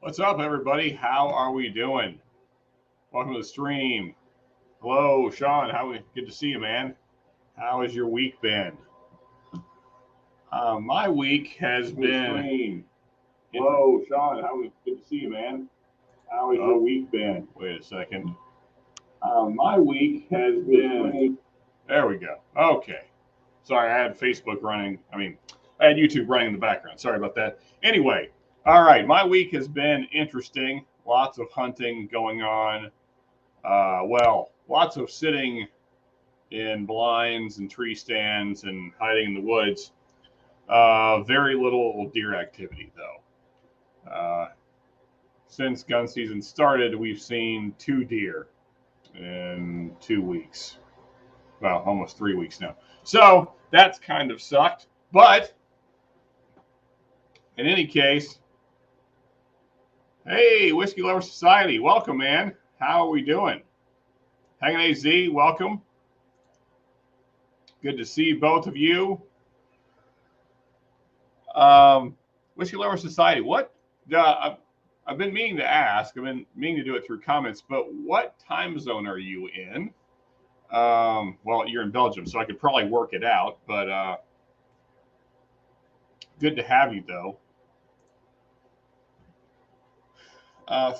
What's up, everybody? How are we doing? Welcome to the stream. Hello, Sean. Good to see you, man. How has your week been? My week has been. Stream. Hello, Sean. Good to see you, man. How has your week been? Wait a second. My week has been. There we go. Okay. Sorry, I had Facebook running. I had YouTube running in the background. Sorry about that. Anyway, all right. My week has been interesting. Lots of hunting going on. Lots of sitting in blinds and tree stands and hiding in the woods. Very little deer activity, though. Since gun season started, we've seen 2 deer in 2 weeks. Well, almost 3 weeks now. So that's kind of sucked. But in any case, hey, Whiskey Lover Society, welcome, man. How are we doing? Hanging AZ, welcome. Good to see both of you. Whiskey Lover Society, I've been meaning to ask. I've been meaning to do it through comments, but what time zone are you in? Well, you're in Belgium, so I could probably work it out, but good to have you, though.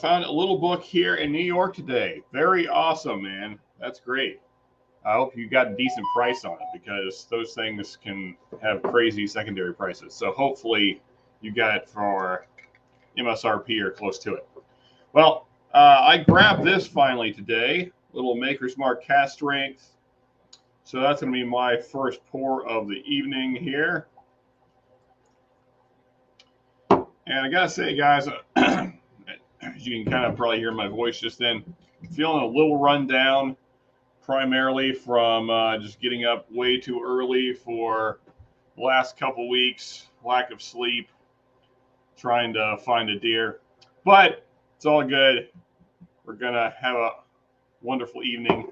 Found a little book here in New York today. Very awesome, man. That's great. I hope you got a decent price on it because those things can have crazy secondary prices. So hopefully you got it for MSRP or close to it. Well, I grabbed this finally today. Little Maker's Mark cast strength. So that's going to be my first pour of the evening here. And I got to say, guys, as you can kind of probably hear my voice just then, feeling a little run down, primarily from just getting up way too early for the last couple weeks, lack of sleep, trying to find a deer. But it's all good. We're going to have a wonderful evening.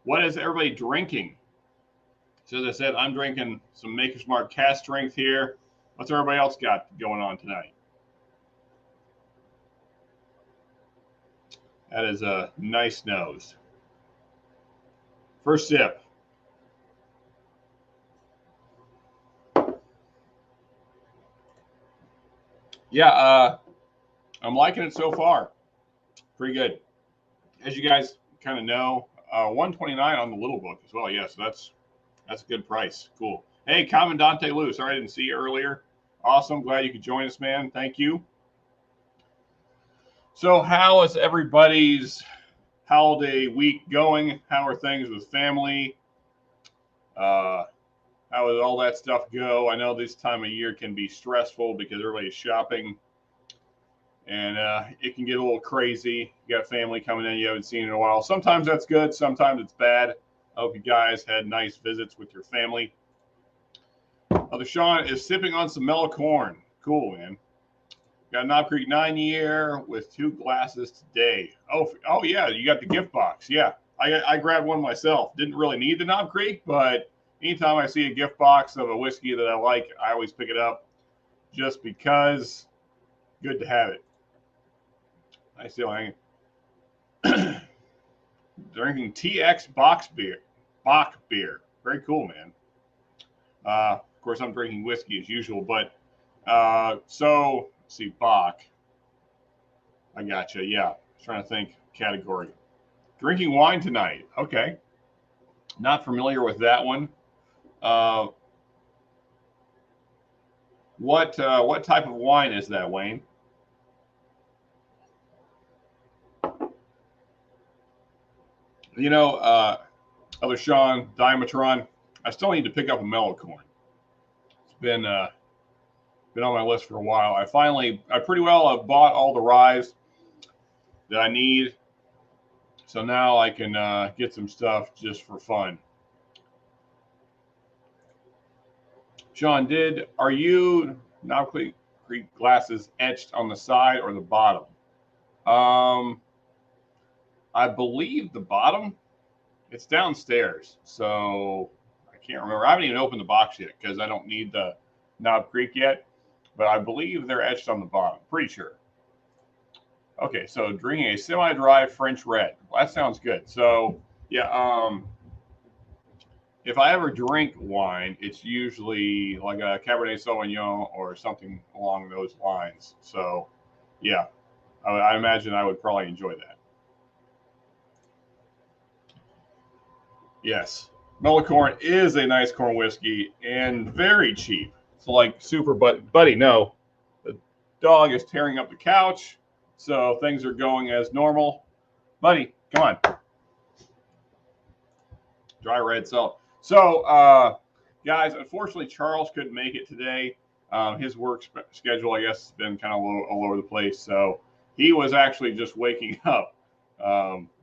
What is everybody drinking? So as I said, I'm drinking some Maker's Mark cast strength here. What's everybody else got going on tonight? That is a nice nose. First sip. Yeah, I'm liking it so far. Pretty good. As you guys kind of know, 129 on the little book as well. Yeah, so that's a good price. Cool. Hey, Commandante Lou. Sorry I didn't see you earlier. Awesome. Glad you could join us, man. Thank you. So how is everybody's holiday week going? How are things with family? How does all that stuff go? I know this time of year can be stressful because everybody's shopping, and it can get a little crazy. You got family coming in you haven't seen in a while. Sometimes that's good. Sometimes it's bad. I hope you guys had nice visits with your family. Other Sean is sipping on some mellow corn. Cool, man. Got a Knob Creek 9-year with 2 glasses today. Oh yeah, you got the gift box. Yeah, I grabbed one myself. Didn't really need the Knob Creek, but anytime I see a gift box of a whiskey that I like, I always pick it up just because. Good to have it. I still hanging. Drinking TX Bock beer. Very cool, man. Of course, I'm drinking whiskey as usual, but so let's see, Bock. I gotcha. Yeah, trying to think category. Drinking wine tonight. Okay. Not familiar with that one. What type of wine is that, Wayne? You know, other Sean, Diamatron, I still need to pick up a mellow corn. It's been on my list for a while. I pretty well have bought all the rye that I need. So now I can get some stuff just for fun. Sean, are you Knob Creek glasses etched on the side or the bottom? I believe the bottom. It's downstairs, so I can't remember. I haven't even opened the box yet because I don't need the Knob Creek yet. But I believe they're etched on the bottom. Pretty sure. Okay, so drinking a semi-dry French red. Well, that sounds good. So yeah, if I ever drink wine, it's usually like a Cabernet Sauvignon or something along those lines. So yeah, I imagine I would probably enjoy that. Yes, Mellecorn is a nice corn whiskey and very cheap. So like super, but buddy, no, the dog is tearing up the couch, so things are going as normal. Buddy, come on, dry red. So guys, unfortunately, Charles couldn't make it today. His work schedule, I guess, has been kind of all over the place. So he was actually just waking up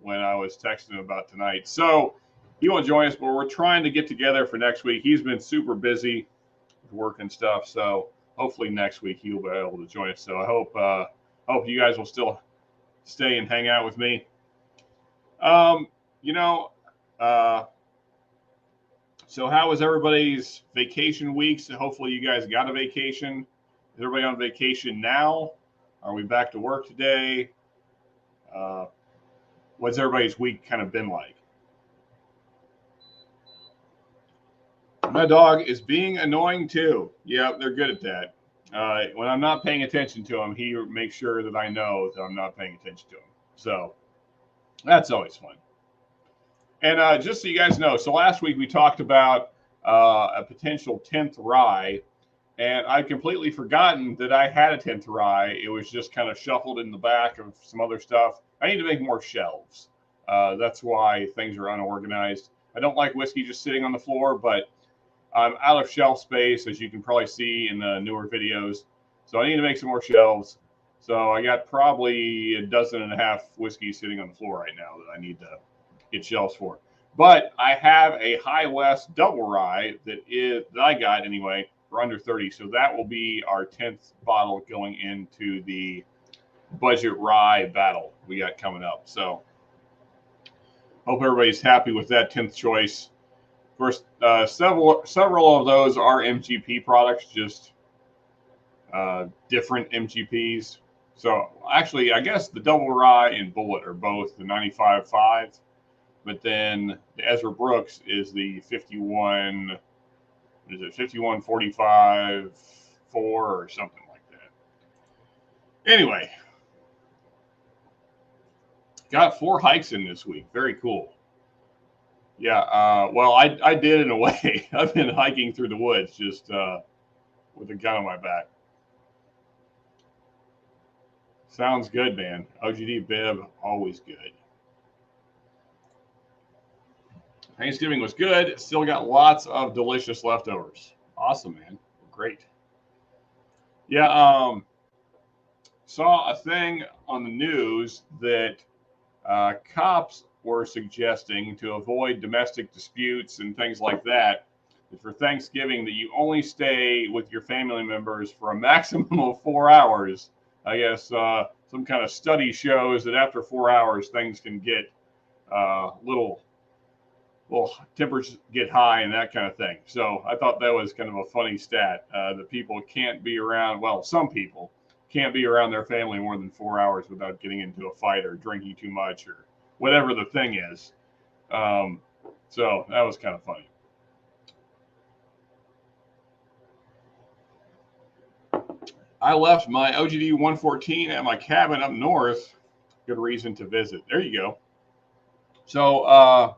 when I was texting him about tonight. So he won't join us, but we're trying to get together for next week. He's been super busy with work and stuff. So hopefully next week he'll be able to join us. So I hope you guys will still stay and hang out with me. Um, you know, uh, So how was everybody's vacation weeks? Hopefully you guys got a vacation. Is everybody on vacation now? Are we back to work today? Uh, what's everybody's week kind of been like? My dog is being annoying too. Yeah, they're good at that. When I'm not paying attention to him, he makes sure that I know that I'm not paying attention to him. So that's always fun. And just so you guys know, so last week we talked about a potential 10th rye, and I'd completely forgotten that I had a 10th rye. It was just kind of shuffled in the back of some other stuff. I need to make more shelves. That's why things are unorganized. I don't like whiskey just sitting on the floor, but I'm out of shelf space, as you can probably see in the newer videos. So I need to make some more shelves. So I got probably a dozen and a half whiskeys sitting on the floor right now that I need to get shelves for. But I have a High West double rye that I got anyway for under 30. So that will be our 10th bottle going into the budget rye battle we got coming up. So hope everybody's happy with that 10th choice. Of course, several of those are MGP products, just different MGPs. So actually, I guess the double rye and Bullet are both the 95.5. But then the Ezra Brooks is the 51, is it 51.45.4 or something like that. Anyway, got 4 hikes in this week. Very cool. Yeah, well, I did in a way. I've been hiking through the woods just with a gun on my back. Sounds good, man. OGD Bib, always good. Thanksgiving was good. Still got lots of delicious leftovers. Awesome, man. Great. Yeah, saw a thing on the news that cops were suggesting to avoid domestic disputes and things like that for Thanksgiving that you only stay with your family members for a maximum of 4 hours. I guess some kind of study shows that after 4 hours things can get little tempers get high and that kind of thing. So I thought that was kind of a funny stat that people can't be around. Well, some people can't be around their family more than 4 hours without getting into a fight or drinking too much or whatever the thing is. So that was kind of funny. I left my OGD 114 at my cabin up north. Good reason to visit. There you go. So,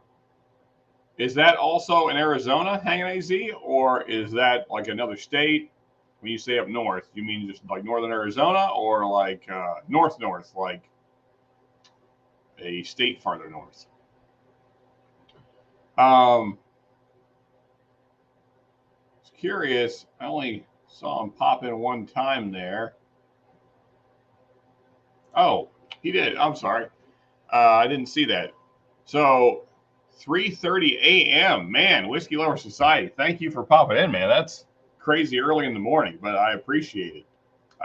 is that also in Arizona, Hanging AZ, or is that like another state? When you say up north, you mean just like northern Arizona, or like north, like a state farther north? Was curious. I only saw him pop in one time there. Oh, he did. I'm sorry. I didn't see that. So 3:30 a.m. Man, Whiskey Lover Society. Thank you for popping in, man. That's crazy early in the morning, but I appreciate it.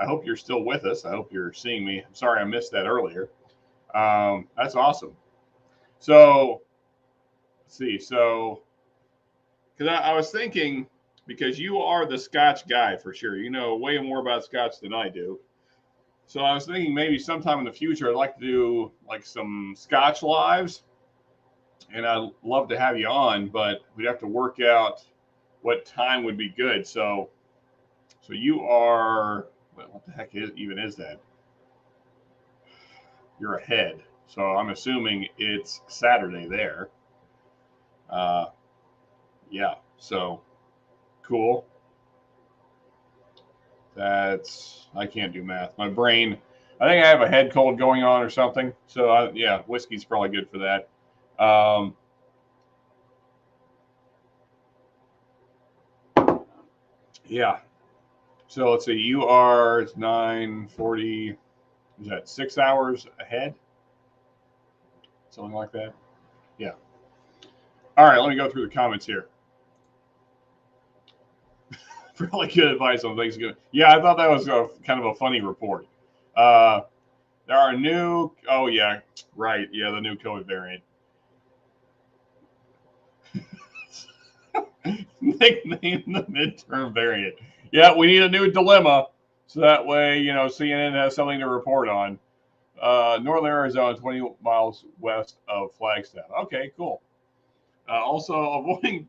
I hope you're still with us. I hope you're seeing me. I'm sorry I missed that earlier. That's awesome. So let's see. So because I was thinking, because you are the Scotch guy for sure. You know way more about Scotch than I do. So I was thinking maybe sometime in the future I'd like to do like some Scotch lives, and I'd love to have you on, but we'd have to work out what time would be good. So you are, what the heck is that? You're ahead. So I'm assuming it's Saturday there. Yeah, so cool. I can't do math. My brain, I think I have a head cold going on or something. So yeah, whiskey's probably good for that. Yeah. So let's see, you are, it's 9:40. Is that 6 hours ahead? Something like that? Yeah. All right, let me go through the comments here. Really good advice on Thanksgiving. Yeah, I thought that was kind of a funny report. There are new, oh yeah, right, yeah, the new COVID variant. Nickname the midterm variant. Yeah, we need a new dilemma, so that way, CNN has something to report on. Northern Arizona, 20 miles west of Flagstaff. Okay, cool. Also, avoiding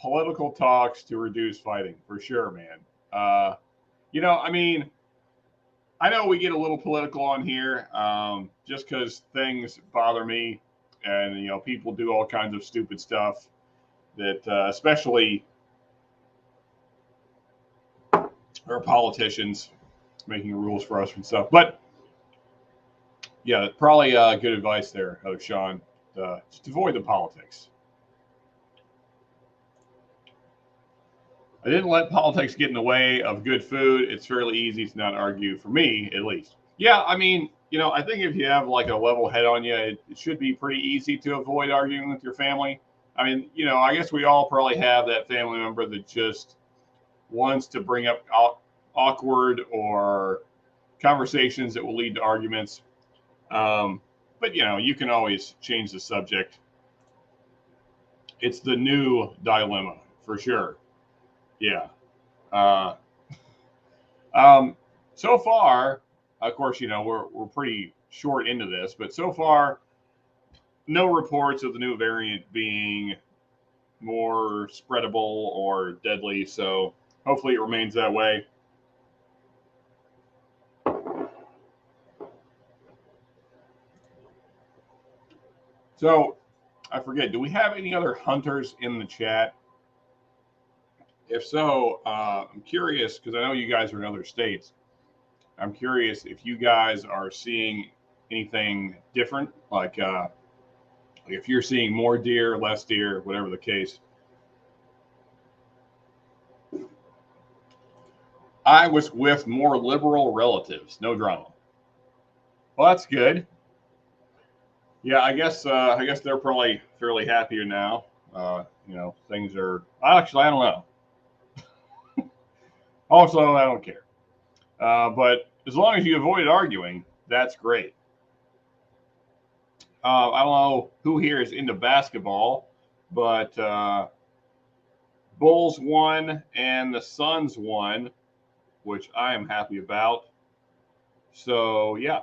political talks to reduce fighting, for sure, man. I mean, I know we get a little political on here, just because things bother me, and people do all kinds of stupid stuff that, especially our politicians making rules for us and stuff. But yeah, probably good advice there, Sean. Just avoid the politics. I didn't let politics get in the way of good food. It's fairly easy to not argue, for me at least. Yeah, I mean, I think if you have like a level head on you, it should be pretty easy to avoid arguing with your family. I mean, I guess we all probably have that family member that just wants to bring up awkward or conversations that will lead to arguments. But you can always change the subject. It's the new dilemma for sure. Yeah. So far, of course, we're pretty short into this, but so far, no reports of the new variant being more spreadable or deadly. So hopefully it remains that way. So I forget, do we have any other hunters in the chat? If so, I'm curious because I know you guys are in other states. I'm curious if you guys are seeing anything different, like if you're seeing more deer, less deer, whatever the case. I was with more liberal relatives, no drama. Well, that's good. Yeah, I guess they're probably fairly happier now. Things are actually, I don't know. Also, I don't care. But as long as you avoid arguing, that's great. I don't know who here is into basketball, but Bulls won and the Suns won, which I am happy about. So, yeah.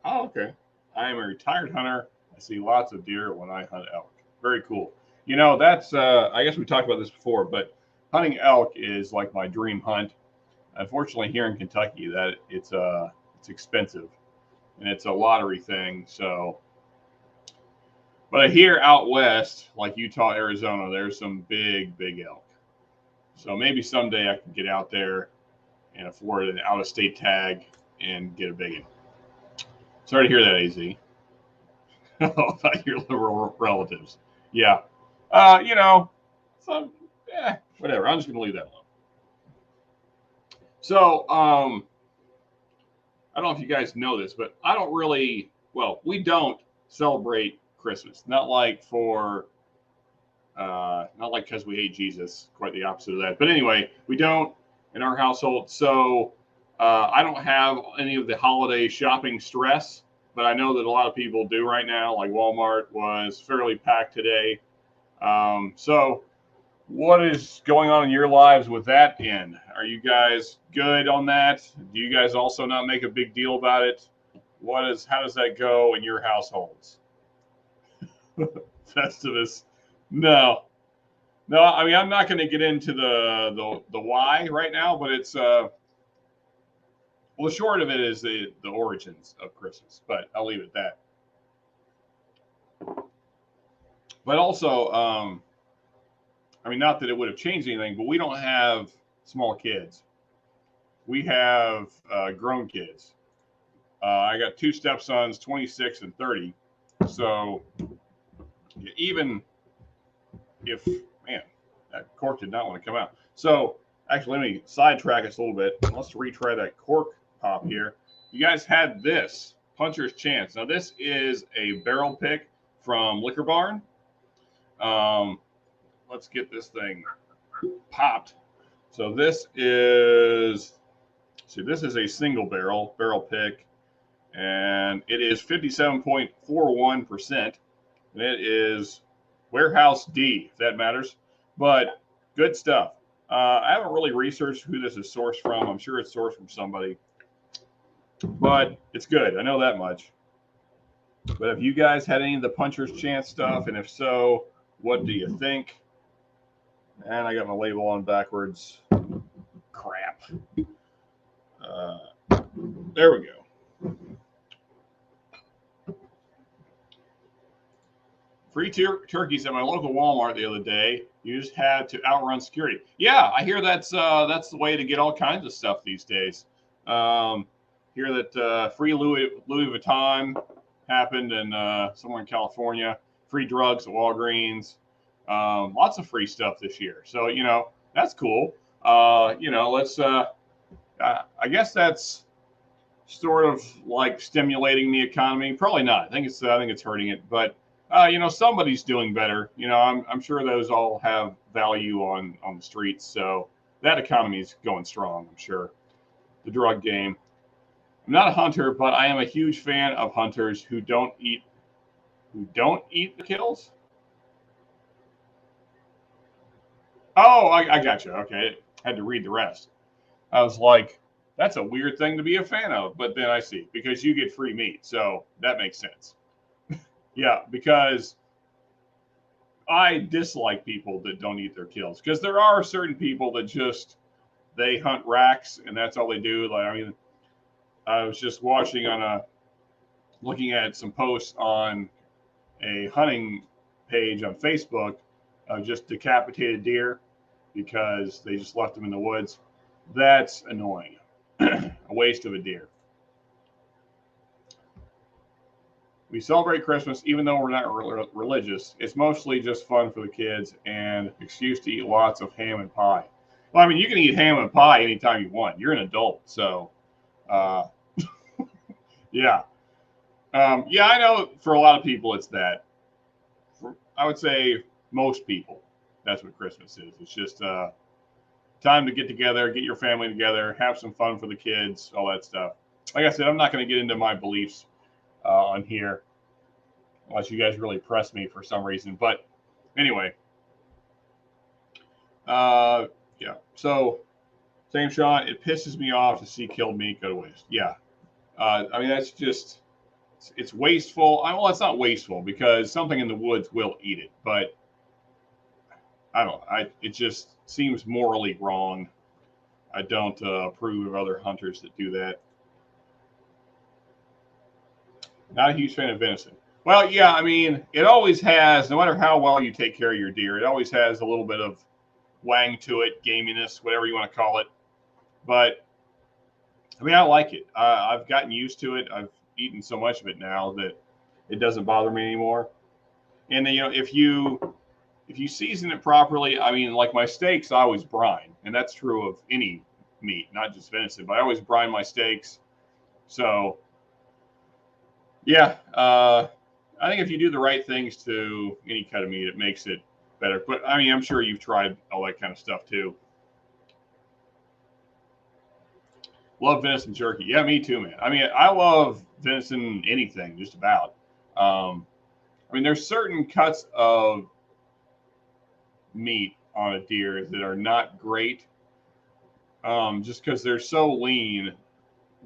Oh, okay. I am a retired hunter. I see lots of deer when I hunt elk. Very cool. That's, I guess we talked about this before, but hunting elk is like my dream hunt. Unfortunately, here in Kentucky, that it's expensive and it's a lottery thing. So, but here out west, like Utah, Arizona, there's some big elk. So maybe someday I can get out there and afford an out-of-state tag and get a big one. Sorry to hear that, AZ. About your liberal relatives. Yeah. Whatever. I'm just going to leave that alone. So, I don't know if you guys know this, but I don't really, we don't celebrate Christmas. Not like because we hate Jesus, quite the opposite of that. But anyway, we don't in our household. So I don't have any of the holiday shopping stress. but I know that a lot of people do right now. Like Walmart was fairly packed today. So what is going on in your lives with that end? Are you guys good on that? Do you guys also not make a big deal about it? How does that go in your households? Festivus. No. No, I mean I'm not going to get into the why right now, but it's well, the short of it is the origins of Christmas, but I'll leave it at that. But also, I mean, not that it would have changed anything, but we don't have small kids. We have grown kids. I got two stepsons, 26 and 30. So even if, man, that cork did not want to come out. So actually, let me sidetrack us a little bit. Let's retry that cork pop here. You guys had this Puncher's Chance. Now, this is a barrel pick from Liquor Barn. Let's get this thing popped. So this is a single barrel pick, and it is 57.41%, and it is Warehouse D, if that matters. But good stuff. I haven't really researched who this is sourced from. I'm sure it's sourced from somebody, but it's good. I know that much. But have you guys had any of the Puncher's Chance stuff? And if so, what do you think? And I got my label on backwards. Crap. There we go. Free turkeys at my local Walmart the other day. You just had to outrun security. Yeah, I hear that's the way to get all kinds of stuff these days. Hear that free Louis Vuitton happened in somewhere in California. Free drugs at Walgreens. Lots of free stuff this year. So that's cool. Let's. I guess that's sort of like stimulating the economy. Probably not. I think it's hurting it, but. Somebody's doing better. I'm sure those all have value on the streets. So that economy is going strong, I'm sure. The drug game. I'm not a hunter, but I am a huge fan of hunters who don't eat the kills. Oh, I got you. Okay. Had to read the rest. I was like, that's a weird thing to be a fan of. But then I see, because you get free meat. So that makes sense. Yeah, because I dislike people that don't eat their kills, because there are certain people that just they hunt racks and that's all they do. Like, I mean, I was just looking at some posts on a hunting page on Facebook of just decapitated deer because they just left them in the woods. That's annoying. A waste of a deer. We celebrate Christmas even though we're not religious. It's mostly just fun for the kids and excuse to eat lots of ham and pie. Well, I mean, you can eat ham and pie anytime you want. You're an adult, so yeah. Yeah, I know for a lot of people it's that. I would say most people, that's what Christmas is. It's just time to get together, get your family together, have some fun for the kids, all that stuff. Like I said, I'm not going to get into my beliefs on here, unless you guys really press me for some reason. But anyway, yeah. So, same Sean, it pisses me off to see killed meat go to waste. Yeah, I mean that's just it's wasteful. Well, it's not wasteful because something in the woods will eat it, but I don't know. It just seems morally wrong. I don't approve of other hunters that do that. Not a huge fan of venison. Well, yeah, I mean, it always has, no matter how well you take care of your deer, it always has a little bit of wang to it, gaminess, whatever you want to call it. But, I mean, I like it. I've gotten used to it. I've eaten so much of it now that it doesn't bother me anymore. And, if you season it properly, I mean, like my steaks, I always brine. And that's true of any meat, not just venison, but I always brine my steaks. So, yeah, I think if you do the right things to any cut of meat, it makes it better. But I mean, I'm sure you've tried all that kind of stuff too. Love venison jerky. Yeah, me too, man. I mean, I love venison anything, just about. I mean, there's certain cuts of meat on a deer that are not great, just because they're so lean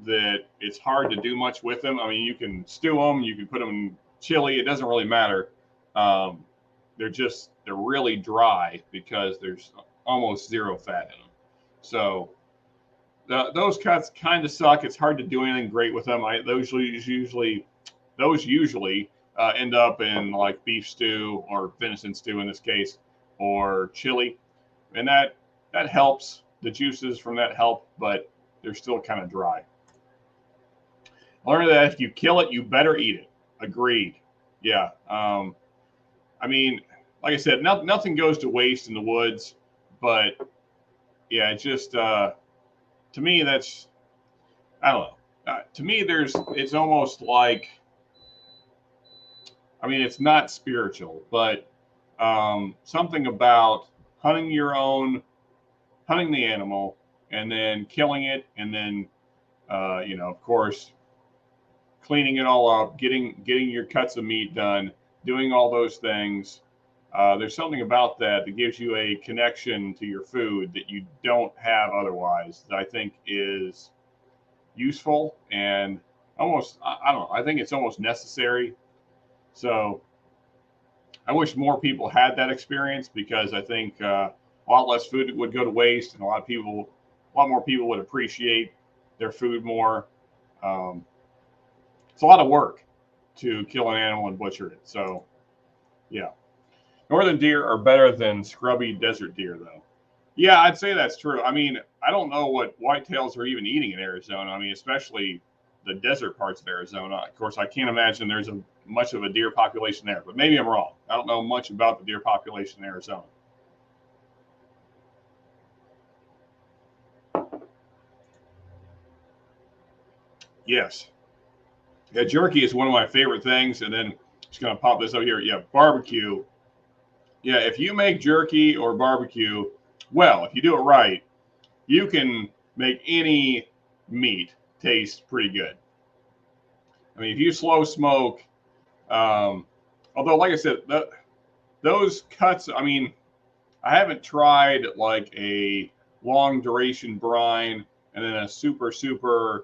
that it's hard to do much with them. I mean, you can stew them, you can put them in chili. It doesn't really matter. They're really dry because there's almost zero fat in them. So those cuts kind of suck. It's hard to do anything great with them. Those usually end up in like beef stew or venison stew in this case, or chili, and that helps. The juices from that help, but they're still kind of dry. Learn that if you kill it, you better eat it. Agreed. Yeah. I mean, like I said, nothing goes to waste in the woods, but yeah, it just to me that's, I don't know. To me, it's almost like, I mean, it's not spiritual, but something about hunting the animal and then killing it, and then of course, cleaning it all up, getting your cuts of meat done, doing all those things. There's something about that gives you a connection to your food that you don't have otherwise, that I think is useful and almost, I don't know, I think it's almost necessary. So I wish more people had that experience, because I think a lot less food would go to waste, and a lot more people would appreciate their food more. It's a lot of work to kill an animal and butcher it. So, yeah. Northern deer are better than scrubby desert deer, though. Yeah, I'd say that's true. I mean, I don't know what whitetails are even eating in Arizona. I mean, especially the desert parts of Arizona. Of course, I can't imagine there's much of a deer population there, but maybe I'm wrong. I don't know much about the deer population in Arizona. Yes. Yeah, jerky is one of my favorite things. And then just going to pop this up here. Yeah, barbecue. Yeah, if you make jerky or barbecue, well, if you do it right, you can make any meat taste pretty good. I mean, if you slow smoke, although, like I said, those cuts, I mean, I haven't tried like a long duration brine and then a super slow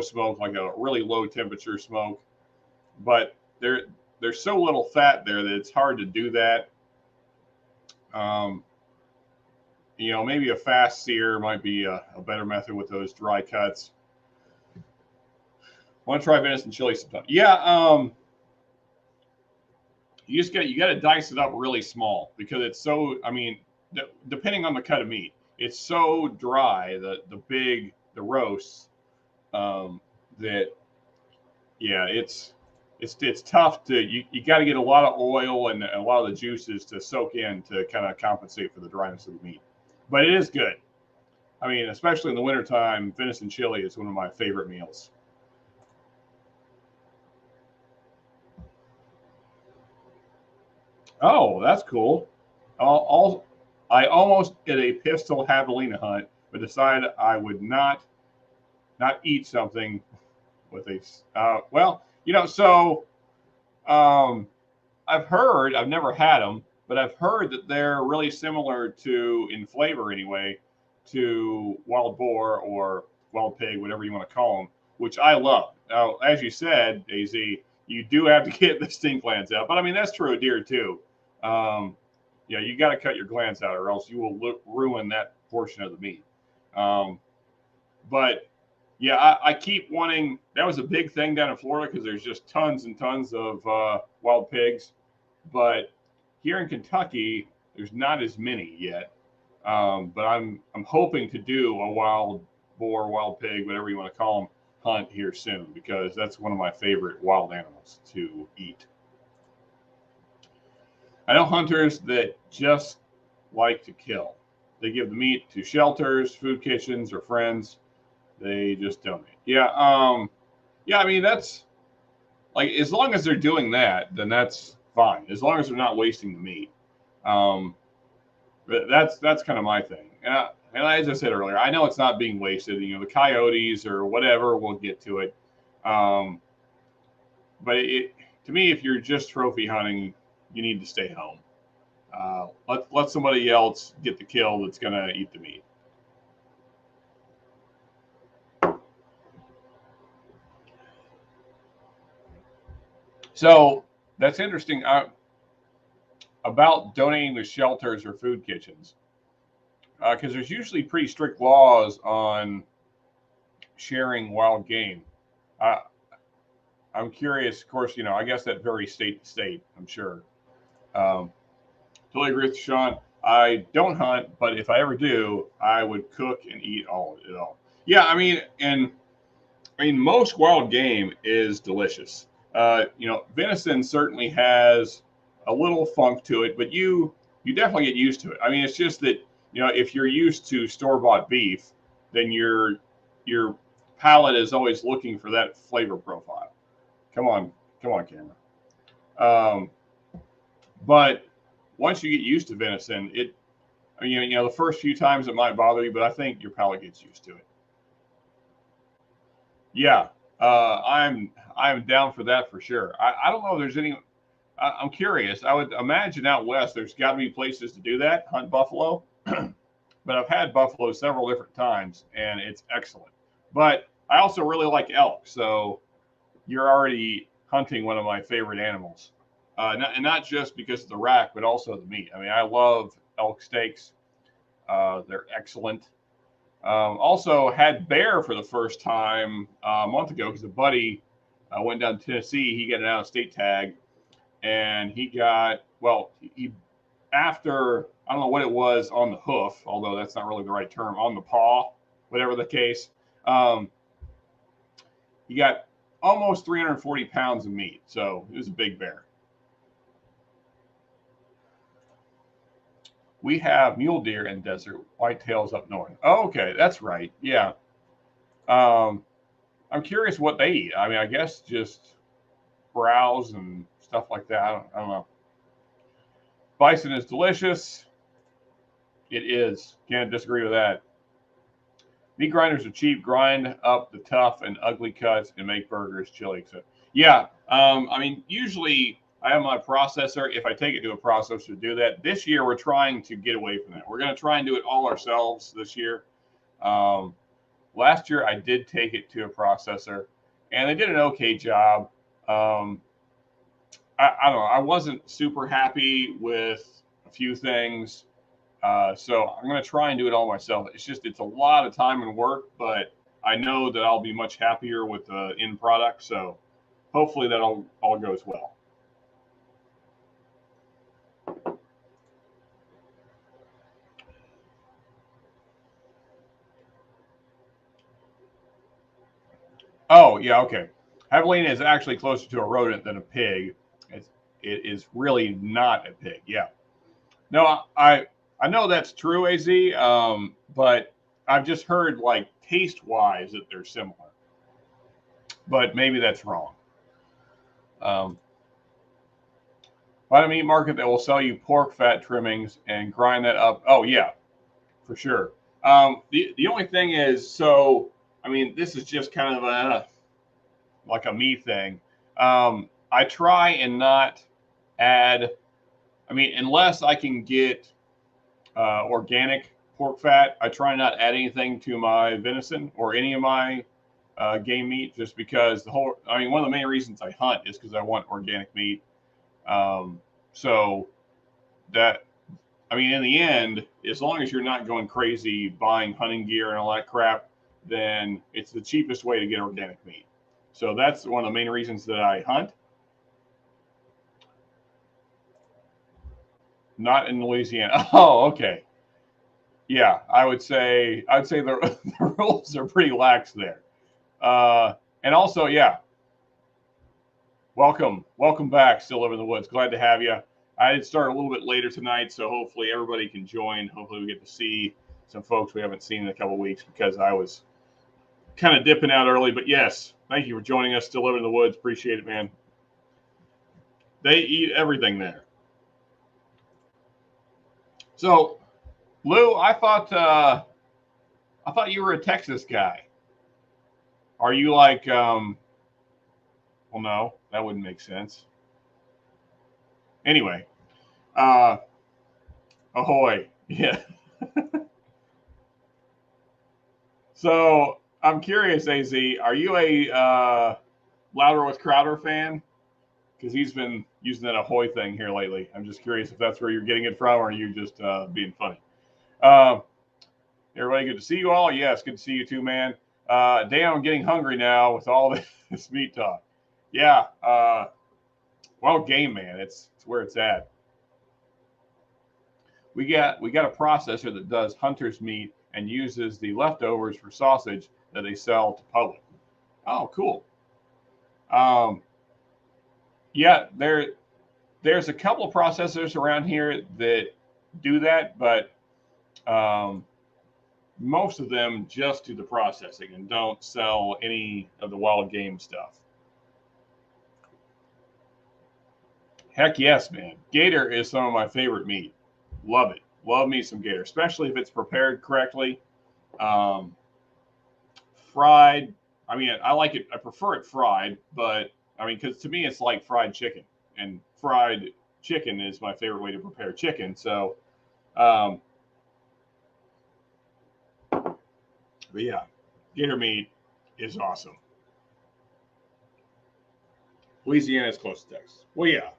smoke, like a really low temperature smoke, but there's so little fat there that it's hard to do that. Maybe a fast sear might be a better method with those dry cuts. Want to try venison chili sometime? Yeah. You got to dice it up really small, because it's so, I mean, depending on the cut of meat, it's so dry, the roasts, that, yeah, it's tough to, you got to get a lot of oil and a lot of the juices to soak in to kind of compensate for the dryness of the meat. But it is good. I mean, especially in the wintertime, venison chili is one of my favorite meals. Oh, that's cool. I almost did a pistol javelina hunt, but decided I would not eat something with a so I've never had them, but I've heard that they're really similar in flavor anyway, to wild boar or wild pig, whatever you want to call them, which I love. Now, as you said, AZ, you do have to get the stink glands out, but I mean, that's true of deer too. You got to cut your glands out, or else you will ruin that portion of the meat. But yeah, I keep wanting. That was a big thing down in Florida, because there's just tons and tons of wild pigs. But here in Kentucky, there's not as many yet. But I'm hoping to do a wild boar, wild pig, whatever you want to call them, hunt here soon, because that's one of my favorite wild animals to eat. I know hunters that just like to kill. They give the meat to shelters, food kitchens, or friends. They just donate. Yeah. I mean, that's like, as long as they're doing that, then that's fine. As long as they're not wasting the meat. But that's kind of my thing. and as I said earlier, I know it's not being wasted. You know, the coyotes or whatever, we'll get to it. But to me, if you're just trophy hunting, you need to stay home. Let somebody else get the kill that's going to eat the meat. So that's interesting about donating to shelters or food kitchens, because there's usually pretty strict laws on sharing wild game. I'm curious, of course, you know, I guess that varies state to state, I'm sure. Totally agree with Sean. I don't hunt, but if I ever do, I would cook and eat all of it all. Yeah, I mean, most wild game is delicious. You know, venison certainly has a little funk to it, but you definitely get used to it. I mean, it's just that, you know, if you're used to store-bought beef, then your palate is always looking for that flavor profile. Come on, camera. But once you get used to venison, you know, the first few times it might bother you, but I think your palate gets used to it. Yeah, I'm down for that for sure. I don't know if there's any. I'm curious. I would imagine out west there's got to be places to do that, hunt buffalo. But I've had buffalo several different times, and it's excellent. But I also really like elk, so you're already hunting one of my favorite animals. And not just because of the rack, but also the meat. I mean, I love elk steaks. They're excellent. Also had bear for the first time a month ago because a buddy went down to Tennessee. He got an out-of-state tag, and he got, well, he after, I don't know what it was on the hoof, although that's not really the right term, on the paw, whatever the case. He got almost 340 pounds of meat, so it was a big bear. We have mule deer in desert, whitetails up north. Oh, okay, that's right. Yeah. I'm curious what they eat. I mean, I guess just browse and stuff like that. I don't know. Bison is delicious. It is. Can't disagree with that. Meat grinders are cheap. Grind up the tough and ugly cuts and make burgers, chili, etc. Yeah. I mean, usually I have my processor. If I take it to a processor to do that, this year we're trying to get away from that. We're going to try and do it all ourselves this year. Last year I did take it to a processor, and they did an okay job. I don't know. I wasn't super happy with a few things. So I'm going to try and do it all myself. It's a lot of time and work, but I know that I'll be much happier with the end product. So hopefully that all goes well. Oh, yeah, okay. Javelina is actually closer to a rodent than a pig. It is really not a pig. Yeah. No, I know that's true, AZ. But I've just heard, like, taste-wise that they're similar. But maybe that's wrong. Find a meat market that will sell you pork fat trimmings and grind that up. Oh, yeah, for sure. The only thing is, so, I mean, this is just kind of like a me thing. I try and not add, I mean, unless I can get organic pork fat, I try not to add anything to my venison or any of my game meat, just because one of the main reasons I hunt is because I want organic meat. So that, I mean, in the end, as long as you're not going crazy buying hunting gear and all that crap, then it's the cheapest way to get organic meat. So that's one of the main reasons that I hunt. Not in Louisiana. Oh, okay. Yeah, I would say the rules are pretty lax there. And also, yeah, welcome back. Still Live in the Woods. Glad to have you. I did start a little bit later tonight, so hopefully everybody can join. Hopefully we get to see some folks we haven't seen in a couple of weeks, because I was kind of dipping out early. But yes, thank you for joining us. Still Live in the Woods. Appreciate it, man. They eat everything there. So, Lou, I thought I thought you were a Texas guy. Are you like, well, no, that wouldn't make sense. Anyway, ahoy. Yeah. So I'm curious, AZ, are you a Louder with Crowder fan? Because he's been using that ahoy thing here lately. I'm just curious if that's where you're getting it from, or are you just being funny? Everybody, good to see you all. Yes, good to see you too, man. Damn, I'm getting hungry now with all this meat talk. Yeah, well, game, man. It's where it's at. We got a processor that does hunter's meat and uses the leftovers for sausage that they sell to public. Oh, cool. Yeah, there's a couple of processors around here that do that, but most of them just do the processing and don't sell any of the wild game stuff. Heck yes, man. Gator is some of my favorite meat. Love it. Love me some gator, especially if it's prepared correctly. Fried, I mean, I like it. I prefer it fried, but I mean, because to me, it's like fried chicken, and fried chicken is my favorite way to prepare chicken. So, but yeah, gator meat is awesome. Louisiana is close to Texas. Well, yeah,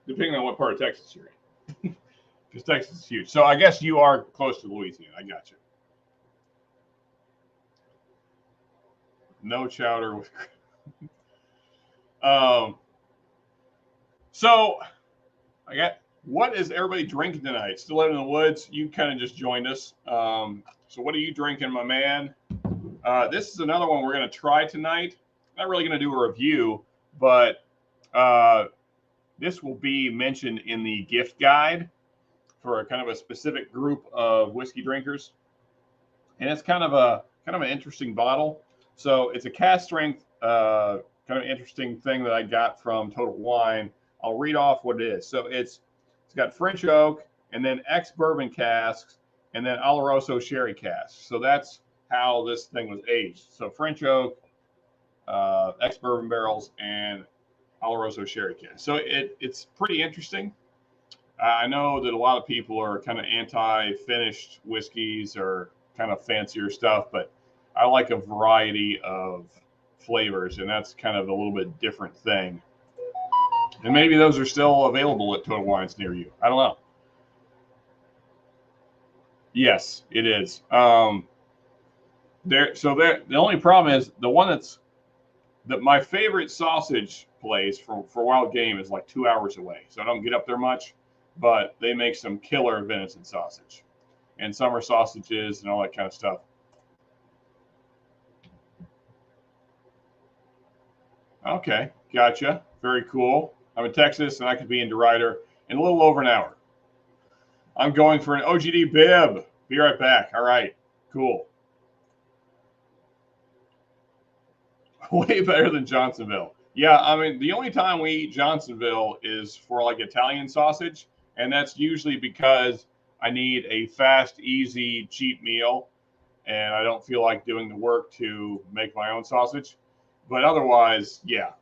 depending on what part of Texas you're in, because Texas is huge. So I guess you are close to Louisiana. I got you. No chowder with. So I got, what is everybody drinking tonight? Still out in the woods. You kind of just joined us. So what are you drinking, my man? This is another one we're going to try tonight. Not really going to do a review, but this will be mentioned in the gift guide for a kind of a specific group of whiskey drinkers. And it's kind of an interesting bottle. So it's a cask strength, kind of interesting thing that I got from Total Wine. I'll read off what it is. So it's got French oak, and then ex-bourbon casks, and then Oloroso sherry casks. So that's how this thing was aged. So French oak, ex-bourbon barrels, and Oloroso sherry casks. So it's pretty interesting. I know that a lot of people are kind of anti-finished whiskeys or kind of fancier stuff, but I like a variety of flavors, and that's kind of a little bit different thing. And maybe those are still available at Total Wines near you. I don't know. Yes, it is. The only problem is the one that my favorite sausage place for wild game is like 2 hours away, so I don't get up there much. But they make some killer venison sausage, and summer sausages and all that kind of stuff. Okay, gotcha. Very cool. I'm in Texas, and I could be in DeRuyter in a little over an hour. I'm going for an OGD bib. Be right back. All right, cool. Way better than Johnsonville. Yeah, I mean, the only time we eat Johnsonville is for like Italian sausage, and that's usually because I need a fast, easy, cheap meal, and I don't feel like doing the work to make my own sausage. But otherwise, yeah,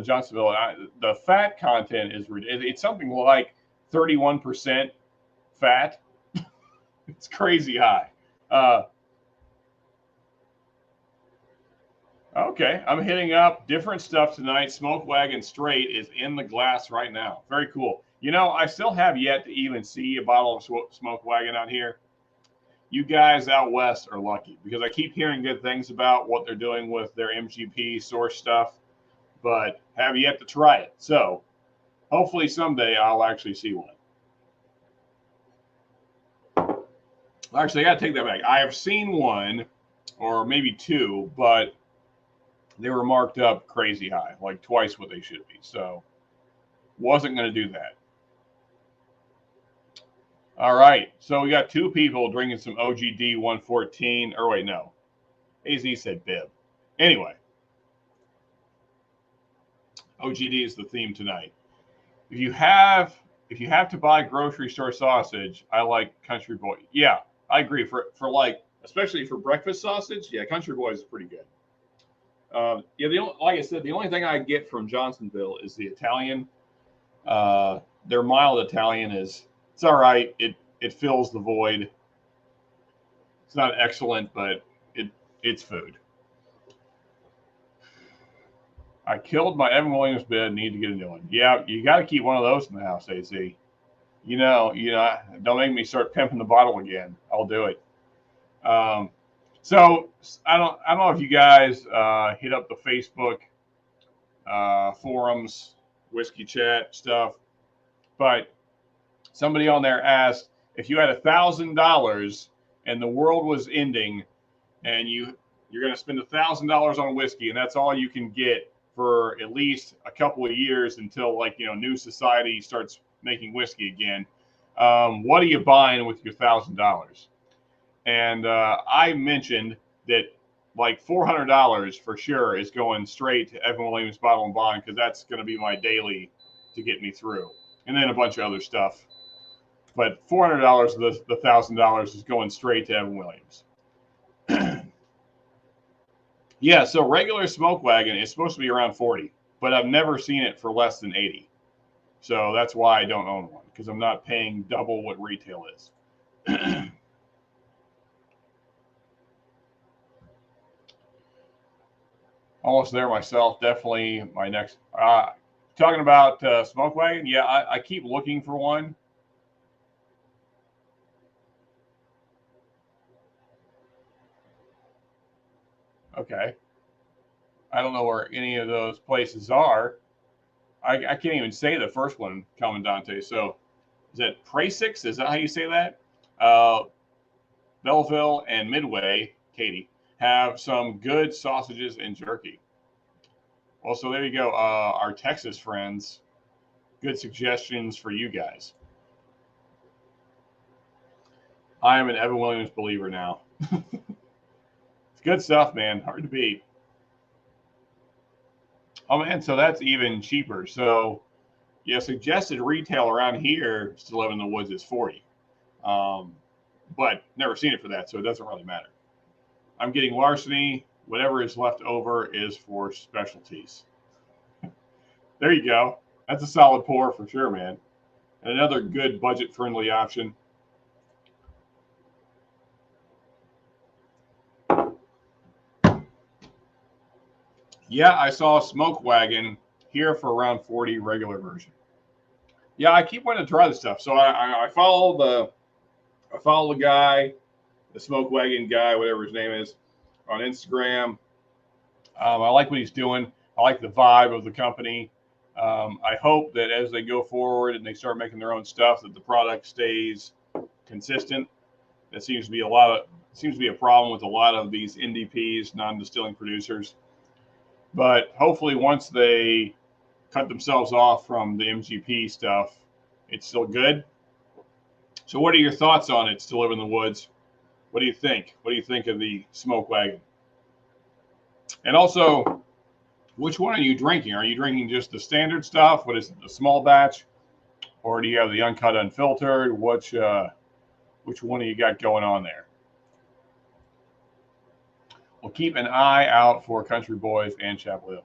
Johnsonville, the fat content is it's something like 31% fat. It's crazy high. Okay, I'm hitting up different stuff tonight. Smoke Wagon Straight is in the glass right now. Very cool. You know, I still have yet to even see a bottle of Smoke Wagon out here. You guys out west are lucky because I keep hearing good things about what they're doing with their MGP source stuff, but have yet to try it. So hopefully someday I'll actually see one. Actually, I got to take that back. I have seen one or maybe two, but they were marked up crazy high, like twice what they should be. So wasn't going to do that. All right. So we got two people drinking some OGD 114. Or wait, no. AZ said bib. Anyway. OGD is the theme tonight. If you have to buy grocery store sausage, I like Country Boy. Yeah, I agree. For like especially for breakfast sausage, yeah, Country Boys is pretty good. Yeah, like I said, the only thing I get from Johnsonville is the Italian. Their mild Italian it's all right. It fills the void. It's not excellent, but it's food. I killed my Evan Williams bid. Need to get a new one. Yeah, you got to keep one of those in the house, AC. You know, don't make me start pimping the bottle again. I'll do it. So I don't know if you guys hit up the Facebook forums, whiskey chat stuff, but somebody on there asked if you had $1,000 and the world was ending, and you're going to spend $1,000 on whiskey, and that's all you can get for at least a couple of years until new society starts making whiskey again. What are you buying with your $1,000? And I mentioned that like $400 for sure is going straight to Evan Williams Bottle and Bond, because that's going to be my daily to get me through, and then a bunch of other stuff. But $400 of the $1,000 is going straight to Evan Williams. Yeah, so regular Smoke Wagon is supposed to be around 40, but I've never seen it for less than 80. So that's why I don't own one, because I'm not paying double what retail is. Almost there myself. Definitely my next. Talking about Smoke Wagon, yeah, I keep looking for one. Okay. I don't know where any of those places are. I can't even say the first one, Commandante. So is that Prasix? Is that how you say that? Belleville and Midway, Katie, have some good sausages and jerky. Well, so there you go. Our Texas friends, good suggestions for you guys. I am an Evan Williams believer now. It's good stuff, man. Hard to beat. Oh, man, so that's even cheaper. So, yeah, suggested retail around here, still live in the woods, is 40. But never seen it for that, so it doesn't really matter. I'm getting Larceny. Whatever is left over is for specialties. There you go. That's a solid pour for sure, man. And another good budget-friendly option. Yeah, I saw a Smoke Wagon here for around 40 regular version. Yeah, I keep wanting to try this stuff. So I follow the guy, the Smoke Wagon guy, whatever his name is, on Instagram. I like what he's doing. I like the vibe of the company. I hope that as they go forward and they start making their own stuff, that the product stays consistent. That seems to be a problem with a lot of these NDPs, non-distilling producers. But hopefully, once they cut themselves off from the MGP stuff, it's still good. So what are your thoughts on it, Still Live in the Woods? What do you think? What do you think of the Smoke Wagon? And also, which one are you drinking? Are you drinking just the standard stuff? What is it, the small batch? Or do you have the uncut, unfiltered? Which one do you got going on there? We'll keep an eye out for Country Boys and Chapel Hill.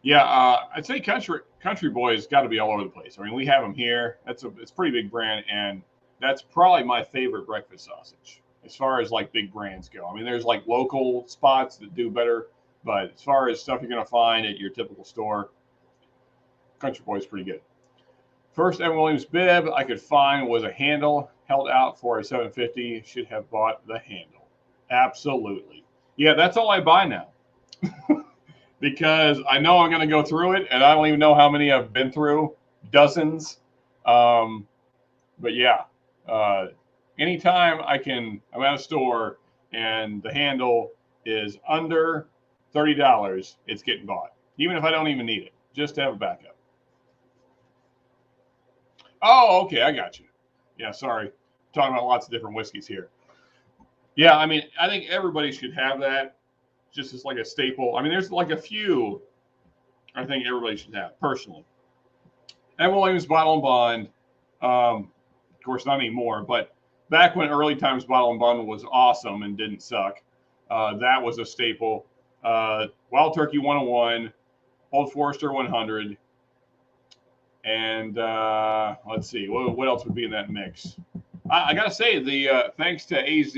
Yeah, I'd say Country Boys got to be all over the place. I mean, we have them here. It's a pretty big brand, and that's probably my favorite breakfast sausage as far as like big brands go. I mean, there's like local spots that do better, but as far as stuff you're going to find at your typical store, Country Boys is pretty good. First Evan Williams bib I could find was a handle held out for a $7.50. Should have bought the handle. Absolutely. Yeah, that's all I buy now. Because I know I'm going to go through it, and I don't even know how many I've been through. Dozens. But yeah, anytime I'm at a store and the handle is under $30, it's getting bought. Even if I don't even need it, just to have a backup. Oh, okay, I got you. Yeah, sorry. Talking about lots of different whiskeys here. Yeah, I mean, I think everybody should have that just as like a staple. I mean, there's like a few I think everybody should have, personally. Evan Williams Bottle and Bond, of course, not anymore, but back when early times bottle and bond was awesome and didn't suck, that was a staple. Wild Turkey 101, Old Forester 100, and let's see, what else would be in that mix? I gotta say, the thanks to AZ,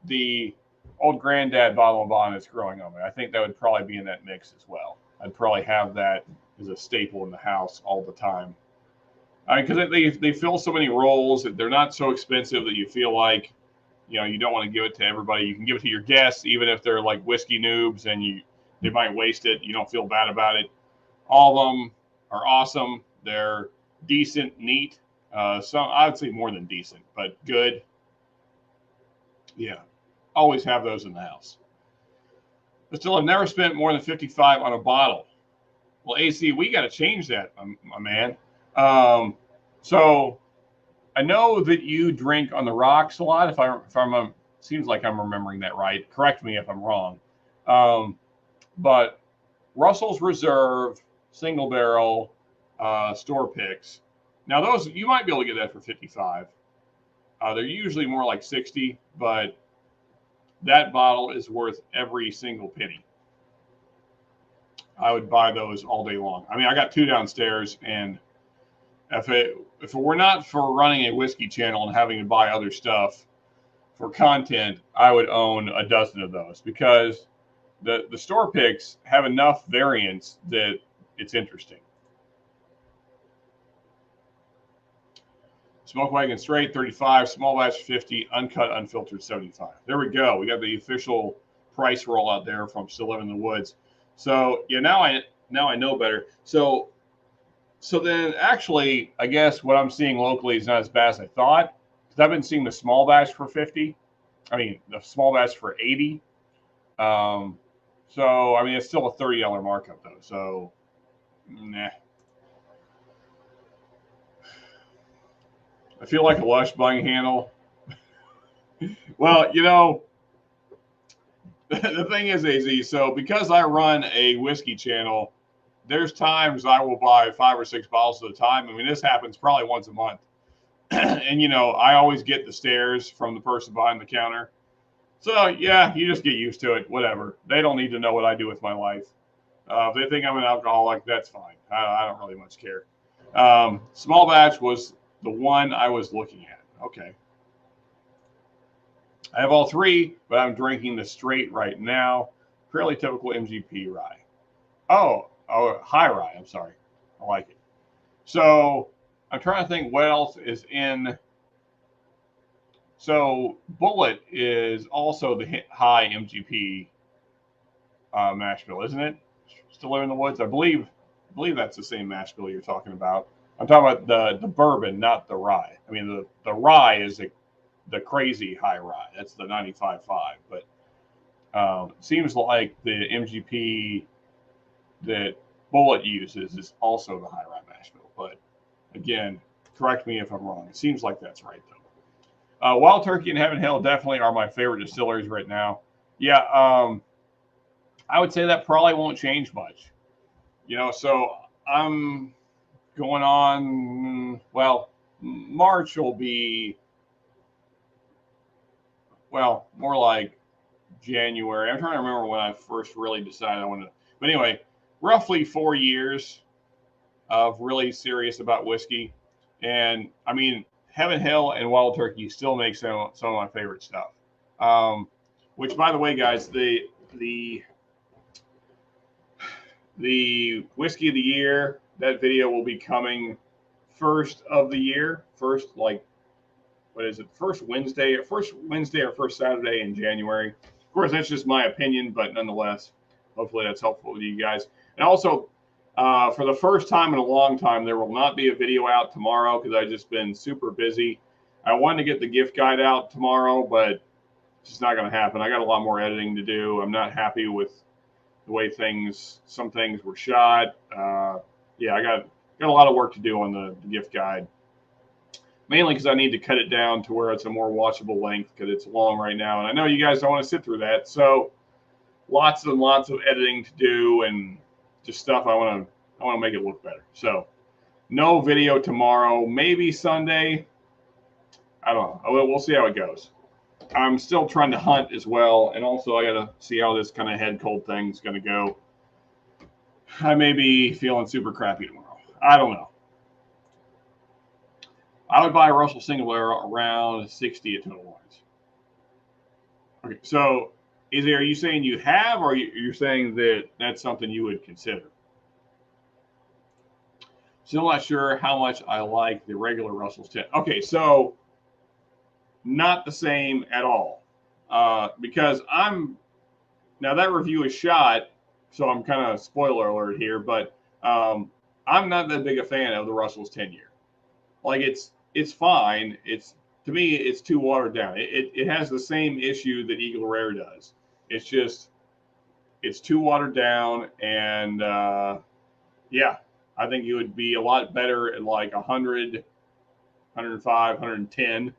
the Old Granddad bottle and bond is growing on me. I think that would probably be in that mix as well. I'd probably have that as a staple in the house all the time. I mean, because they fill so many rolls that they're not so expensive that you feel like, you don't want to give it to everybody. You can give it to your guests, even if they're like whiskey noobs and they might waste it. You don't feel bad about it. All of them are awesome. They're decent, neat. Some I would say more than decent, but good. Yeah, always have those in the house. But still, I've never spent more than $55 on a bottle. Well, AC, we got to change that, my man. So I know that you drink on the rocks a lot. If I'm seems like I'm remembering that right. Correct me if I'm wrong. But Russell's Reserve single barrel store picks. Now those you might be able to get that for 55. They're usually more like 60, but that bottle is worth every single penny. I would buy those all day long. I mean, I got 2 downstairs, and if it were not for running a whiskey channel and having to buy other stuff for content, I would own a dozen of those because the store picks have enough variants that it's interesting. Smoke Wagon Straight 35, small batch 50, uncut, unfiltered 75. There we go. We got the official price roll out there from Still Living in the Woods. So yeah, now I know better. So then actually, I guess what I'm seeing locally is not as bad as I thought. Because I've been seeing the small batch for 50. I mean, the small batch for 80. So I mean, it's still a $30 markup though. So nah. I feel like a Lush bung handle. Well, the thing is, AZ, so because I run a whiskey channel, there's times I will buy 5 or 6 bottles at a time. I mean, this happens probably once a month. And, I always get the stares from the person behind the counter. So, yeah, you just get used to it. Whatever. They don't need to know what I do with my life. If they think I'm an alcoholic, that's fine. I don't really much care. Small batch was the one I was looking at. Okay. I have all 3, but I'm drinking the straight right now. Fairly typical MGP rye. Oh, high rye. I'm sorry. I like it. So I'm trying to think what else is in. So Bullet is also the high MGP mash bill, isn't it? Still Living in the Woods. I believe that's the same mash bill you're talking about. I'm talking about the bourbon, not the rye. I mean, the rye is the crazy high rye. That's the 95.5. But it seems like the MGP that Bullet uses is also the high rye mash bill. But again, correct me if I'm wrong. It seems like that's right, though. Wild Turkey and Heaven Hill definitely are my favorite distilleries right now. Yeah, I would say that probably won't change much. So I'm going on, well, March will be, well, more like January. I'm trying to remember when I first really decided I wanted to. But anyway, roughly 4 years of really serious about whiskey. And, I mean, Heaven Hill and Wild Turkey still make some of my favorite stuff. Which, by the way, guys, the Whiskey of the Year, that video will be coming first of the year. First, like, what is it? First Wednesday or first Saturday in January. Of course, that's just my opinion, but nonetheless, hopefully that's helpful to you guys. And also, for the first time in a long time, there will not be a video out tomorrow because I've just been super busy. I wanted to get the gift guide out tomorrow, but it's just not going to happen. I got a lot more editing to do. I'm not happy with the way some things were shot. Yeah, I got a lot of work to do on the gift guide. Mainly because I need to cut it down to where it's a more watchable length because it's long right now. And I know you guys don't want to sit through that. So lots and lots of editing to do and just stuff I want to make it look better. So no video tomorrow, maybe Sunday. I don't know. We'll see how it goes. I'm still trying to hunt as well, and also I got to see how this kind of head cold thing is going to go. I may be feeling super crappy tomorrow. I don't know. I would buy a Russell single barrel around 60 at Total Wines. Okay, so are you saying you have, or you're saying that that's something you would consider? Still not sure how much I like the regular Russell's 10. Okay, so not the same at all, because now that review is shot, so I'm kind of spoiler alert here, but I'm not that big a fan of the Russell's 10-year. Like it's fine. To me, it's too watered down. It has the same issue that Eagle Rare does. It's too watered down, and yeah, I think it would be a lot better at like 100, 105, 110,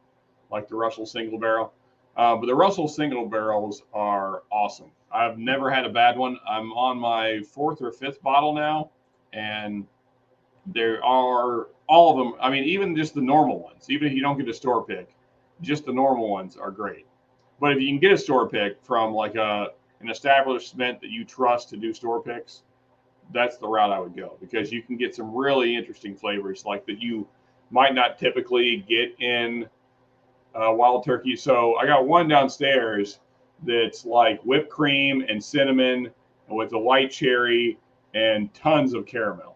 like the Russell single barrel. But the Russell single barrels are awesome. I've never had a bad one. I'm on my 4th or 5th bottle now, and there are all of them. I mean, even just the normal ones, even if you don't get a store pick, just the normal ones are great. But if you can get a store pick from like an establishment that you trust to do store picks, that's the route I would go, because you can get some really interesting flavors like that you might not typically get in Wild Turkey. So I got one downstairs that's like whipped cream and cinnamon with a light cherry and tons of caramel.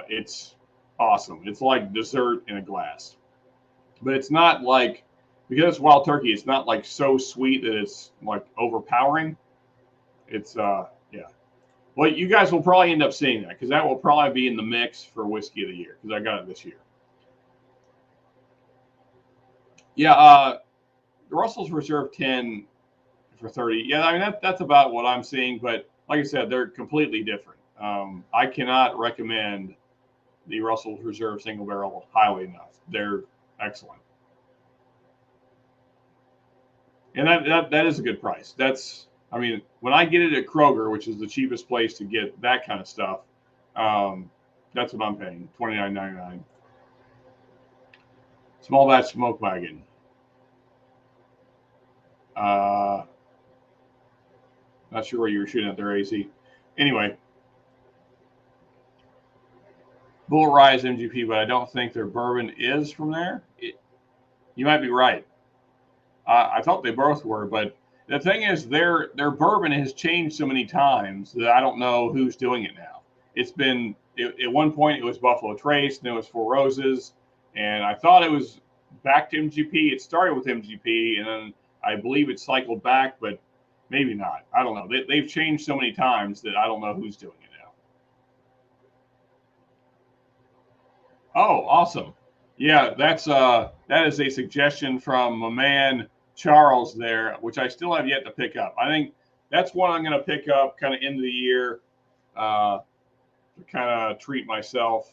It's awesome. It's like dessert in a glass, but it's not like, because it's Wild Turkey, it's not like so sweet that it's like overpowering. It's yeah. Well, you guys will probably end up seeing that, because that will probably be in the mix for Whiskey of the Year, because I got it this year. Yeah, the Russell's Reserve 10 for 30. Yeah, I mean that's about what I'm seeing, but like I said, they're completely different. I cannot recommend the Russell's Reserve single barrel highly enough. They're excellent, and that is a good price. I mean, when I get it at Kroger, which is the cheapest place to get that kind of stuff, that's what I'm paying, $29.99. Small batch smoke wagon. Not sure what you were shooting at there, AC. Anyway, Bull Rise MGP, but I don't think their bourbon is from there. You might be right. I thought they both were, but the thing is, their bourbon has changed so many times that I don't know who's doing it now. At one point it was Buffalo Trace, and it was Four Roses, and I thought it was back to MGP. It started with MGP, and then I believe it cycled back, but maybe not. I don't know. They've changed so many times that I don't know who's doing it now. Oh, awesome. Yeah, that is a suggestion from my man Charles there, which I still have yet to pick up. I think that's one I'm going to pick up kind of end of the year, to kind of treat myself,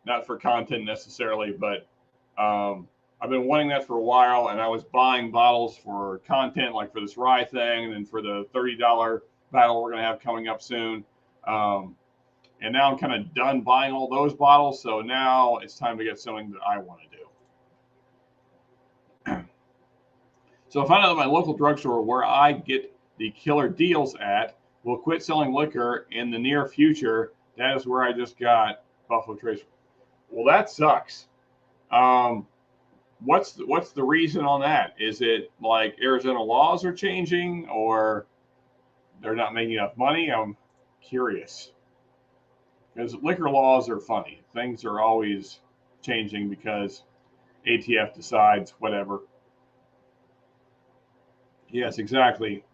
not for content necessarily, but I've been wanting that for a while, and I was buying bottles for content, like for this rye thing, and then for the $30 battle we're going to have coming up soon. And now I'm kind of done buying all those bottles, so now it's time to get something that I want to do. So I found out that my local drugstore, where I get the killer deals at, will quit selling liquor in the near future. That is where I just got Buffalo Trace. Well, that sucks. What's the reason on that? Is it like Arizona laws are changing, or they're not making enough money? I'm curious, because liquor laws are funny. Things are always changing because ATF decides whatever. Yes, exactly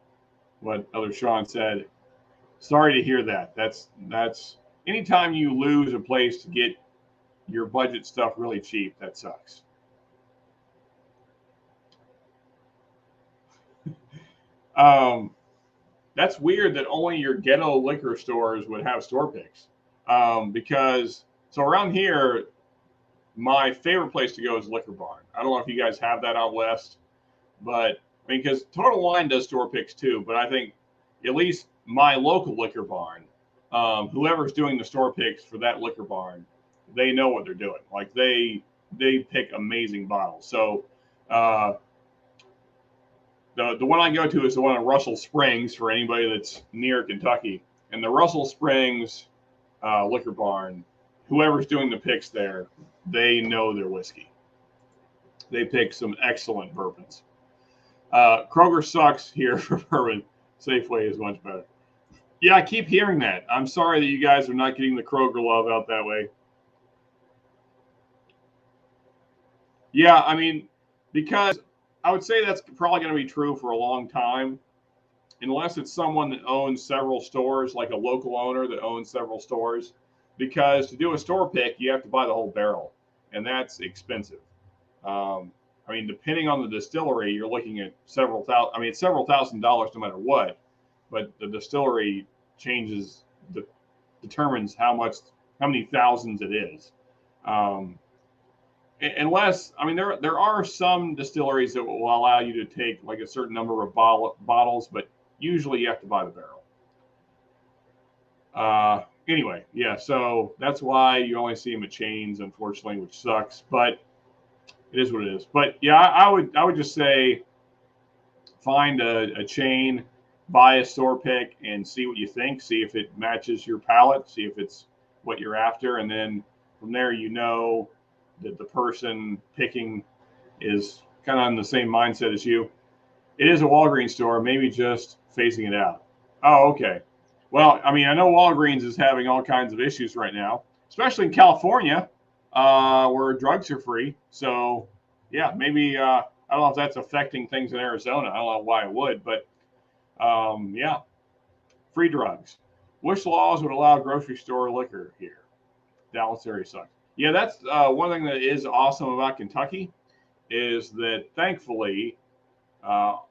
what other Sean said. Sorry to hear that. That's anytime you lose a place to get your budget stuff really cheap, that sucks. That's weird that only your ghetto liquor stores would have store picks. Because so around here, my favorite place to go is Liquor Barn. I don't know if you guys have that out west, but I mean, because Total Wine does store picks too, but I think at least my local Liquor Barn, whoever's doing the store picks for that Liquor Barn, they know what they're doing. Like they they pick amazing bottles. So the one I go to is the one in Russell Springs for anybody that's near Kentucky. And the Russell Springs Liquor Barn, whoever's doing the picks there, they know their whiskey. They pick some excellent bourbons. Kroger sucks here for bourbon. Safeway is much better. Yeah, I keep hearing that. I'm sorry that you guys are not getting the Kroger love out that way. Yeah, I mean, because I would say that's probably going to be true for a long time, unless it's someone that owns several stores, like a local owner that owns several stores. Because to do a store pick, you have to buy the whole barrel, and that's expensive. I mean, depending on the distillery, you're looking at several thousand. I mean, it's several $1,000s no matter what. But the distillery determines how many thousands it is. Unless, I mean, there are some distilleries that will allow you to take like a certain number of bottles, but usually you have to buy the barrel. Anyway, yeah, so that's why you only see them at chains, unfortunately, which sucks, but it is what it is. But yeah, I would just say find a chain, buy a store pick, and see what you think. See if it matches your palate. See if it's what you're after, and then from there, you know that the person picking is kind of in the same mindset as you. It is a Walgreens store, maybe just phasing it out. Oh, okay. Well, I mean, I know Walgreens is having all kinds of issues right now, especially in California, where drugs are free. So, yeah, maybe I don't know if that's affecting things in Arizona. I don't know why it would, but yeah, free drugs. Which laws would allow grocery store liquor here? Dallas area sucks. Yeah, that's one thing that is awesome about Kentucky is that thankfully all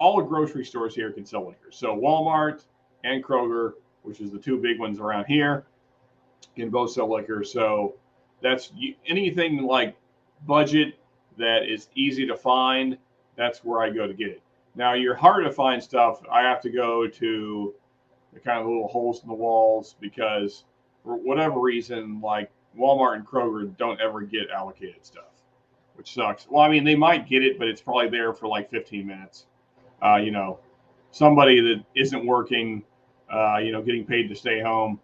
the grocery stores here can sell liquor. So Walmart and Kroger, which is the two big ones around here, can both sell liquor. So that's anything like budget that is easy to find. That's where I go to get it. Now, your harder to find stuff, I have to go to the kind of little holes in the walls because for whatever reason, like Walmart and Kroger don't ever get allocated stuff, which sucks. Well, I mean, they might get it, but it's probably there for like 15 minutes. You know, somebody that isn't working, you know, getting paid to stay home,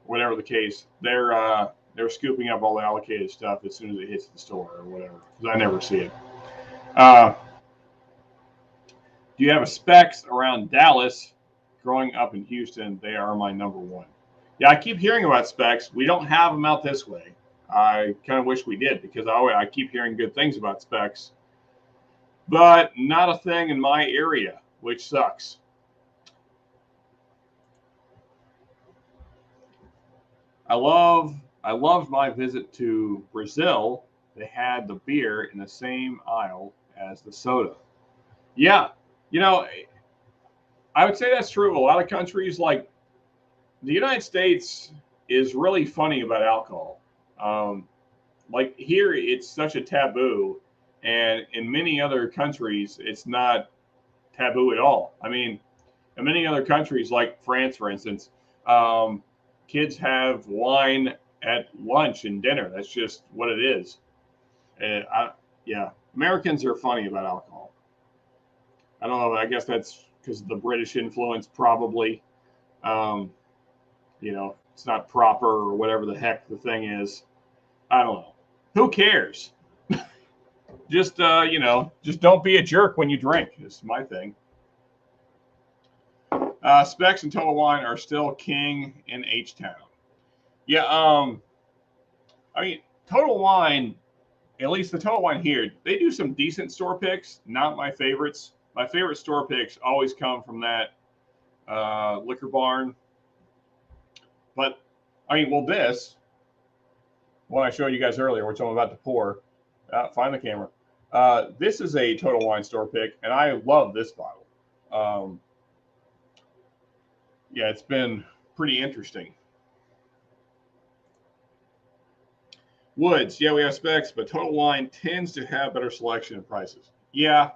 whatever the case, they're scooping up all the allocated stuff as soon as it hits the store or whatever, because I never see it. Do you have a Specs around Dallas? Growing up in Houston, they are my number one. Yeah, I keep hearing about Specs. We don't have them out this way. I kind of wish we did because I keep hearing good things about Specs, but not a thing in my area, which sucks. I loved my visit to Brazil. They had the beer in the same aisle as the soda. Yeah, you know, I would say that's true. A lot of countries, like the United States, is really funny about alcohol. Like here, it's such a taboo, and in many other countries, it's not taboo at all. I mean, in many other countries, like France, for instance, kids have wine at lunch and dinner. That's just what it is. Yeah, Americans are funny about alcohol. I don't know. I guess that's because of the British influence, probably. You know, it's not proper or whatever the heck the thing is. I don't know. Who cares? Just you know, just don't be a jerk when you drink. Is my thing. Specs and Total Wine are still king in H-Town. Yeah. I mean, Total Wine, at least the Total Wine here, they do some decent store picks. Not my favorites. My favorite store picks always come from that Liquor Barn. But I mean, well, this one I showed you guys earlier, which I'm about to pour. Find the camera. This is a Total Wine store pick, and I love this bottle. Yeah, it's been pretty interesting. Woods, yeah, we have Specs, but Total Wine tends to have better selection and prices. Yeah,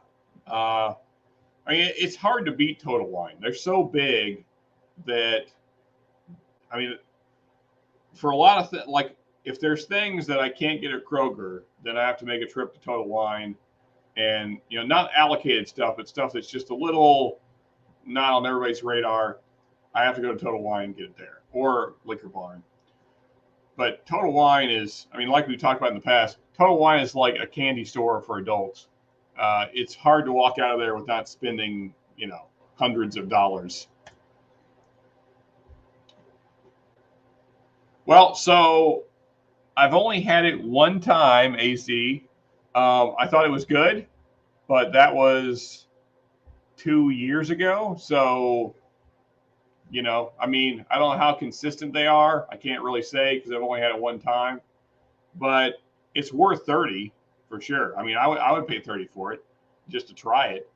I mean, it's hard to beat Total Wine. They're so big that, I mean, for a lot of like, if there's things that I can't get at Kroger then I have to make a trip to Total Wine, and not allocated stuff, but stuff that's just a little not on everybody's radar. I have to go to Total Wine and get it there, or Liquor Barn. But Total Wine is, I mean, like we talked about in the past, Total Wine is like a candy store for adults. It's hard to walk out of there without spending, hundreds of dollars. Well, so I've only had it one time, AC. I thought it was good, but that was 2 years ago. So, I mean, I don't know how consistent they are. I can't really say because I've only had it one time, but it's worth 30 for sure. I mean, I would pay 30 for it just to try it.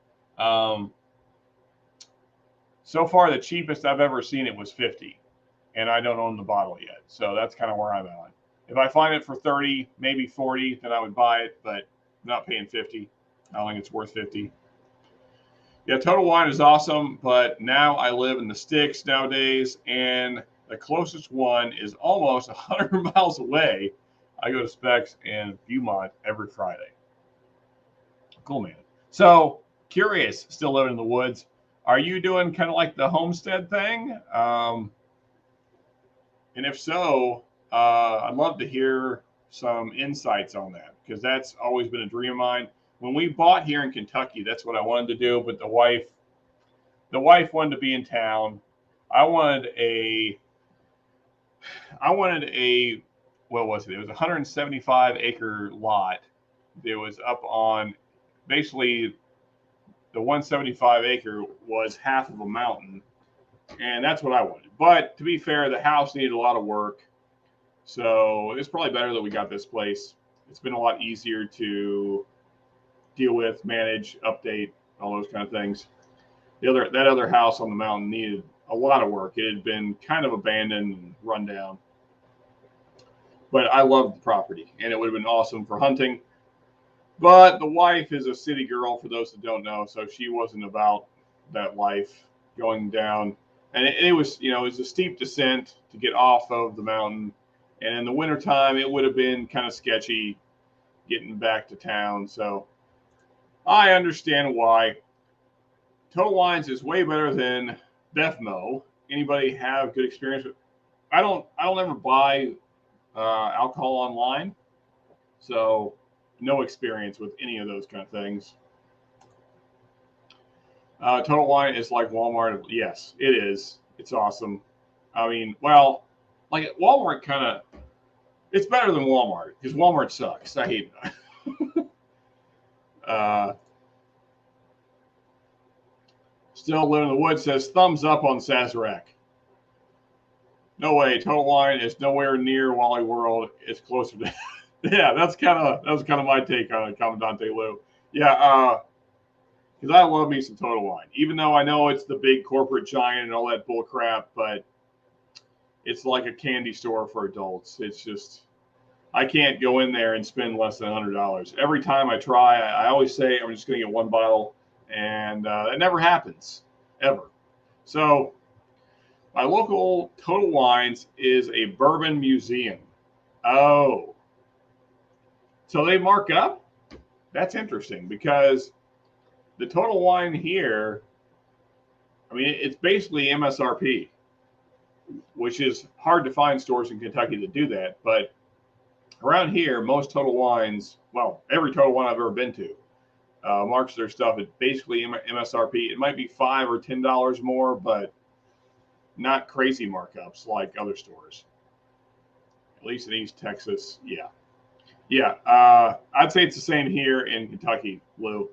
So far, the cheapest I've ever seen it was 50, and I don't own the bottle yet. So that's kind of where I'm at. If I find it for 30, maybe 40, then I would buy it, but I'm not paying 50. I don't think it's worth 50. Yeah, Total Wine is awesome, but now I live in the sticks nowadays, and the closest one is almost 100 miles away. I go to Specs in Beaumont every Friday. Cool, man. So, curious, still living in the woods. Are you doing kind of like the homestead thing? And if so, I'd love to hear some insights on that, because that's always been a dream of mine. When we bought here in Kentucky, that's what I wanted to do, but the wife wanted to be in town. I wanted a what was it? It was a 175 acre lot. It was up on, basically the 175 acre was half of a mountain, and that's what I wanted. But to be fair, the house needed a lot of work. So it's probably better that we got this place. It's been a lot easier to deal with, manage, update, all those kind of things. That other house on the mountain needed a lot of work. It had been kind of abandoned and run down. But I loved the property, and it would have been awesome for hunting. But the wife is a city girl, for those that don't know, so she wasn't about that life going down. And it was, it was a steep descent to get off of the mountain. And in the wintertime, it would have been kind of sketchy getting back to town. So I understand why. Total Wines is way better than Bevmo. Anybody have good experience with? I don't ever buy alcohol online, so no experience with any of those kind of things. Total Wine is like Walmart. Yes, it is. It's awesome. I mean, well, like Walmart it's better than Walmart because Walmart sucks. I hate it. Still living in the woods says thumbs up on Sazerac. No way. Total Wine is nowhere near Wally World. It's closer to. Yeah, that was kind of my take on it, Commandante Lou. Yeah, because I love me some Total Wine, even though I know it's the big corporate giant and all that bull crap, but it's like a candy store for adults. It's just, I can't go in there and spend less than $100. Every time I try, I always say I'm just going to get one bottle, and it never happens, ever. So my local Total Wines is a bourbon museum. Oh. So they mark up? That's interesting, because the Total Wine here, I mean, it's basically MSRP, which is hard to find stores in Kentucky that do that. But around here, most Total Wines, well, every Total Wine I've ever been to, marks their stuff at basically MSRP. It might be $5 or $10 more, but not crazy markups like other stores. At least in East Texas, yeah. Yeah, I'd say it's the same here in Kentucky, Lou.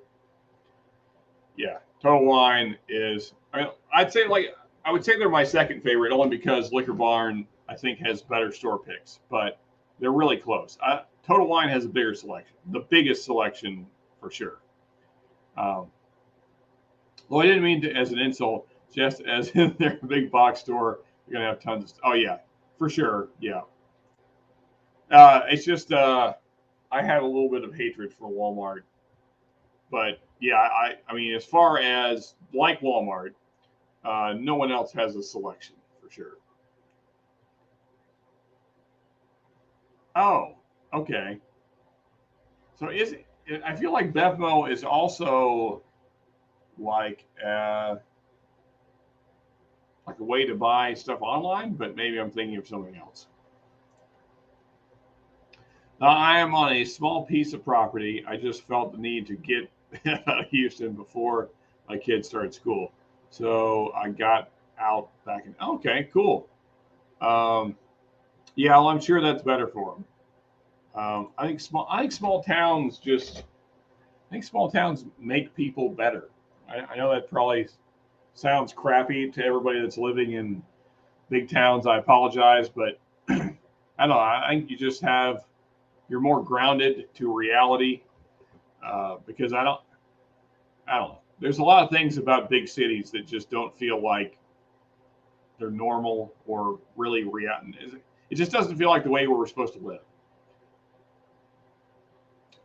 Yeah, Total Wine is, I would say they're my second favorite, only because Liquor Barn, I think, has better store picks, but they're really close. Total Wine has a bigger selection, the biggest selection for sure. Well, I didn't mean to as an insult, just as in their big box store, you're going to have tons of, oh yeah, for sure, yeah. It's just, I had a little bit of hatred for Walmart, but yeah, I mean, as far as like Walmart, no one else has a selection for sure. Oh, okay. So I feel like Bevmo is also like a way to buy stuff online, but maybe I'm thinking of something else. Now, I am on a small piece of property. I just felt the need to get out of Houston before my kids started school. So I got out back in. Okay, cool. Yeah, well, I'm sure that's better for them. I think small towns make people better. I know that probably sounds crappy to everybody that's living in big towns. I apologize, but I don't know. I think you're more grounded to reality because I don't know. There's a lot of things about big cities that just don't feel like they're normal or really real. It just doesn't feel like the way we're supposed to live.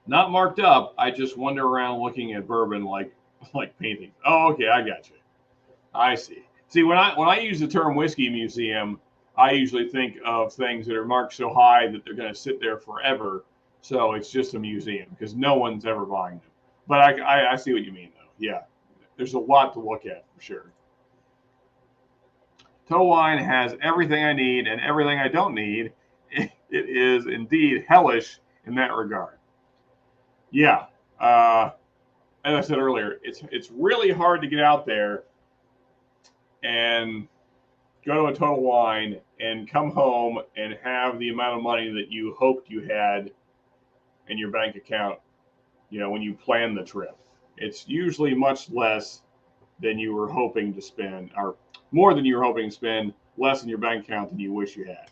Not marked up. I just wander around looking at bourbon like paintings. Oh, okay, I got you. I see. See, when I use the term whiskey museum, I usually think of things that are marked so high that they're going to sit there forever. So it's just a museum because no one's ever buying them. But I see what you mean, though. Yeah, there's a lot to look at for sure. Total Wine has everything I need and everything I don't need. It is indeed hellish in that regard. Yeah, as I said earlier, it's really hard to get out there and go to a Total Wine and come home and have the amount of money that you hoped you had in your bank account, when you plan the trip. It's usually much less than you were hoping to spend, or more than you were hoping to spend, less in your bank account than you wish you had.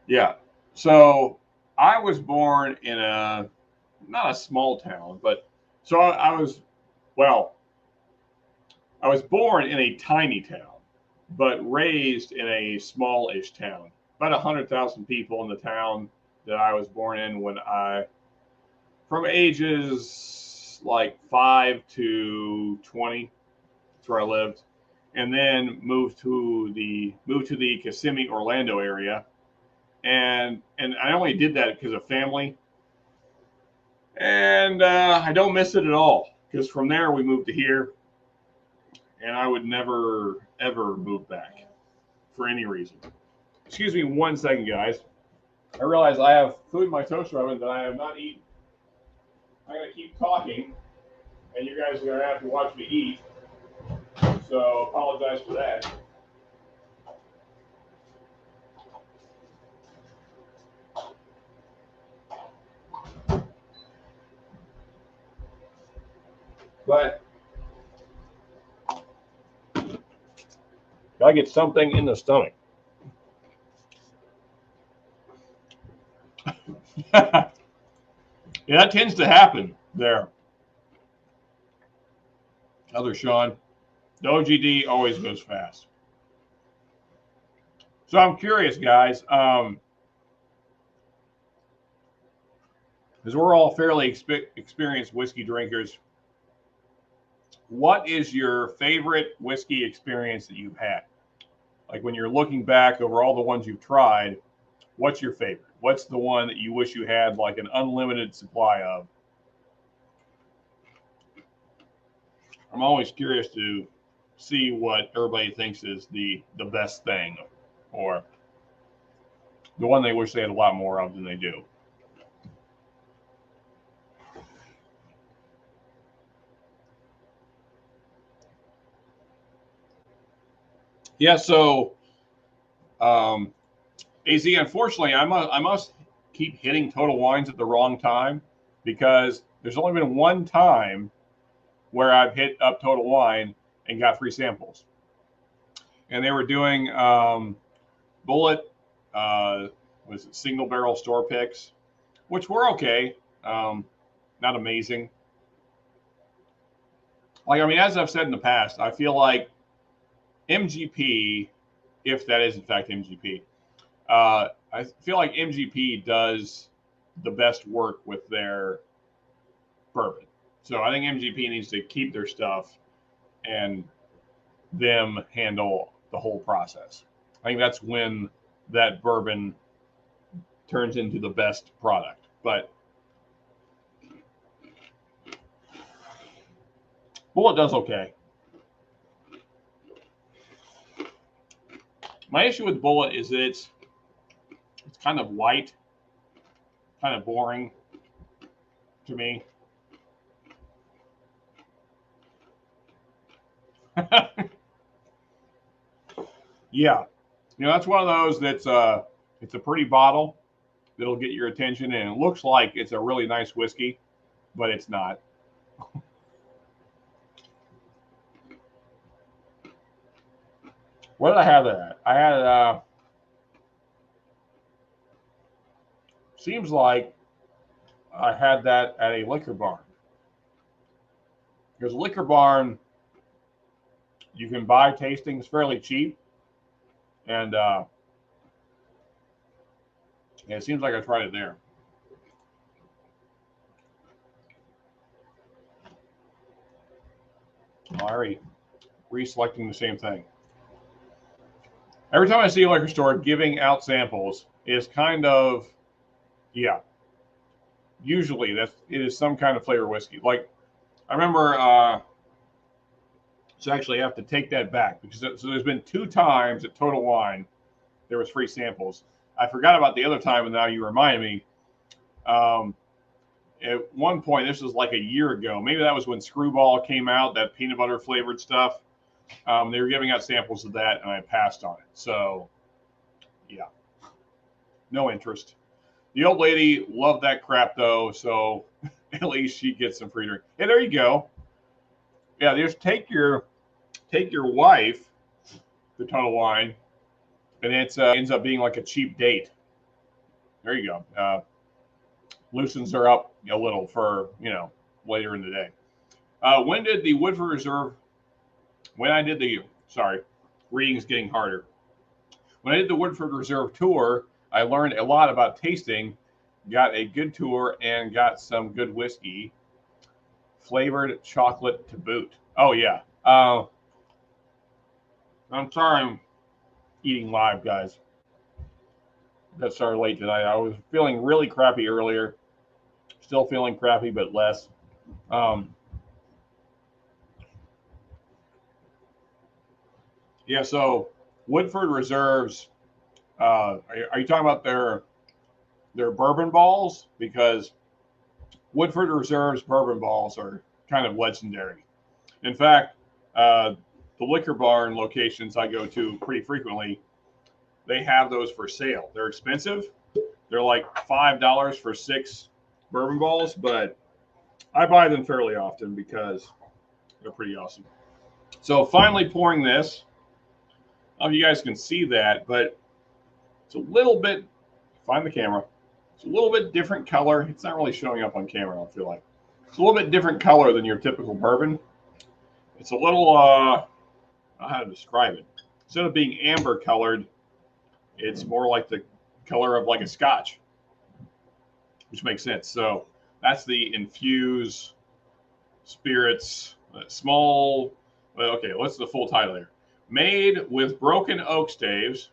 Yeah. So I was born in not a small town, but so I was, well, I was born in a tiny town, but raised in a small-ish town. About 100,000 people in the town that I was born in from ages like 5 to 20, that's where I lived, and then moved to the Kissimmee, Orlando area, and I only did that because of family, and I don't miss it at all because from there we moved to here, and I would never ever move back for any reason. Excuse me 1 second, guys. I realize I have food in my toaster oven that I have not eaten. I'm gonna keep talking, and you guys are gonna have to watch me eat. So apologize for that. But gotta get something in the stomach. Yeah, that tends to happen there. Other Sean, the OGD always goes fast. So I'm curious, guys, because we're all fairly experienced whiskey drinkers. What is your favorite whiskey experience that you've had? Like when you're looking back over all the ones you've tried, what's your favorite? What's the one that you wish you had like an unlimited supply of? I'm always curious to see what everybody thinks is the best thing, or the one they wish they had a lot more of than they do. Yeah, so AZ, unfortunately, I must keep hitting Total Wines at the wrong time because there's only been one time where I've hit up Total Wine and got free samples. And they were doing Bulleit, was it single barrel store picks, which were okay, not amazing. Like, I mean, as I've said in the past, I feel like MGP, if that is in fact MGP, I feel like MGP does the best work with their bourbon. So I think MGP needs to keep their stuff and them handle the whole process. I think that's when that bourbon turns into the best product. But Bulleit does okay. My issue with Bulleit is that it's kind of light, kind of boring to me. Yeah, that's one of those that's it's a pretty bottle that'll get your attention, and it looks like it's a really nice whiskey, but it's not. What did I have that at? I had seems like I had that at a Liquor Barn. Because Liquor Barn, you can buy tastings fairly cheap, and it seems like I tried it there. All right, reselecting the same thing. Every time I see a liquor store giving out samples is kind of, yeah. Usually it is some kind of flavor whiskey. Like I remember, so actually I have to take that back because so there's been 2 times at Total Wine there was free samples. I forgot about the other time, and now you remind me. At one point, this was like a year ago. Maybe that was when Screwball came out, that peanut butter flavored stuff. They were giving out samples of that, and I passed on it. So, yeah, no interest. The old lady loved that crap, though, so at least she gets some free drink. Hey, there you go. Yeah, just take your wife to Total Wine, and it ends up being like a cheap date. There you go. Loosens her up a little for, later in the day. When did the Woodford Reserve, reading's getting harder. When I did the Woodford Reserve tour, I learned a lot about tasting, got a good tour, and got some good whiskey. Flavored chocolate to boot. Oh, yeah. I'm sorry I'm eating live, guys. Got started late tonight. I was feeling really crappy earlier. Still feeling crappy, but less. Yeah, so Woodford Reserves, are you talking about their bourbon balls? Because Woodford Reserve's bourbon balls are kind of legendary. In fact, the Liquor Barn locations I go to pretty frequently, they have those for sale. They're expensive. They're like $5 for 6 bourbon balls, but I buy them fairly often because they're pretty awesome. So finally pouring this. I don't know if you guys can see that, but it's a little bit, find the camera. It's a little bit different color. It's not really showing up on camera, I feel like. It's a little bit different color than your typical bourbon. It's a little, I don't know how to describe it. Instead of being amber colored, it's more like the color of like a Scotch, which makes sense. So that's the Infuse Spirits small. Well, okay, what's the full title here? Made with broken oak staves,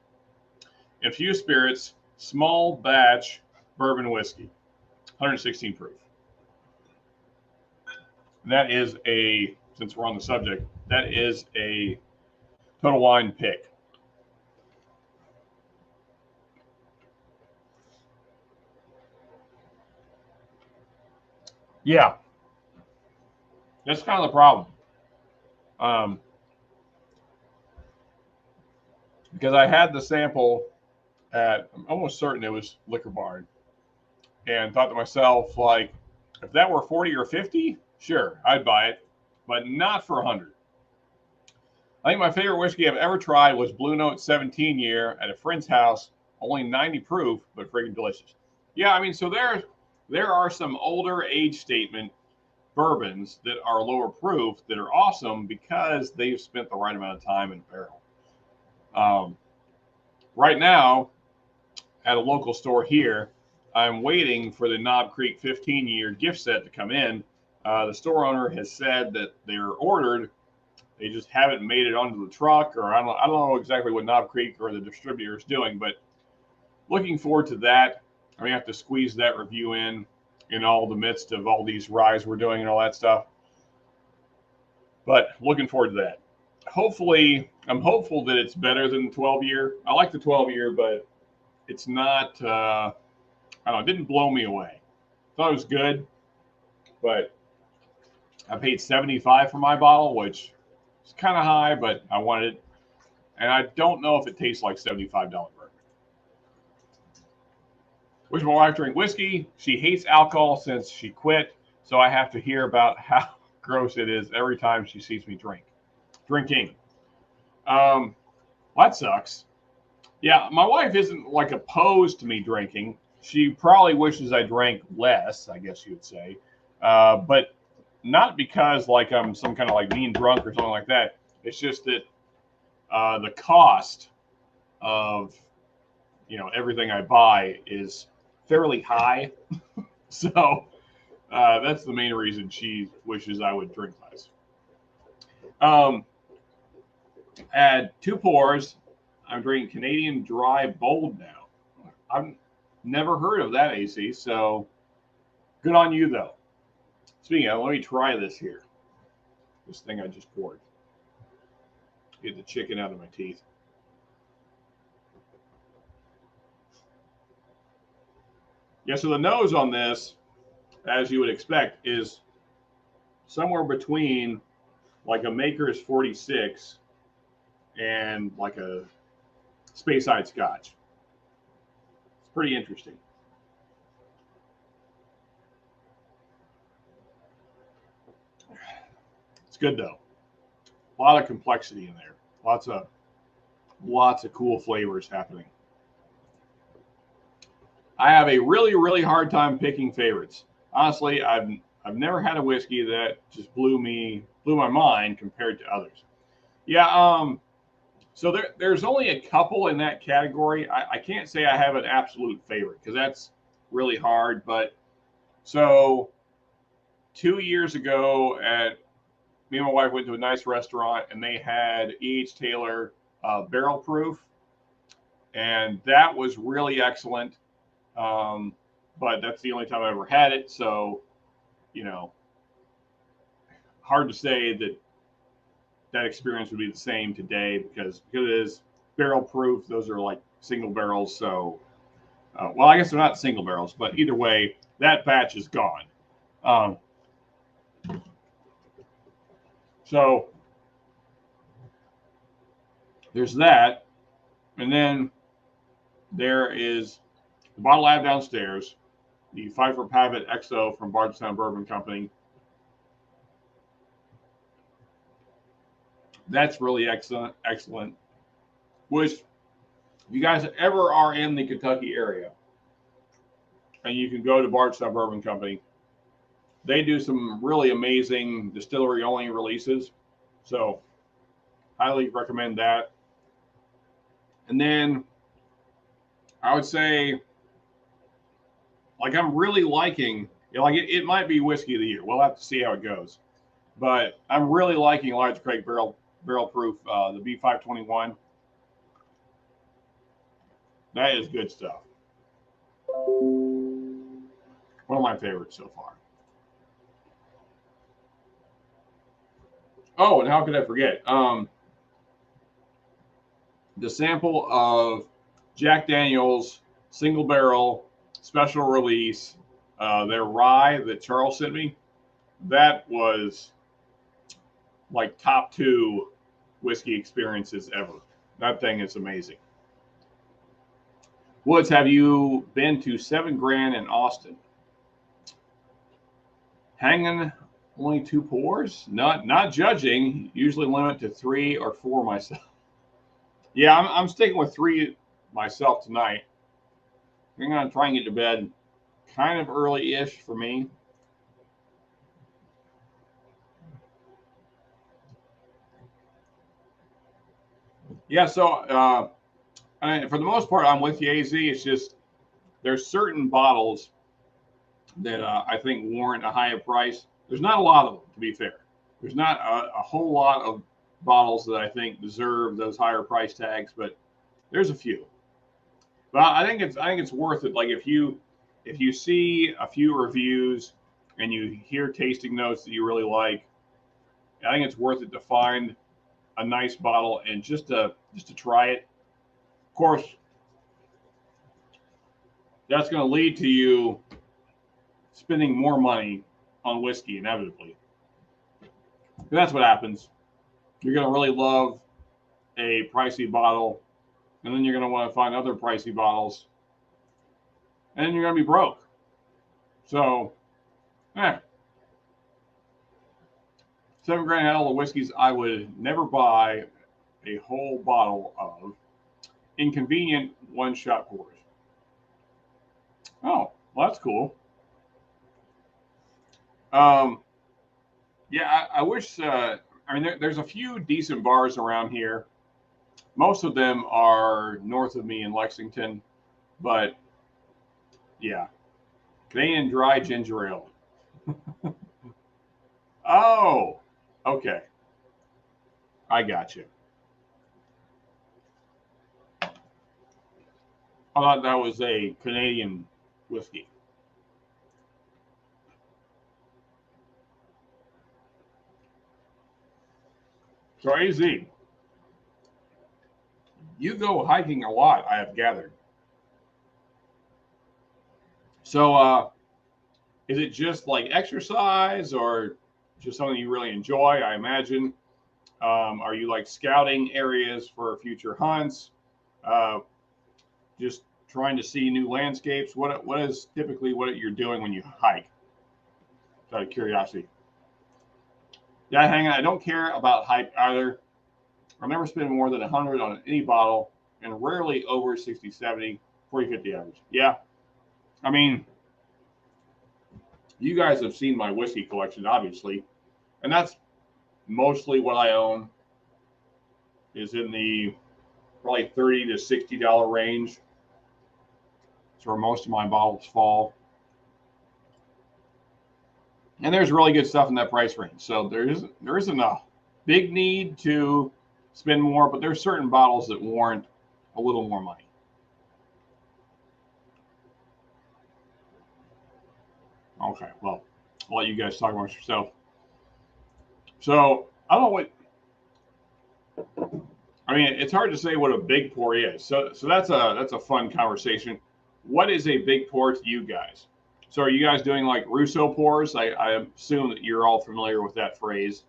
Infused Spirits, small batch bourbon whiskey, 116 proof. And that is since we're on the subject, that is a Total Wine pick. Yeah, that's kind of the problem. Because I had the sample at, I'm almost certain it was Liquor Barn, and thought to myself, like, if that were 40 or 50, sure, I'd buy it, but not for 100. I think my favorite whiskey I've ever tried was Blue Note 17 year at a friend's house, only 90 proof, but freaking delicious. Yeah, I mean, so there are some older age statement bourbons that are lower proof that are awesome because they've spent the right amount of time in a barrel. Right now, at a local store here, I'm waiting for the Knob Creek 15-year gift set to come in. The store owner has said that they're ordered. They just haven't made it onto the truck, or I don't know exactly what Knob Creek or the distributor is doing, but looking forward to that. I mean, I have to squeeze that review in all the midst of all these ryes we're doing and all that stuff. But looking forward to that. Hopefully, I'm hopeful that it's better than the 12-year. I like the 12-year, but it's not, I don't know, it didn't blow me away. Thought it was good, but I paid $75 for my bottle, which is kind of high, but I wanted it. And I don't know if it tastes like $75 bourbon. Wish my wife drink whiskey. She hates alcohol since she quit, so I have to hear about how gross it is every time she sees me drinking. Well, that sucks. Yeah, my wife isn't like opposed to me drinking. She probably wishes I drank less, I guess you would say, but not because like I'm some kind of like mean drunk or something like that. It's just that the cost of everything I buy is fairly high, so that's the main reason she wishes I would drink less. Add 2 pours. I'm drinking Canadian Dry Bold now. I've never heard of that, AC, so good on you, though. Speaking of, let me try this here. This thing I just poured. Get the chicken out of my teeth. Yeah, so the nose on this, as you would expect, is somewhere between like a Maker's 46 and like a Speyside Scotch. It's pretty interesting. It's good though. A lot of complexity in there. Lots of cool flavors happening. I have a really hard time picking favorites. Honestly, I've never had a whiskey that just blew my mind compared to others. Yeah, so there's only a couple in that category. I can't say I have an absolute favorite because that's really hard. But so 2 years ago, me and my wife went to a nice restaurant and they had E.H. Taylor Barrel Proof, and that was really excellent. But that's the only time I ever had it, so hard to say that experience would be the same today because it is barrel proof. Those are like single barrels. So, well, I guess they're not single barrels, but either way, that batch is gone. So there's that. And then there is the bottle I have downstairs, the Pfeiffer Pavitt XO from Bardstown Bourbon Company. That's really excellent. Which, if you guys ever are in the Kentucky area, and you can go to Bardstown Bourbon Company, they do some really amazing distillery-only releases. So, highly recommend that. And then, I would say, like I'm really liking, it might be whiskey of the year. We'll have to see how it goes. But I'm really liking Elijah Craig Barrel Proof, the B521. That is good stuff. One of my favorites so far. Oh, and how could I forget? The sample of Jack Daniel's single barrel special release, their rye that Charles sent me, that was like top 2 whiskey experiences ever. That thing is amazing. Woods, have you been to 7 Grand in Austin? Hanging only 2 pours? Not judging. Usually limit to 3 or 4 myself. Yeah, I'm sticking with 3 myself tonight. I'm gonna try and get to bed kind of early-ish for me. Yeah, so for the most part, I'm with you, AZ. It's just there's certain bottles that I think warrant a higher price. There's not a lot of them, to be fair. There's not a whole lot of bottles that I think deserve those higher price tags, but there's a few. But I think it's worth it. Like if you see a few reviews and you hear tasting notes that you really like, I think it's worth it to find a nice bottle and just to try it. Of course, that's going to lead to you spending more money on whiskey inevitably. And that's what happens. You're going to really love a pricey bottle, and then you're going to want to find other pricey bottles, and then you're going to be broke. So, 7 grand out of the whiskeys I would never buy a whole bottle of. Inconvenient one-shot pours. Oh, well, that's cool. Yeah, I wish. I mean, there's a few decent bars around here. Most of them are north of me in Lexington, but yeah, Canadian Dry Ginger Ale. Oh, okay, I got you. I thought that was a Canadian whiskey. So AZ, you go hiking a lot, I have gathered. So is it just like exercise or just something you really enjoy? I imagine. Are you like scouting areas for future hunts? Just trying to see new landscapes? What is typically what you're doing when you hike? Out of curiosity. Yeah, hang on. I don't care about hype either. I'll never spend more than 100 on any bottle and rarely over 60, 70, 40, 50 average. Yeah. I mean, you guys have seen my whiskey collection, obviously. And that's mostly what I own is in the probably $30 to $60 range. That's where most of my bottles fall. And there's really good stuff in that price range. So there isn't a big need to spend more, but there's certain bottles that warrant a little more money. Okay, well, I'll let you guys talk amongst yourself. So I don't know what. I mean, it's hard to say what a big pour is. So that's a fun conversation. What is a big pour to you guys? So are you guys doing like Rousseau pours? I assume that you're all familiar with that phrase.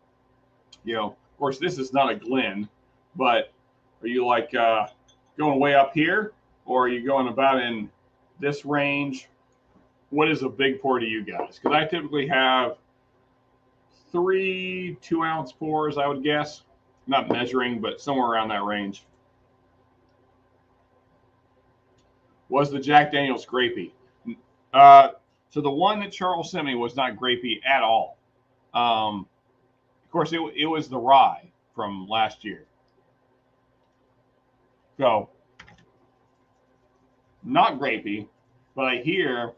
You know, of course, this is not a Glen, but are you like going way up here, or are you going about in this range? What is a big pour to you guys? Because I typically have 3 2-ounce pours, I would guess. Not measuring, but somewhere around that range. Was the Jack Daniel's grapey? So the one that Charles sent me was not grapey at all. Of course, it was the rye from last year. So, not grapey, but I hear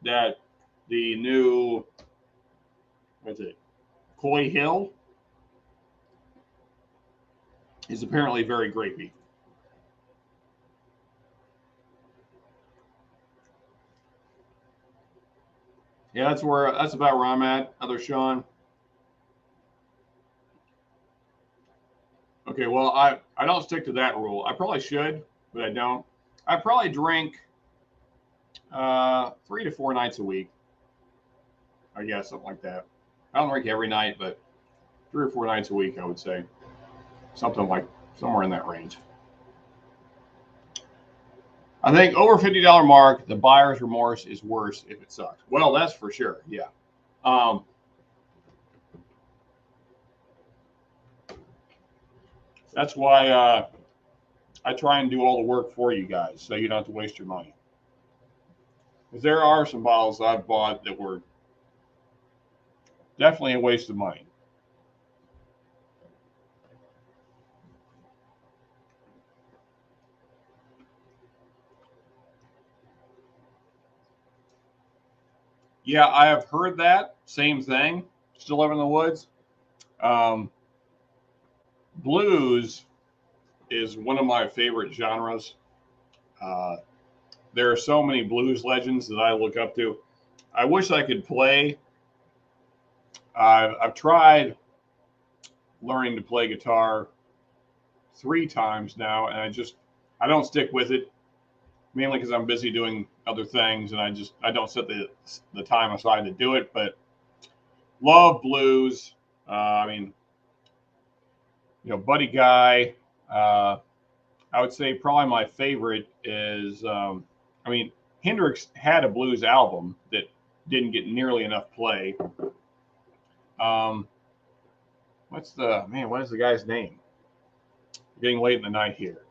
that the new, what's it, Coy Hill is apparently very grapey. Yeah, that's about where I'm at. Other Sean. Okay, well, I don't stick to that rule. I probably should, but I don't. I probably drink 3 to 4 nights a week. I guess something like that. I don't drink every night, but 3 or 4 nights a week, I would say. Something like somewhere in that range. I think over $50 mark, the buyer's remorse is worse if it sucks. Well, that's for sure. Yeah. That's why I try and do all the work for you guys, so you don't have to waste your money. Because there are some bottles I've bought that were definitely a waste of money. Yeah, I have heard that same thing. Still Living in the Woods. Blues is one of my favorite genres. There are so many blues legends that I look up to. I wish I could play. I've tried learning to play guitar 3 times now, and I don't stick with it, mainly because I'm busy doing other things, and I don't set the time aside to do it. But love blues. I mean, Buddy Guy. I would say probably my favorite is, Hendrix had a blues album that didn't get nearly enough play. What is the guy's name? Getting late in the night here.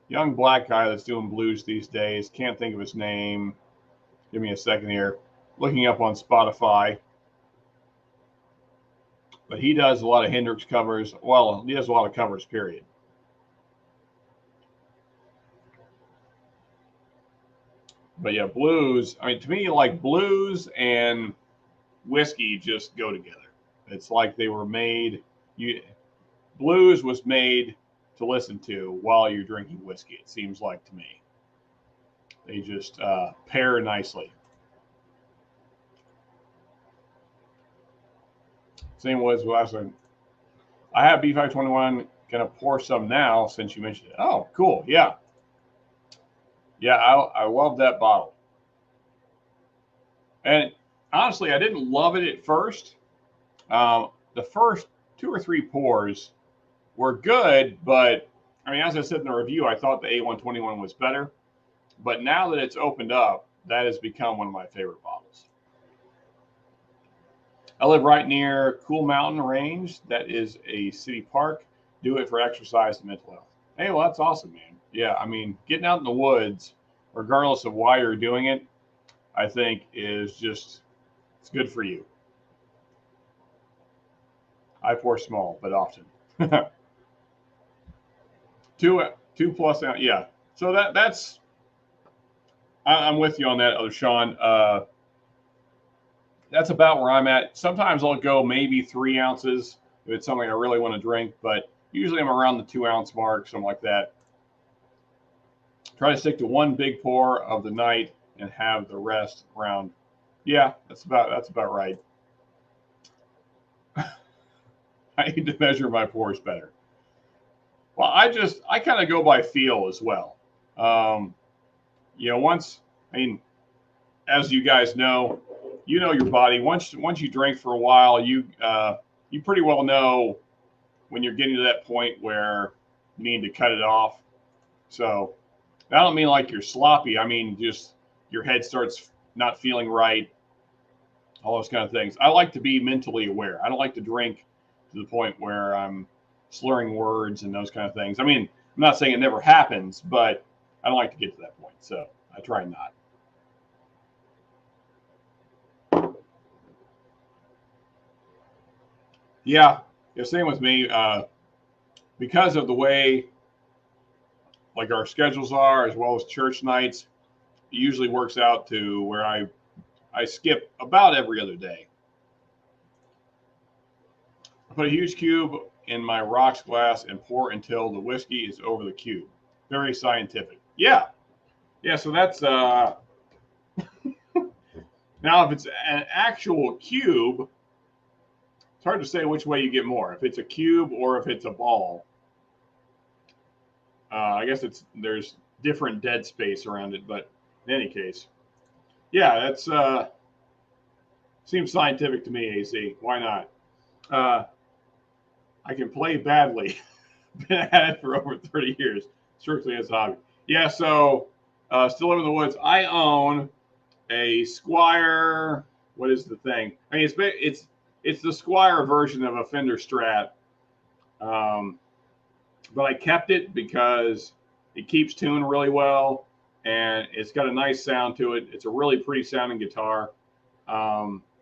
Young black guy that's doing blues these days. Can't think of his name. Give me a second here. Looking up on Spotify. But he does a lot of Hendrix covers. Well, he does a lot of covers, period. But yeah, blues. I mean, to me, like blues and whiskey just go together. It's like they were made. Blues was made to listen to while you're drinking whiskey. It seems like to me. They just pair nicely. Same was last time. I have B521. Gonna pour some now since you mentioned it. Oh, cool. Yeah. Yeah, I love that bottle. And honestly, I didn't love it at first. The first 2 or 3 pours were good, but I mean, as I said in the review, I thought the A121 was better. But now that it's opened up, that has become one of my favorite bottles. I live right near Cool Mountain Range. That is a city park. Do it for exercise and mental health. Hey, well, that's awesome, man. Yeah, I mean, getting out in the woods, regardless of why you're doing it, I think is just, it's good for you. I pour small, but often. 2+ ounce, yeah. So that's, I'm with you on that, other Sean. That's about where I'm at. Sometimes I'll go maybe 3 ounces if it's something I really want to drink, but usually I'm around the 2 ounce mark, something like that. Try to stick to one big pour of the night and have the rest around. Yeah, that's about right. I need to measure my pours better. Well, I kind of go by feel as well. As you guys know, your body. Once you drink for a while, you pretty well know when you're getting to that point where you need to cut it off. So I don't mean like you're sloppy. I mean just your head starts not feeling right, all those kind of things. I like to be mentally aware. I don't like to drink to the point where I'm slurring words and those kind of things. I mean, I'm not saying it never happens, but I don't like to get to that point. So I try not. Yeah, same with me. Because of the way like our schedules are, as well as church nights, it usually works out to where I skip about every other day. I put a huge cube in my rocks glass and pour until the whiskey is over the cube. Very scientific. Yeah. So that's now if it's an actual cube, it's hard to say which way you get more, if it's a cube or if it's a ball. I guess there's different dead space around it, but in any case, yeah, that's seems scientific to me, AC. Why not? I can play badly. Been at it for over 30 years, strictly as a hobby. Yeah, so still live in the woods. I own a Squire. What is the thing? I mean, it's the Squire version of a Fender Strat. But I kept it because it keeps tune really well, and it's got a nice sound to it. It's a really pretty sounding guitar,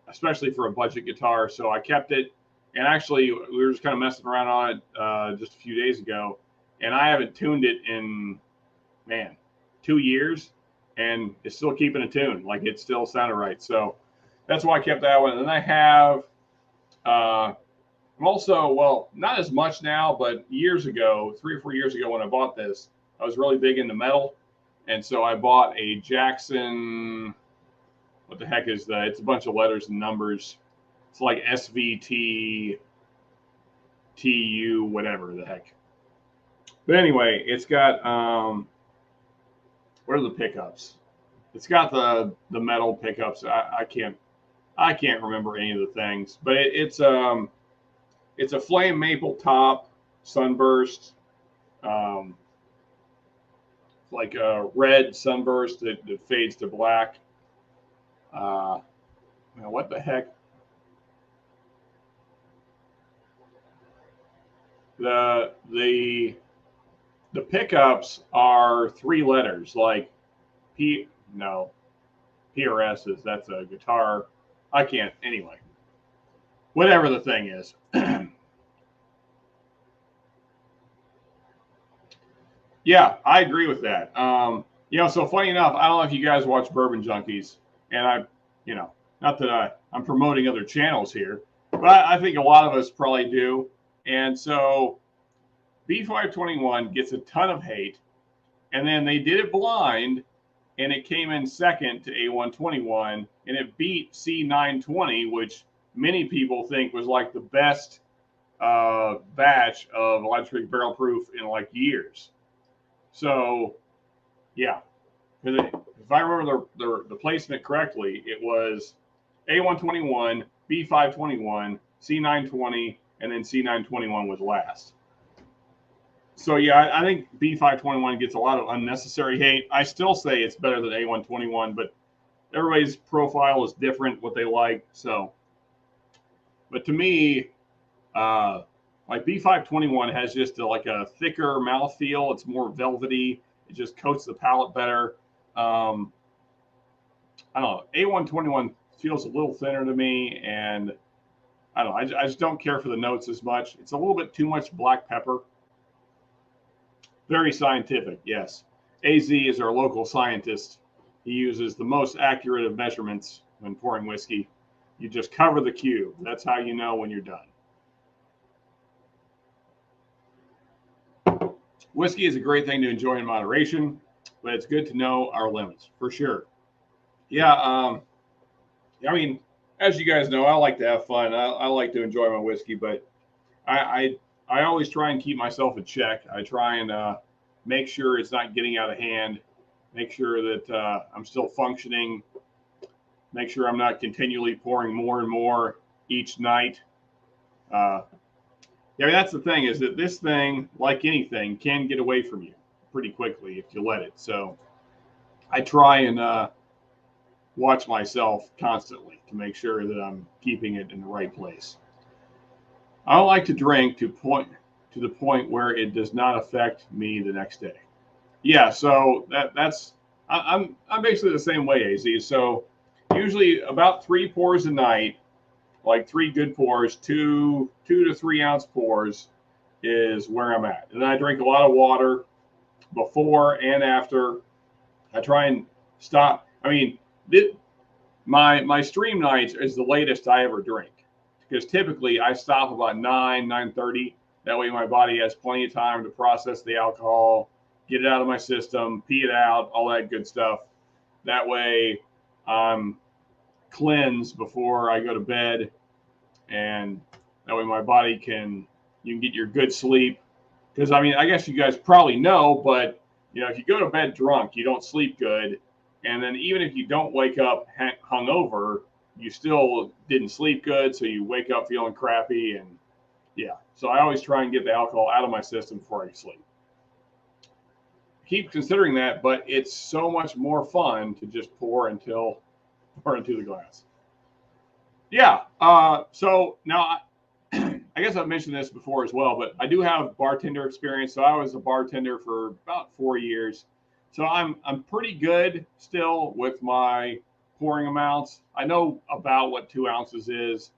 especially for a budget guitar. So I kept it, and actually we were just kind of messing around on it just a few days ago, and I haven't tuned it in, 2 years, and it's still keeping a tune. Like it still sounded right. So that's why I kept that one. And then I have, I'm I'm also, well, not as much now, but years ago, 3 or 4 years ago when I bought this, I was really big into metal. And so I bought a Jackson, what the heck is that? It's a bunch of letters and numbers. It's like SVT, TU, whatever the heck. But anyway, it's got, what are the pickups? It's got the metal pickups. I can't remember any of the things, but it's a flame maple top sunburst, like a red sunburst that fades to black. What the heck? The pickups are 3 letters, like PRSs. That's a guitar. I can't, anyway. Whatever the thing is. Yeah, I agree with that. So funny enough, I don't know if you guys watch Bourbon Junkies, and not that I'm promoting other channels here, but I think a lot of us probably do. And so B521 gets a ton of hate, and then they did it blind, and it came in second to A121, and it beat C920, which many people think was like the best batch of electric barrel proof in like years. So, yeah, if I remember the placement correctly, it was A121, B521, C920, and then C921 was last. So, yeah, I think B521 gets a lot of unnecessary hate. I still say it's better than A121, but everybody's profile is different, what they like. So, but to me, like B521 has just like a thicker mouthfeel. It's more velvety. It just coats the palate better. I don't know. A121 feels a little thinner to me, and I don't know. I just don't care for the notes as much. It's a little bit too much black pepper. Very scientific, yes. AZ is our local scientist. He uses the most accurate of measurements when pouring whiskey. You just cover the cube. That's how you know when you're done. Whiskey is a great thing to enjoy in moderation, but it's good to know our limits, for sure. Yeah, I mean, as you guys know, I like to have fun. I like to enjoy my whiskey, but I always try and keep myself in check. I try and make sure it's not getting out of hand, make sure that I'm still functioning, make sure I'm not continually pouring more and more each night. Yeah, that's the thing, is that this thing, like anything, can get away from you pretty quickly if you let it. So I try and watch myself constantly to make sure that I'm keeping it in the right place. I don't like to drink to the point where it does not affect me the next day. Yeah, so I'm basically the same way, AZ. So usually about 3 pours a night, like 3 good pours, 2 to 3 ounce pours is where I'm at. And I drink a lot of water before and after. I try and stop. I mean, my stream nights is the latest I ever drink, because typically I stop about 9:30. That way my body has plenty of time to process the alcohol, get it out of my system, pee it out, all that good stuff. That way I'm cleansed before I go to bed, and that way my body you can get your good sleep. Because I mean, I guess you guys probably know, but if you go to bed drunk, you don't sleep good, and then even if you don't wake up hungover, you still didn't sleep good, so you wake up feeling crappy. And yeah, so I always try and get the alcohol out of my system before I sleep. Keep considering that, but it's so much more fun to just pour into the glass. Yeah. So now I guess I've mentioned this before as well, but I do have bartender experience. So I was a bartender for about 4 years. So I'm pretty good still with my pouring amounts. I know about what 2 ounces is.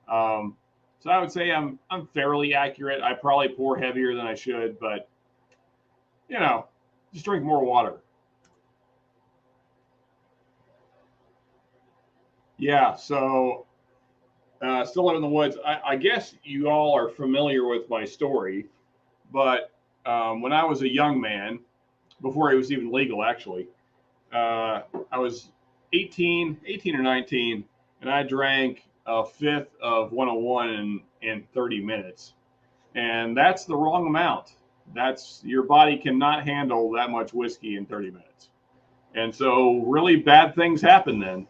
So I would say I'm fairly accurate. I probably pour heavier than I should, but just drink more water. Yeah, so Still live in the woods. I guess you all are familiar with my story, but when I was a young man, before it was even legal, actually, I was 18 or 19, and I drank a fifth of 101 in 30 minutes. And that's the wrong amount. That's your body cannot handle that much whiskey in 30 minutes. And so really bad things happen then.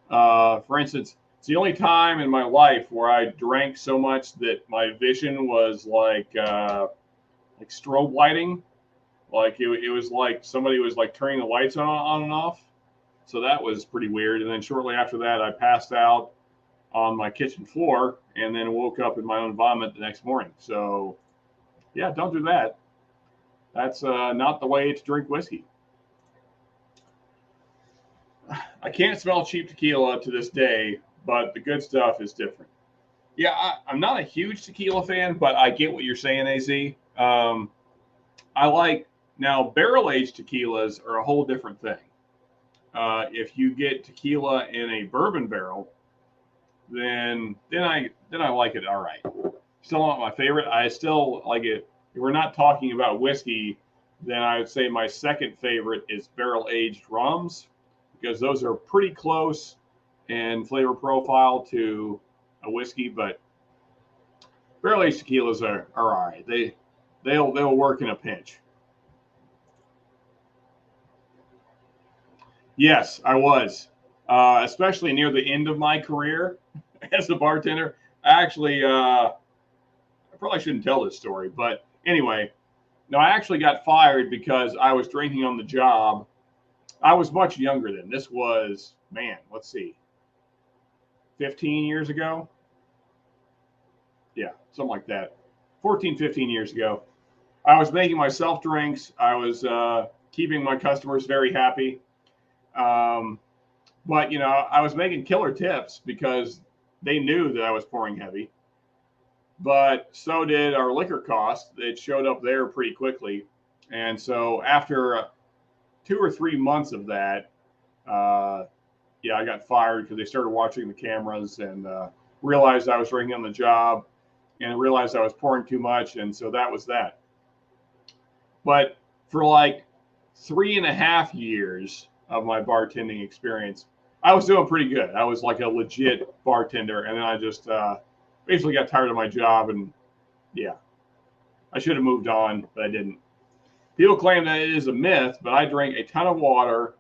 For instance, it's the only time in my life where I drank so much that my vision was like strobe lighting. Like it was like somebody was like turning the lights on and off. So that was pretty weird. And then shortly after that, I passed out on my kitchen floor and then woke up in my own vomit the next morning. So yeah, don't do that. That's not the way to drink whiskey. I can't smell cheap tequila to this day, but the good stuff is different. Yeah, I'm not a huge tequila fan, but I get what you're saying, AZ. I like now barrel-aged tequilas are a whole different thing. If you get tequila in a bourbon barrel, then I like it all right. Still not my favorite. I still like it. If we're not talking about whiskey, then I would say my second favorite is barrel-aged rums, because those are pretty close in flavor profile to a whiskey, but barrel-aged tequilas are all right. They'll work in a pinch. Yes, I was, especially near the end of my career as a bartender. Actually, I probably shouldn't tell this story, but anyway, no, I actually got fired because I was drinking on the job. I was much younger then. This was, man, let's see, 15 years ago. Yeah, something like that. 14, 15 years ago. I was making myself drinks. I was keeping my customers very happy. But, you know, I was making killer tips because they knew that I was pouring heavy. But so did our liquor costs. It showed up there pretty quickly. And so after 2 or 3 months of that, yeah, I got fired because they started watching the cameras and realized I was drinking on the job and realized I was pouring too much. And so that was that. But for like 3.5 years of my bartending experience, I was doing pretty good. I was like a legit bartender. And then I just basically got tired of my job. And yeah, I should have moved on, but I didn't. People claim that it is a myth, but I drink a ton of water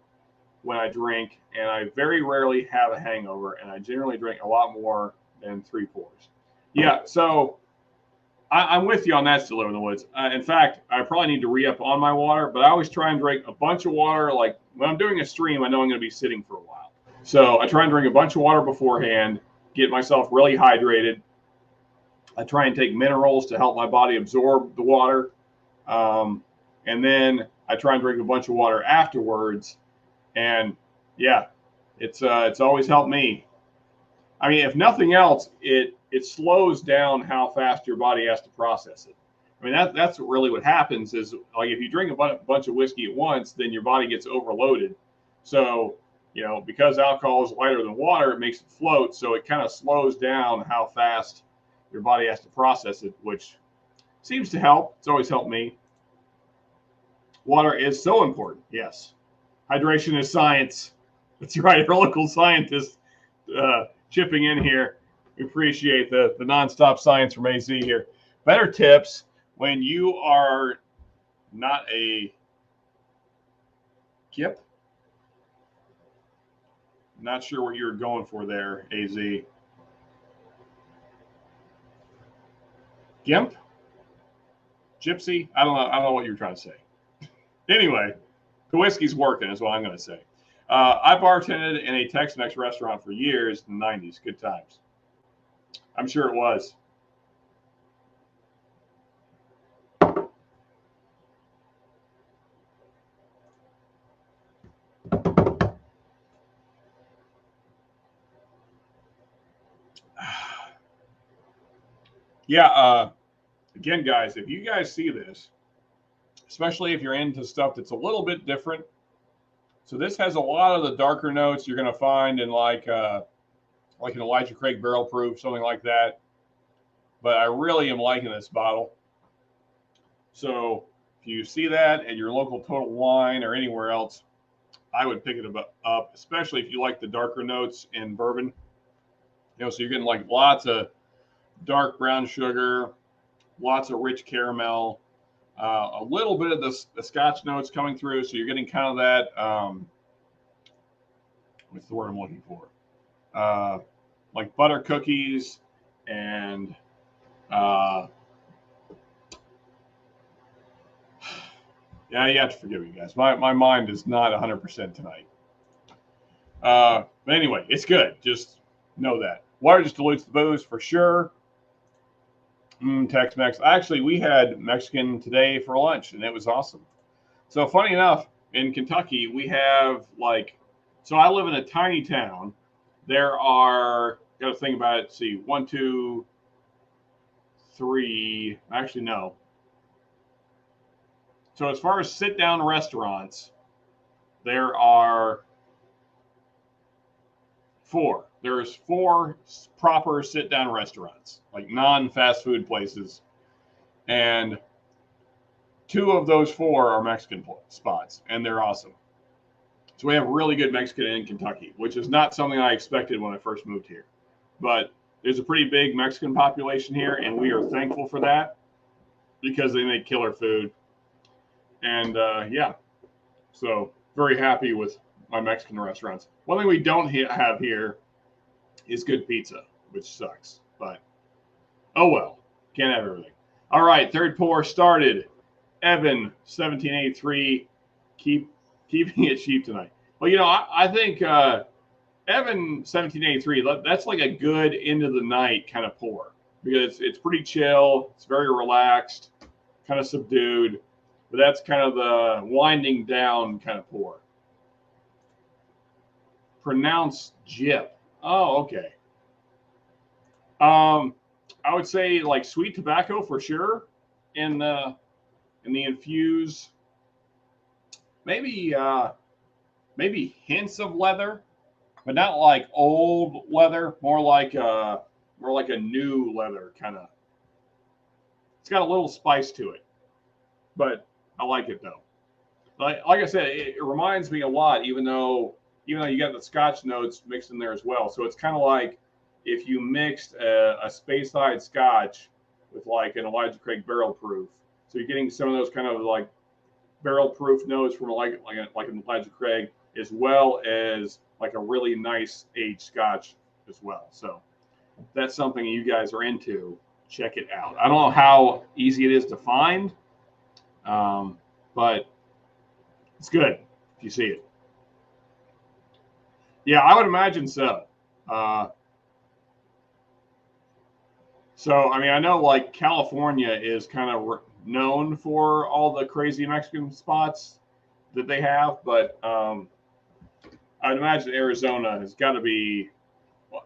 when I drink, and I very rarely have a hangover, and I generally drink a lot more than 3 pours. Yeah, so I'm with you on that, Still Live in the Woods. In fact, I probably need to re-up on my water, but I always try and drink a bunch of water. Like when I'm doing a stream, I know I'm going to be sitting for a while. So I try and drink a bunch of water beforehand, get myself really hydrated. I try and take minerals to help my body absorb the water. And then I try and drink a bunch of water afterwards. And yeah, it's always helped me. I mean, if nothing else, it slows down how fast your body has to process it. I mean, that's really what happens is like if you drink a bunch of whiskey at once, then your body gets overloaded. So, you know, because alcohol is lighter than water, it makes it float. So it kind of slows down how fast your body has to process it, which seems to help. It's always helped me. Water is so important. Yes. Hydration is science. That's right. Our local scientist chipping in here. We appreciate the nonstop science from AZ here. Better tips when you are not a GIP. Not sure what you're going for there, AZ. GIMP? Gypsy? I don't know what you're trying to say. Anyway, the whiskey's working is what I'm going to say. I bartended in a Tex-Mex restaurant for years in the 90s. Good times. I'm sure it was. Yeah, again, guys, if you guys see this, especially if you're into stuff that's a little bit different. So this has a lot of the darker notes you're going to find in like like an Elijah Craig barrel proof, something like that. But I really am liking this bottle. So if you see that at your local Total Wine or anywhere else, I would pick it up, especially if you like the darker notes in bourbon. You know, so you're getting like lots of dark brown sugar, lots of rich caramel, a little bit of the Scotch notes coming through. So you're getting kind of that, what's the word I'm looking for? Like butter cookies and yeah, you have to forgive me, guys. My mind is not 100% tonight. But anyway, it's good. Just know that. Water just dilutes the booze for sure. Tex-Mex. Actually, we had Mexican today for lunch, and it was awesome. So funny enough, in Kentucky, we have so I live in a tiny town. There are, got to think about it, see, 1, 2, 3, actually, no. So as far as sit-down restaurants, there are 4. There's 4 proper sit-down restaurants, like non-fast food places. And 2 of those 4 are Mexican spots, and they're awesome. So we have really good Mexican in Kentucky, which is not something I expected when I first moved here. But there's a pretty big Mexican population here, and we are thankful for that because they make killer food. And yeah, so very happy with my Mexican restaurants. One thing we don't have here is good pizza, which sucks. But oh well, can't have everything. All right, third pour started. Evan, 1783, keeping it cheap tonight. Well, you know, I think Evan, 1783, that's like a good end of the night kind of pour because it's pretty chill. It's very relaxed, kind of subdued. But that's kind of the winding down kind of pour. Pronounced Jip. Oh, okay. I would say like sweet tobacco for sure in the infuse. Maybe hints of leather, but not like old leather. More like a new leather kind of. It's got a little spice to it, but I like it though. Like I said, it reminds me a lot, even though you got the Scotch notes mixed in there as well. So it's kind of like if you mixed a Speyside Scotch with like an Elijah Craig barrel proof. So you're getting some of those kind of like barrel proof notes from like an Elijah Craig, as well as like a really nice aged Scotch as well. So if that's something you guys are into, check it out. I don't know how easy it is to find. But it's good if you see it. Yeah, I would imagine so. So, I mean, I know like California is kind of known for all the crazy Mexican spots that they have, but I'd imagine Arizona has got to be.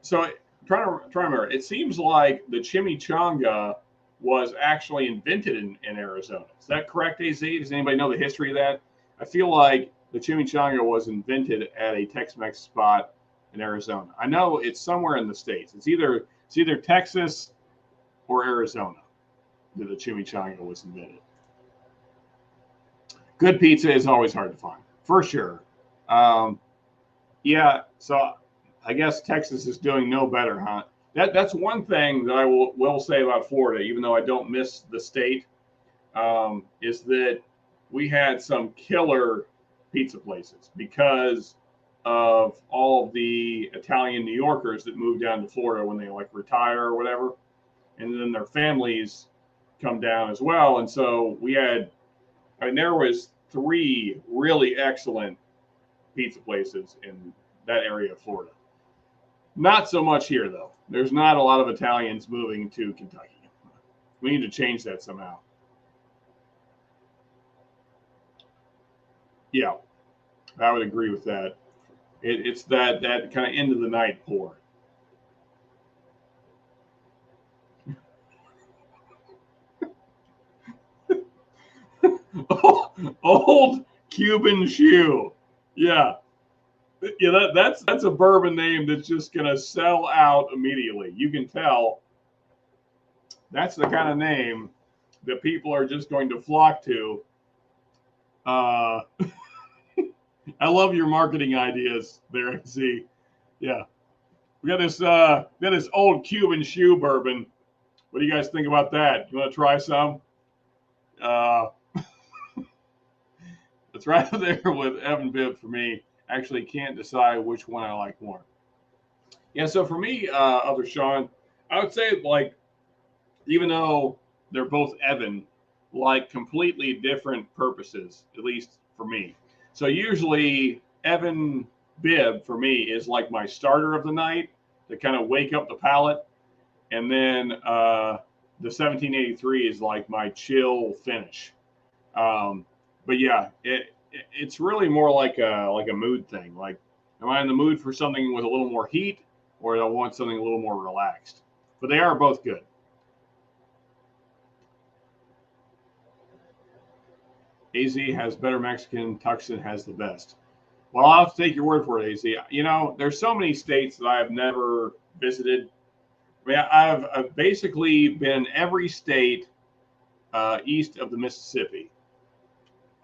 So, I'm trying to remember. It seems like the chimichanga was actually invented in Arizona. Is that correct, AZ? Does anybody know the history of that? I feel like the chimichanga was invented at a Tex-Mex spot in Arizona. I know it's somewhere in the States. It's either Texas or Arizona that the chimichanga was invented. Good pizza is always hard to find, for sure. Yeah, so I guess Texas is doing no better, huh? That's one thing that I will say about Florida, even though I don't miss the state, is that we had some killer pizza places because of all of the Italian New Yorkers that moved down to Florida when they like retire or whatever, and then their families come down as well. And so we had, I mean, there was 3 really excellent pizza places in that area of Florida. Not so much here, though. There's not a lot of Italians moving to Kentucky. We need to change that somehow. Yeah, I would agree with that. It's that kind of end of the night pour. Old Cuban shoe. Yeah. Yeah, that's a bourbon name that's just gonna sell out immediately. You can tell that's the kind of name that people are just going to flock to. Uh, I love your marketing ideas there, Z. Yeah, we got this old Cuban shoe bourbon. What do you guys think about that? You want to try some? Uh, it's right there with Evan Bibb for me. Actually, can't decide which one I like more. Yeah, so for me, other Sean, I would say like even though they're both Evan, like completely different purposes, at least for me. So usually Evan Bibb for me is like my starter of the night to kind of wake up the palate, and then the 1783 is like my chill finish. Um, but yeah, it's really more like a mood thing. Like, am I in the mood for something with a little more heat, or do I want something a little more relaxed? But they are both good. AZ has better Mexican. Tucson has the best. Well, I'll have to take your word for it, AZ. You know, there's so many states that I have never visited. I mean, I've basically been every state east of the Mississippi,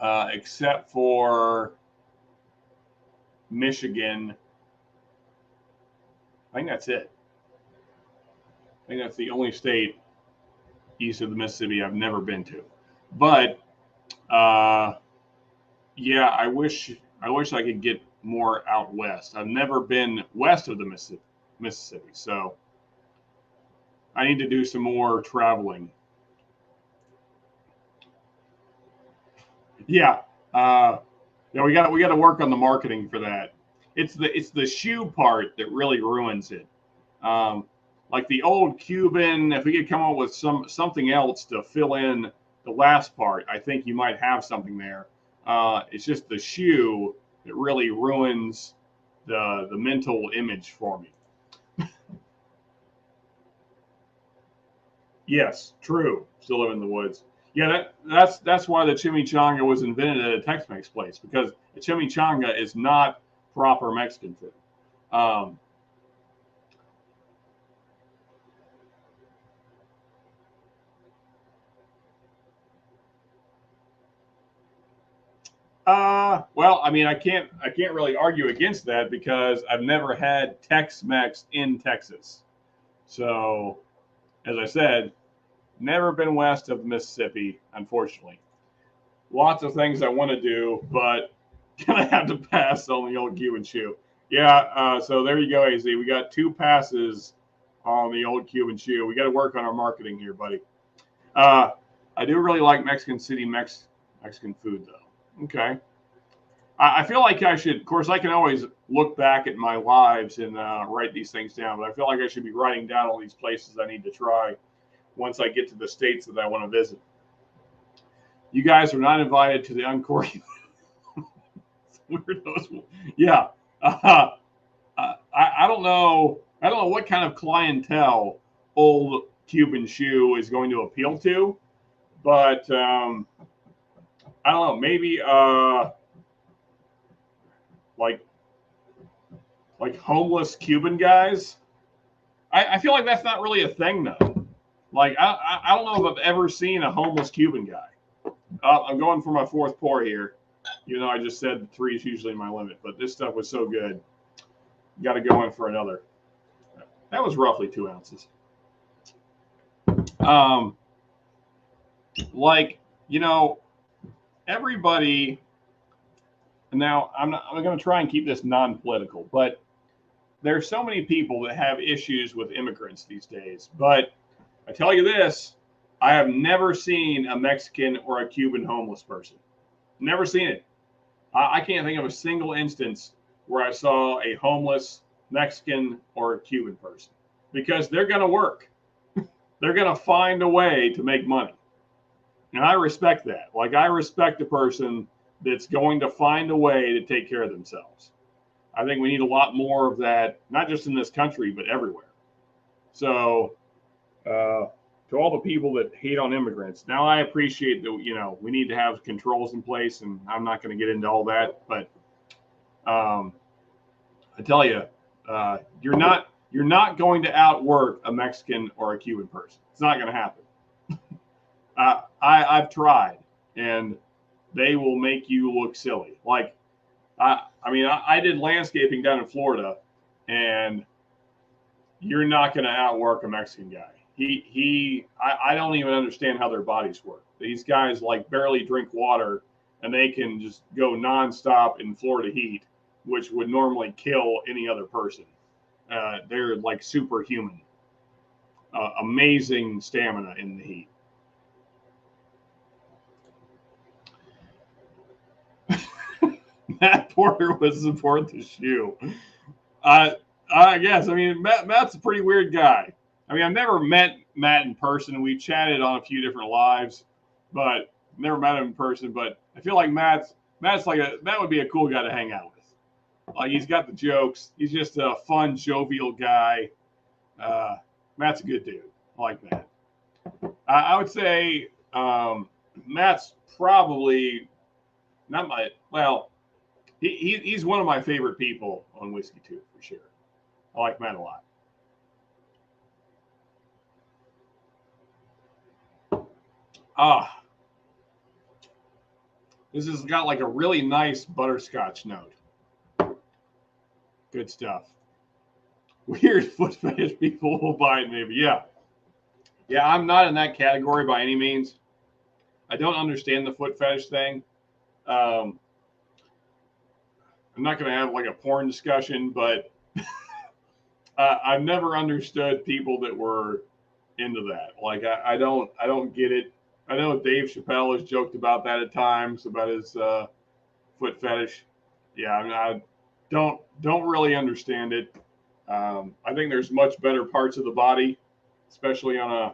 except for Michigan. I think that's it. I think that's the only state east of the Mississippi I've never been to. But uh, yeah, I could get more out west. I've never been west of the Mississippi, so I need to do some more traveling. Yeah, yeah, we got to work on the marketing for that. It's the shoe part that really ruins it. Um, like the old Cuban, if we could come up with something else to fill in the last part, I think you might have something there. It's just the shoe that really ruins the mental image for me. Yes, true. Still live in the woods. Yeah, that's why the chimichanga was invented at a Tex-Mex place because the chimichanga is not proper Mexican food. Um, well, I mean, I can't really argue against that because I've never had Tex-Mex in Texas. So, as I said, never been west of the Mississippi, unfortunately. Lots of things I want to do, but gonna have to pass on the old Cuban shoe. Yeah, so there you go, AZ. We got two passes on the old Cuban shoe. We got to work on our marketing here, buddy. Uh, I do really like Mexican City Mexican food, though. Okay. I feel like I should, of course, I can always look back at my lives and write these things down, but I feel like I should be writing down all these places I need to try once I get to the states that I want to visit. You guys are not invited to the Uncork weirdos. Yeah. I don't know. I don't know what kind of clientele old Cuban shoe is going to appeal to, but I don't know. Maybe like homeless Cuban guys. I feel like that's not really a thing though. Like I don't know if I've ever seen a homeless Cuban guy. I'm going for my fourth pour here. You know, I just said 3 is usually my limit, but this stuff was so good. Got to go in for another. That was roughly 2 ounces. Like, you know, everybody. Now, I'm going to try and keep this non-political, but there's so many people that have issues with immigrants these days. But I tell you this, I have never seen a Mexican or a Cuban homeless person. Never seen it. I can't think of a single instance where I saw a homeless Mexican or a Cuban person because they're going to work. They're going to find a way to make money. And I respect that. Like, I respect a person that's going to find a way to take care of themselves. I think we need a lot more of that, not just in this country, but everywhere. So, to all the people that hate on immigrants, now I appreciate that, you know, we need to have controls in place, and I'm not going to get into all that, but I tell you, you're not going to outwork a Mexican or a Cuban person. It's not going to happen. I've tried, and they will make you look silly. Like, I did landscaping down in Florida, and you're not going to outwork a Mexican guy. I don't even understand how their bodies work. These guys like barely drink water, and they can just go nonstop in Florida heat, which would normally kill any other person. They're like superhuman. Amazing stamina in the heat. Matt Porter would support the shoe. I guess. I mean, Matt's a pretty weird guy. I mean, I've never met Matt in person. We chatted on a few different lives, but never met him in person. But I feel like Matt would be a cool guy to hang out with. Like, he's got the jokes. He's just a fun, jovial guy. Matt's a good dude. I like Matt. I would say Matt's probably not my, well, he's one of my favorite people on Whiskey Tube for sure. I like Matt a lot. This has got like a really nice butterscotch note. Good stuff. Weird foot fetish people will buy it, maybe. Yeah. Yeah, I'm not in that category by any means. I don't understand the foot fetish thing. I'm not going to have like a porn discussion, but I've never understood people that were into that. Like, I don't get it. I know Dave Chappelle has joked about that at times, about his foot fetish. Yeah, I mean, I don't really understand it. I think there's much better parts of the body, especially on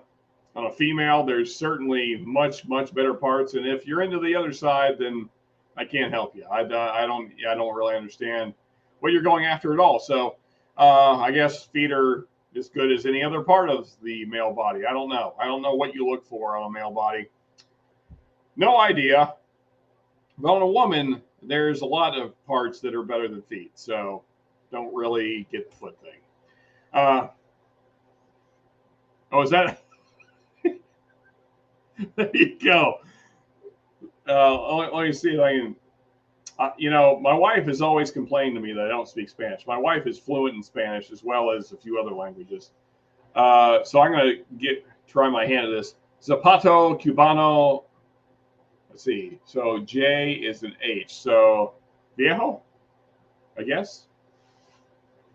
a female. There's certainly much better parts, and if you're into the other side, then I can't help you. I don't really understand what you're going after at all. So I guess feet are as good as any other part of the male body. I don't know. I don't know what you look for on a male body. No idea. But on a woman, there's a lot of parts that are better than feet. So don't really get the foot thing. Is that? There you go. Let me see if I can. My wife has always complained to me that I don't speak Spanish. My wife is fluent in Spanish as well as a few other languages. So I'm going to try my hand at this. Zapato Cubano. Let's see. So J is an H. So viejo, I guess.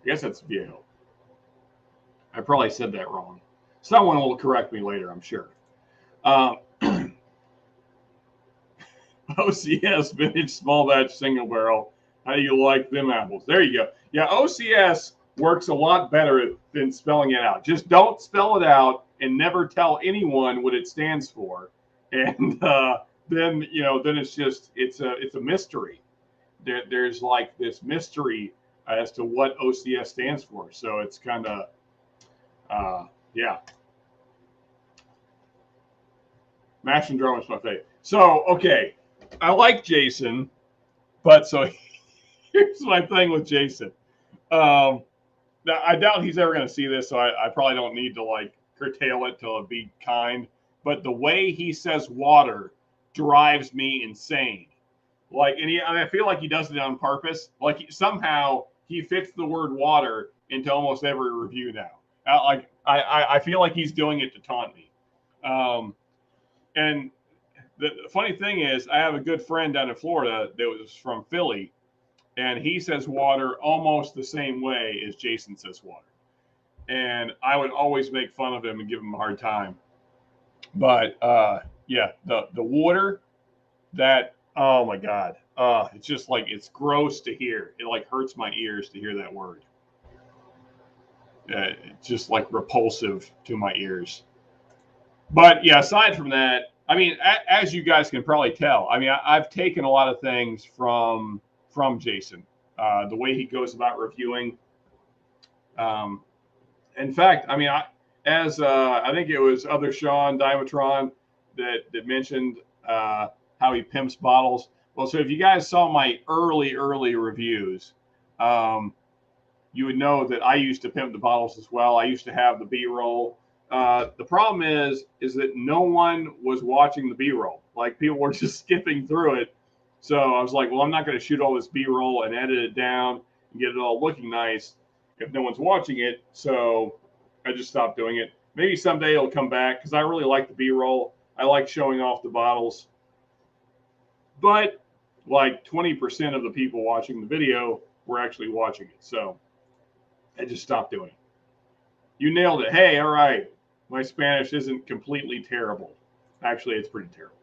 I guess that's viejo. I probably said that wrong. Someone will correct me later, I'm sure. OCS vintage small batch single barrel. How do you like them apples? There you go. Yeah, OCS works a lot better than spelling it out. Just don't spell it out and never tell anyone what it stands for. And then it's a mystery. There's like this mystery as to what OCS stands for. So it's kind of yeah. Mash and drum is my favorite. So okay. I like Jason, but so here's my thing with Jason. Now I doubt he's ever going to see this, so I probably don't need to like curtail it to be kind. But the way he says water drives me insane. Like, and I feel like he does it on purpose. Like somehow he fits the word water into almost every review now. I feel like he's doing it to taunt me. And the funny thing is, I have a good friend down in Florida that was from Philly, and he says water almost the same way as Jason says water. And I would always make fun of him and give him a hard time. But yeah, the water, that, oh my God, it's just like, it's gross to hear. It like hurts my ears to hear that word. It's just like repulsive to my ears. But yeah, aside from that, I mean, as you guys can probably tell, I mean, I've taken a lot of things from Jason, the way he goes about reviewing. In fact, I mean, I think it was other Sean Dimetron that mentioned how he pimps bottles. Well, so if you guys saw my early reviews, you would know that I used to pimp the bottles as well. I used to have the B-roll. The problem is that no one was watching the B-roll. Like, people were just skipping through it. So I was like, well, I'm not going to shoot all this B-roll and edit it down and get it all looking nice if no one's watching it. So I just stopped doing it. Maybe someday it'll come back because I really like the B-roll. I like showing off the bottles. But like 20% of the people watching the video were actually watching it. So I just stopped doing it. You nailed it. Hey, all right. My Spanish isn't completely terrible. Actually, it's pretty terrible.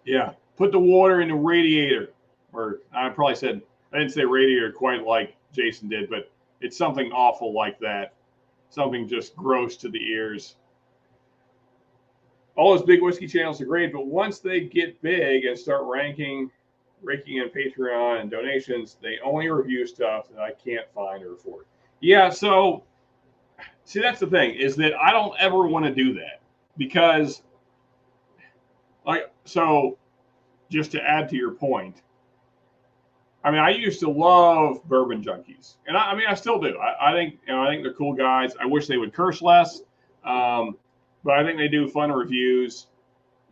Yeah. Put the water in the radiator. Or I probably said, I didn't say radiator quite like Jason did, but it's something awful like that. Something just gross to the ears. All those big whiskey channels are great, but once they get big and start raking in Patreon and donations, they only review stuff that I can't find or afford. Yeah, so see, that's the thing, is that I don't ever want to do that because, like, so just to add to your point, I mean, I used to love Bourbon Junkies, and I mean, I still do. I think, you know, I think they're cool guys. I wish they would curse less, but I think they do fun reviews.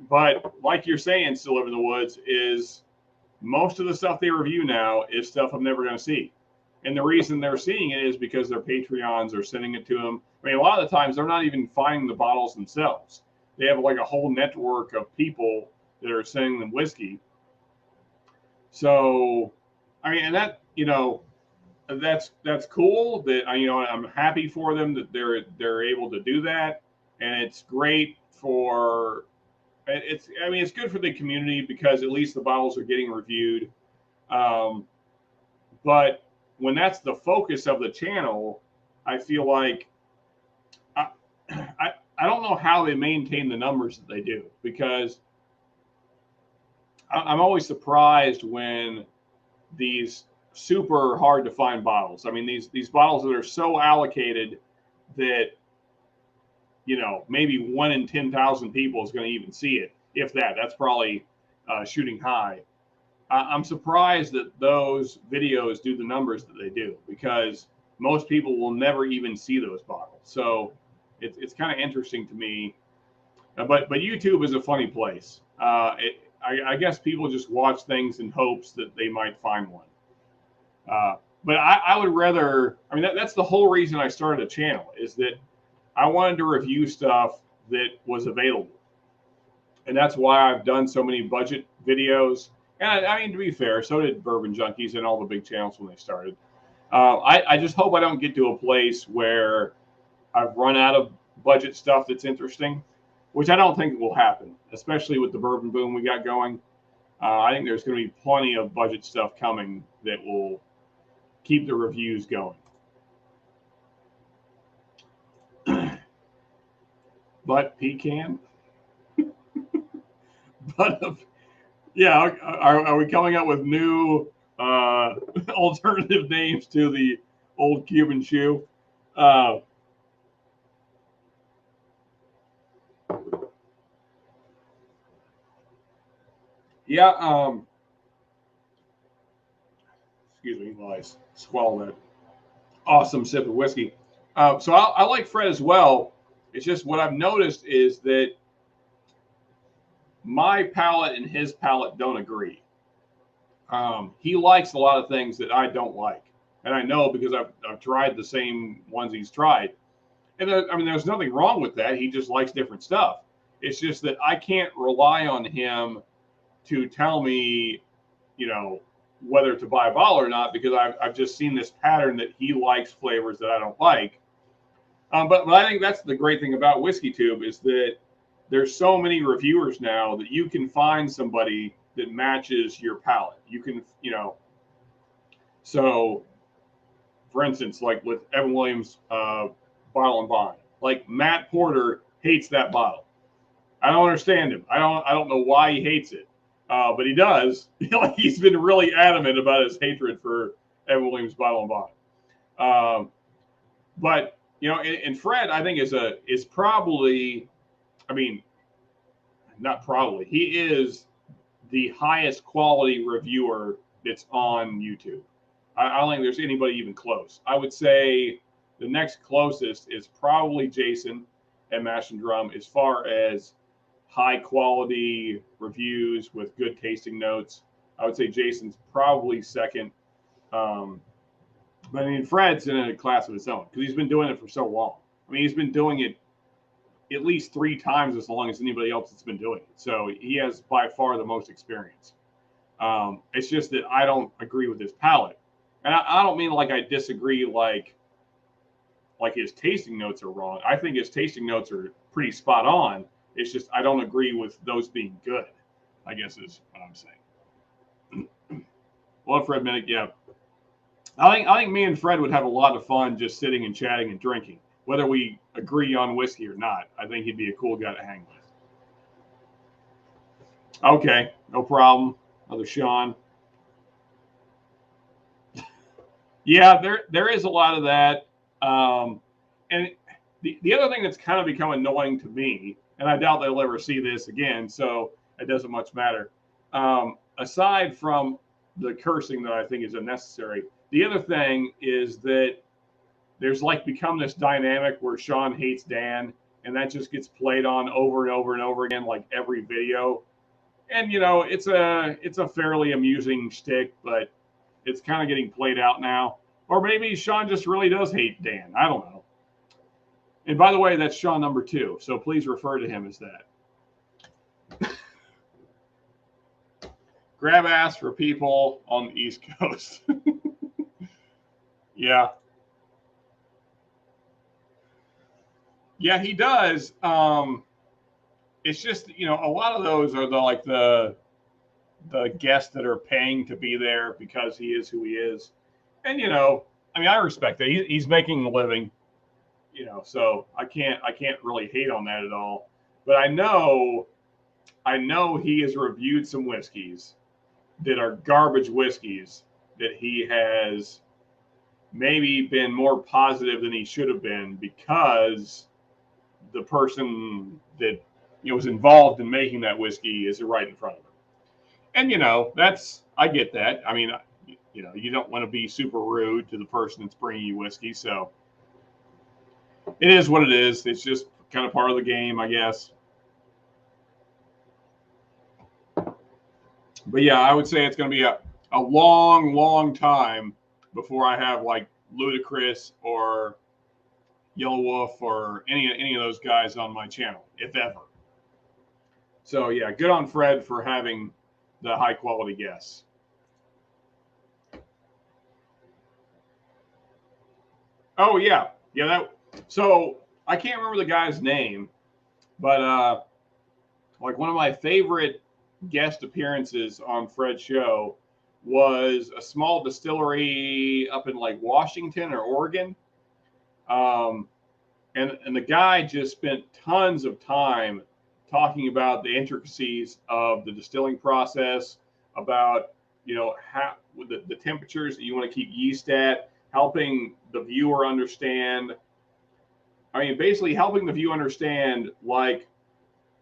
But like you're saying, Still Live in the Woods, is most of the stuff they review now is stuff I'm never going to see. And the reason they're seeing it is because their Patreons are sending it to them. I mean, a lot of the times they're not even finding the bottles themselves. They have like a whole network of people that are sending them whiskey. So, I mean, and that, you know, that's cool. That, you know, I'm happy for them that they're able to do that, and it's great for. I mean, it's good for the community because at least the bottles are getting reviewed. But when that's the focus of the channel, I feel like I don't know how they maintain the numbers that they do, because I'm always surprised when these super hard to find bottles. I mean, these bottles that are so allocated that, you know, maybe 1 in 10,000 people is going to even see it. If that, that's probably shooting high. I'm surprised that those videos do the numbers that they do, because most people will never even see those bottles. So it's kind of interesting to me. But YouTube is a funny place. I guess people just watch things in hopes that they might find one. But I would rather, I mean, that's the whole reason I started a channel, is that I wanted to review stuff that was available. And that's why I've done so many budget videos. And I mean, to be fair, so did Bourbon Junkies and all the big channels when they started. I just hope I don't get to a place where I've run out of budget stuff that's interesting, which I don't think will happen, especially with the bourbon boom we got going. I think there's going to be plenty of budget stuff coming that will keep the reviews going. But pecan? But yeah, are we coming up with new alternative names to the old Cuban shoe? Yeah. Excuse me while I swallow that awesome sip of whiskey. So I like Fred as well. It's just what I've noticed is that my palate and his palate don't agree. He likes a lot of things that I don't like, and I know because I've tried the same ones he's tried. And I mean, there's nothing wrong with that. He just likes different stuff. It's just that I can't rely on him to tell me, you know, whether to buy a bottle or not, because I've just seen this pattern that he likes flavors that I don't like. But I think that's the great thing about WhiskeyTube, is that there's so many reviewers now that you can find somebody that matches your palate. You can, you know, so for instance, like with Evan Williams Bottle and Bond, like Matt Porter hates that bottle. I don't understand him. I don't know why he hates it, but he does. He's been really adamant about his hatred for Evan Williams Bottle and Bond. But you know, and Fred, I think is probably, I mean, not probably, he is the highest quality reviewer that's on YouTube. I don't think there's anybody even close. I would say the next closest is probably Jason at Mash and Drum as far as high quality reviews with good tasting notes. I would say Jason's probably second. But I mean, Fred's in a class of his own because he's been doing it for so long. I mean, he's been doing it at least 3 times as long as anybody else that's been doing it. So he has by far the most experience. It's just that I don't agree with his palate. And I don't mean like I disagree like his tasting notes are wrong. I think his tasting notes are pretty spot on. It's just I don't agree with those being good, I guess is what I'm saying. Well, Fred Minnick, yeah. I think me and Fred would have a lot of fun just sitting and chatting and drinking, whether we agree on whiskey or not. I think he'd be a cool guy to hang with. Okay, no problem. Another Sean. Yeah, there is a lot of that. And the other thing that's kind of become annoying to me, and I doubt they'll ever see this again, so it doesn't much matter. Aside from the cursing that I think is unnecessary, the other thing is that there's like become this dynamic where Sean hates Dan, and that just gets played on over and over and over again, like every video. And you know, it's a fairly amusing shtick, but it's kind of getting played out now. Or maybe Sean just really does hate Dan. I don't know. And by the way, that's Sean number 2, so please refer to him as that. Grab ass for people on the East Coast. Yeah. Yeah, he does. It's just, you know, a lot of those are the guests that are paying to be there because he is who he is. And, you know, I mean, I respect that. He's making a living, you know, so I can't really hate on that at all. But I know he has reviewed some whiskeys that are garbage whiskeys that he has maybe been more positive than he should have been because the person that was involved in making that whiskey is right in front of him. And, you know, I get that. I mean, you know, you don't want to be super rude to the person that's bringing you whiskey. So it is what it is. It's just kind of part of the game, I guess. But yeah, I would say it's going to be a long, long time before I have like Ludacris or Yellow Wolf or any of those guys on my channel, if ever. So yeah, good on Fred for having the high quality guests. Oh yeah. So I can't remember the guy's name, but like one of my favorite guest appearances on Fred's show was a small distillery up in like Washington or Oregon. And the guy just spent tons of time talking about the intricacies of the distilling process, about, you know, how the temperatures that you want to keep yeast at, helping the viewer understand. I mean, basically helping the viewer understand like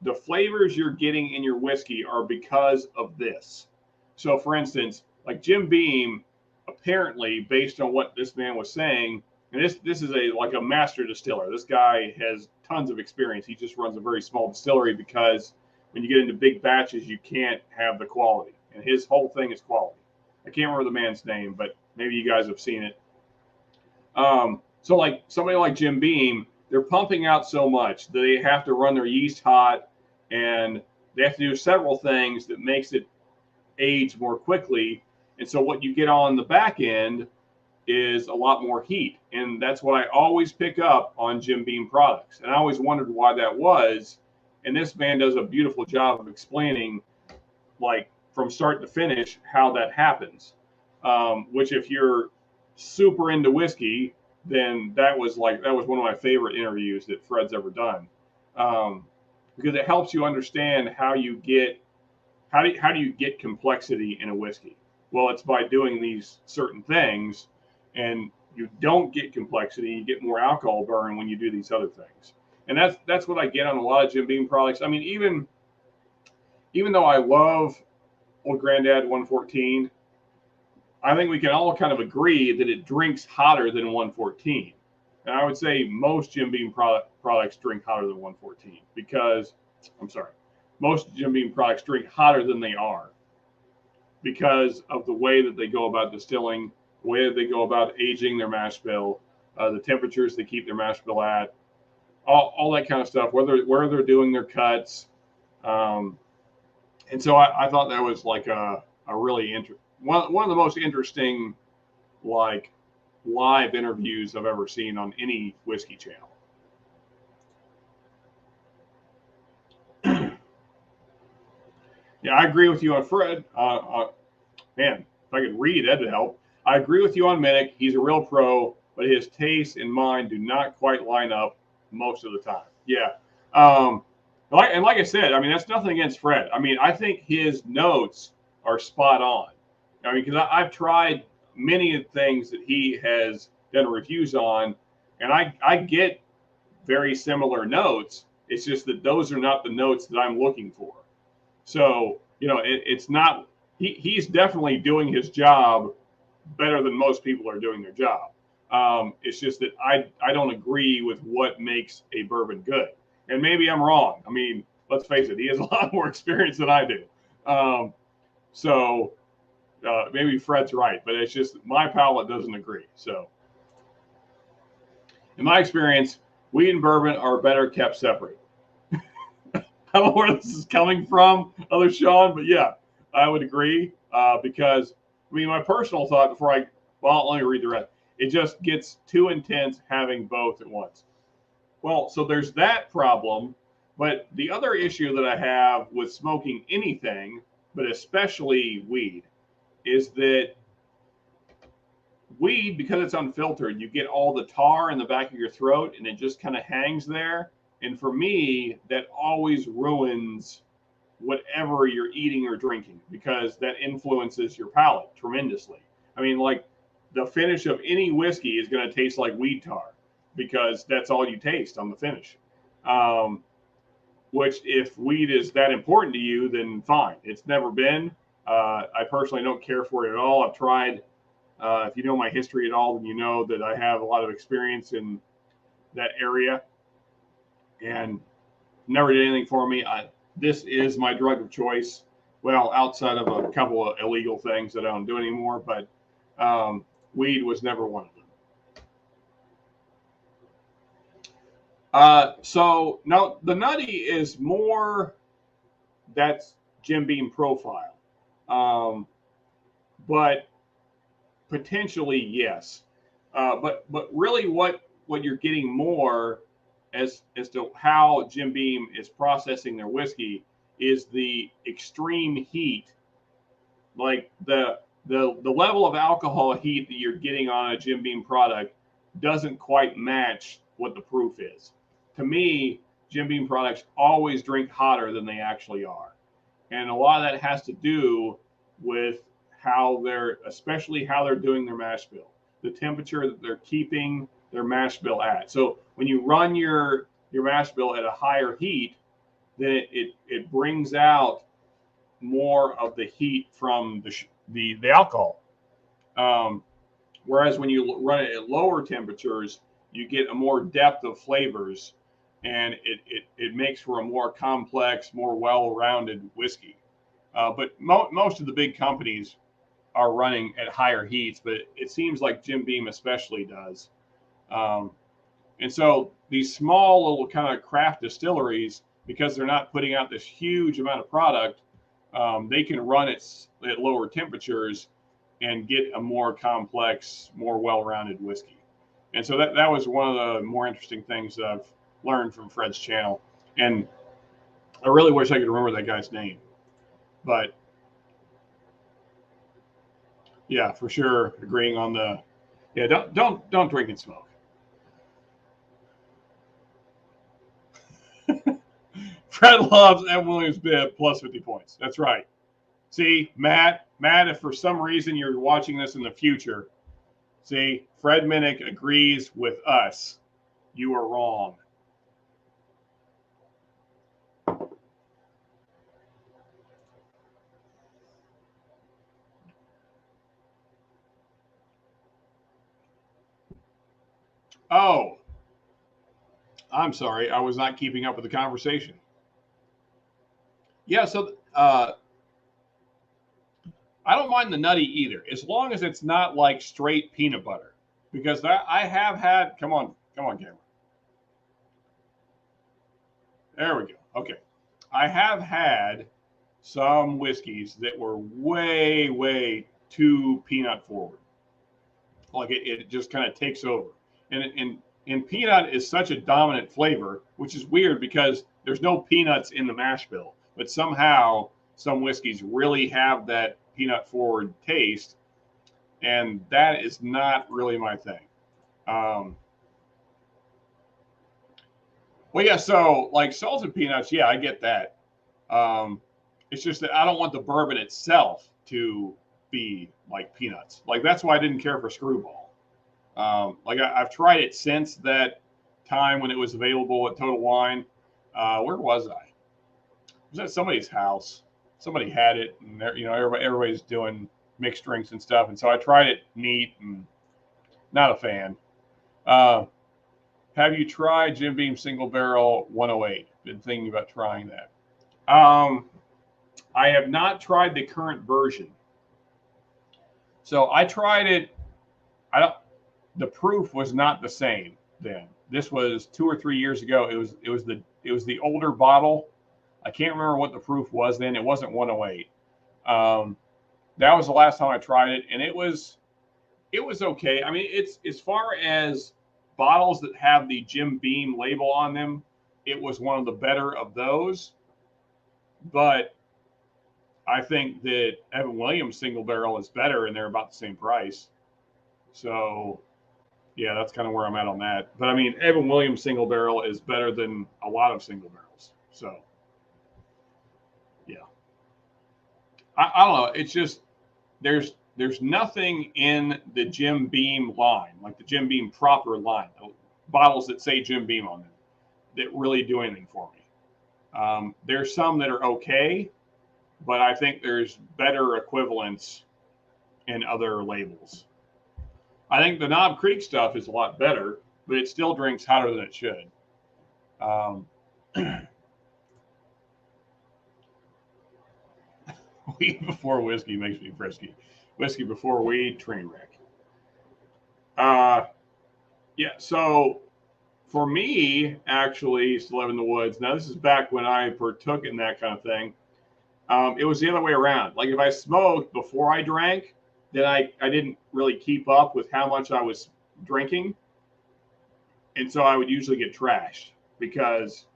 the flavors you're getting in your whiskey are because of this. So for instance, like Jim Beam, apparently based on what this man was saying, and this is a master distiller. This guy has tons of experience. He just runs a very small distillery because when you get into big batches, you can't have the quality. And his whole thing is quality. I can't remember the man's name, but maybe you guys have seen it. So like somebody like Jim Beam, they're pumping out so much that they have to run their yeast hot, and they have to do several things that makes it age more quickly. And so what you get on the back end is a lot more heat. And that's what I always pick up on Jim Beam products. And I always wondered why that was. And this man does a beautiful job of explaining, like from start to finish, how that happens. Which if you're super into whiskey, then that was one of my favorite interviews that Fred's ever done. Because it helps you understand how do you get complexity in a whiskey? Well, it's by doing these certain things, and you don't get complexity. You get more alcohol burn when you do these other things, and that's what I get on a lot of Jim Beam products. I mean, even though I love Old Grandad 114, I think we can all kind of agree that it drinks hotter than 114. And I would say most Jim Beam products drink hotter than 114 because, I'm sorry, most Jim Beam products drink hotter than they are because of the way that they go about distilling, the way that they go about aging their mash bill, the temperatures they keep their mash bill at, all that kind of stuff, where they're doing their cuts. And so I thought that was like a really one of the most interesting like live interviews I've ever seen on any whiskey channel. Yeah, I agree with you on Fred. Man, if I could read, that'd help. I agree with you on Minnick. He's a real pro, but his taste and mine do not quite line up most of the time. Yeah. Like I said, I mean, that's nothing against Fred. I mean, I think his notes are spot on. I mean, because I've tried many of the things that he has done reviews on, and I get very similar notes. It's just that those are not the notes that I'm looking for. So, it's not, he's definitely doing his job better than most people are doing their job. It's just that I don't agree with what makes a bourbon good. And maybe I'm wrong. I mean, let's face it, he has a lot more experience than I do. So maybe Fred's right, but it's just my palate doesn't agree. So, in my experience, weed and bourbon are better kept separate. I don't know where this is coming from, other Sean, but yeah, I would agree because, I mean, my personal thought let me read the rest. It just gets too intense having both at once. Well, so there's that problem, but the other issue that I have with smoking anything, but especially weed, is that weed, because it's unfiltered, you get all the tar in the back of your throat and it just kind of hangs there. And for me, that always ruins whatever you're eating or drinking because that influences your palate tremendously. I mean, like the finish of any whiskey is going to taste like weed tar because that's all you taste on the finish. Which, if weed is that important to you, then fine. It's never been. I personally don't care for it at all. I've tried. If you know my history at all, then you know that I have a lot of experience in that area and never did anything for me. This is my drug of choice. Well, outside of a couple of illegal things that I don't do anymore, but weed was never one of them. So now the nutty is more, that's Jim Beam profile. But potentially, yes. But really what you're getting more as to how Jim Beam is processing their whiskey is the extreme heat, like the level of alcohol heat that you're getting on a Jim Beam product doesn't quite match what the proof is. To me, Jim Beam products always drink hotter than they actually are. And a lot of that has to do with especially how they're doing their mash bill, the temperature that they're keeping their mash bill at. So when you run your mash bill at a higher heat, then it brings out more of the heat from the alcohol. Whereas when you run it at lower temperatures, you get a more depth of flavors, and it makes for a more complex, more well-rounded whiskey. But most of the big companies are running at higher heats, but it seems like Jim Beam especially does. And so these small little kind of craft distilleries, because they're not putting out this huge amount of product, they can run it at lower temperatures and get a more complex, more well-rounded whiskey. And so that was one of the more interesting things that I've learned from Fred's channel. And I really wish I could remember that guy's name. But yeah, for sure, agreeing on don't drink and smoke. Fred loves M. Williams Bibb plus 50 points. That's right. See, Matt, if for some reason you're watching this in the future, see, Fred Minnick agrees with us. You are wrong. Oh, I'm sorry. I was not keeping up with the conversation. Yeah, so I don't mind the nutty either, as long as it's not like straight peanut butter. Because I have had, come on, camera. There we go. Okay. I have had some whiskeys that were way, way too peanut forward. Like it just kind of takes over. And peanut is such a dominant flavor, which is weird because there's no peanuts in the mash bill, but somehow some whiskeys really have that peanut forward taste, and that is not really my thing. Well, yeah, so like salted peanuts, yeah, I get that. It's just that I don't want the bourbon itself to be like peanuts. Like that's why I didn't care for Screwball. Like I've tried it since that time when it was available at Total Wine. Where was I? It was at somebody's house. Somebody had it, and everybody's doing mixed drinks and stuff. And so I tried it neat, and not a fan. Have you tried Jim Beam Single Barrel 108? Been thinking about trying that. I have not tried the current version. So I tried it. The proof was not the same then. This was 2 or 3 years ago. It was the older bottle. I can't remember what the proof was then. It wasn't 108. That was the last time I tried it, and it was okay. I mean, it's as far as bottles that have the Jim Beam label on them, it was one of the better of those. But I think that Evan Williams Single Barrel is better, and they're about the same price. So, yeah, that's kind of where I'm at on that. But I mean, Evan Williams Single Barrel is better than a lot of single barrels. So, yeah, I don't know. It's just there's nothing in the Jim Beam line, like the Jim Beam proper line, bottles that say Jim Beam on them, that really do anything for me. There's some that are okay, but I think there's better equivalents in other labels. I think the Knob Creek stuff is a lot better, but it still drinks hotter than it should. Weed before whiskey makes me frisky. Whiskey before weed, train wreck. Yeah, so for me, actually, still live in the woods. Now, this is back when I partook in that kind of thing. It was the other way around. Like if I smoked before I drank, then I didn't really keep up with how much I was drinking. And so I would usually get trashed because,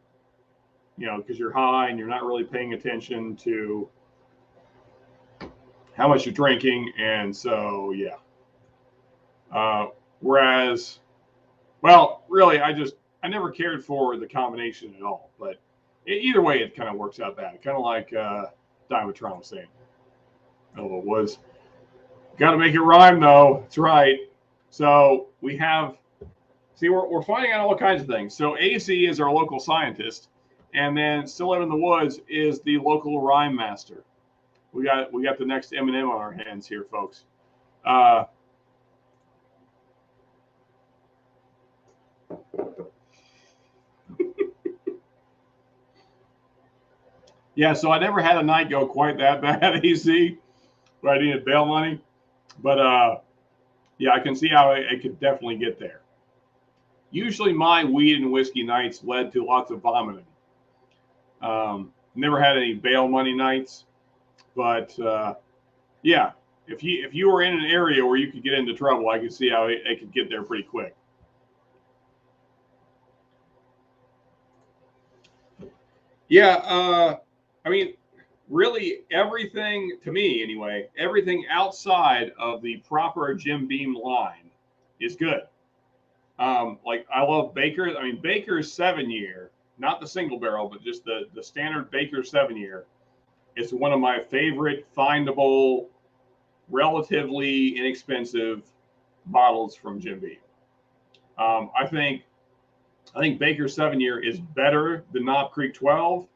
because you're high and you're not really paying attention to how much you're drinking. And so, yeah. Whereas, well, really, I never cared for the combination at all. But either way, it kind of works out bad. Kind of like Dimetron was saying. Oh, it was. Got to make it rhyme, though. That's right. So we have, we're finding out all kinds of things. So AZ is our local scientist, and then Still Live in the Woods is the local rhyme master. We got the next M&M on our hands here, folks. Yeah, so I never had a night go quite that bad, AZ, where I needed bail money. But yeah, I can see how it could definitely get there. Usually my weed and whiskey nights led to lots of vomiting. Never had any bail money nights, but yeah, if you were in an area where you could get into trouble, I could see how it could get there pretty quick. Yeah, I mean, really everything, to me anyway, everything outside of the proper Jim Beam line is good. Like I love Baker's. I mean, Baker's 7-year, not the single barrel, but just the standard Baker's 7-year. It's one of my favorite findable, relatively inexpensive bottles from Jim Beam. I think Baker's 7-year is better than Knob Creek 12.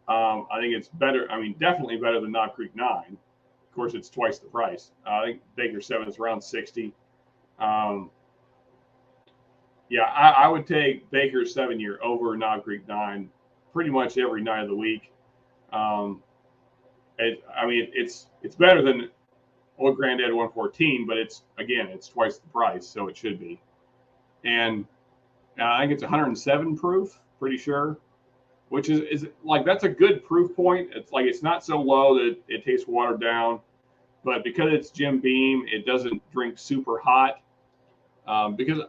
I think it's better. I mean, definitely better than Knob Creek 9. Of course, it's twice the price. I think Baker's 7 is around 60. Yeah, I would take Baker's 7-year over Knob Creek 9 pretty much every night of the week. It's better than Old Granddad 114, but it's twice the price, so it should be. And I think it's 107 proof, pretty sure, which is like, that's a good proof point. It's like, it's not so low that it tastes watered down, but because it's Jim Beam, it doesn't drink super hot. Because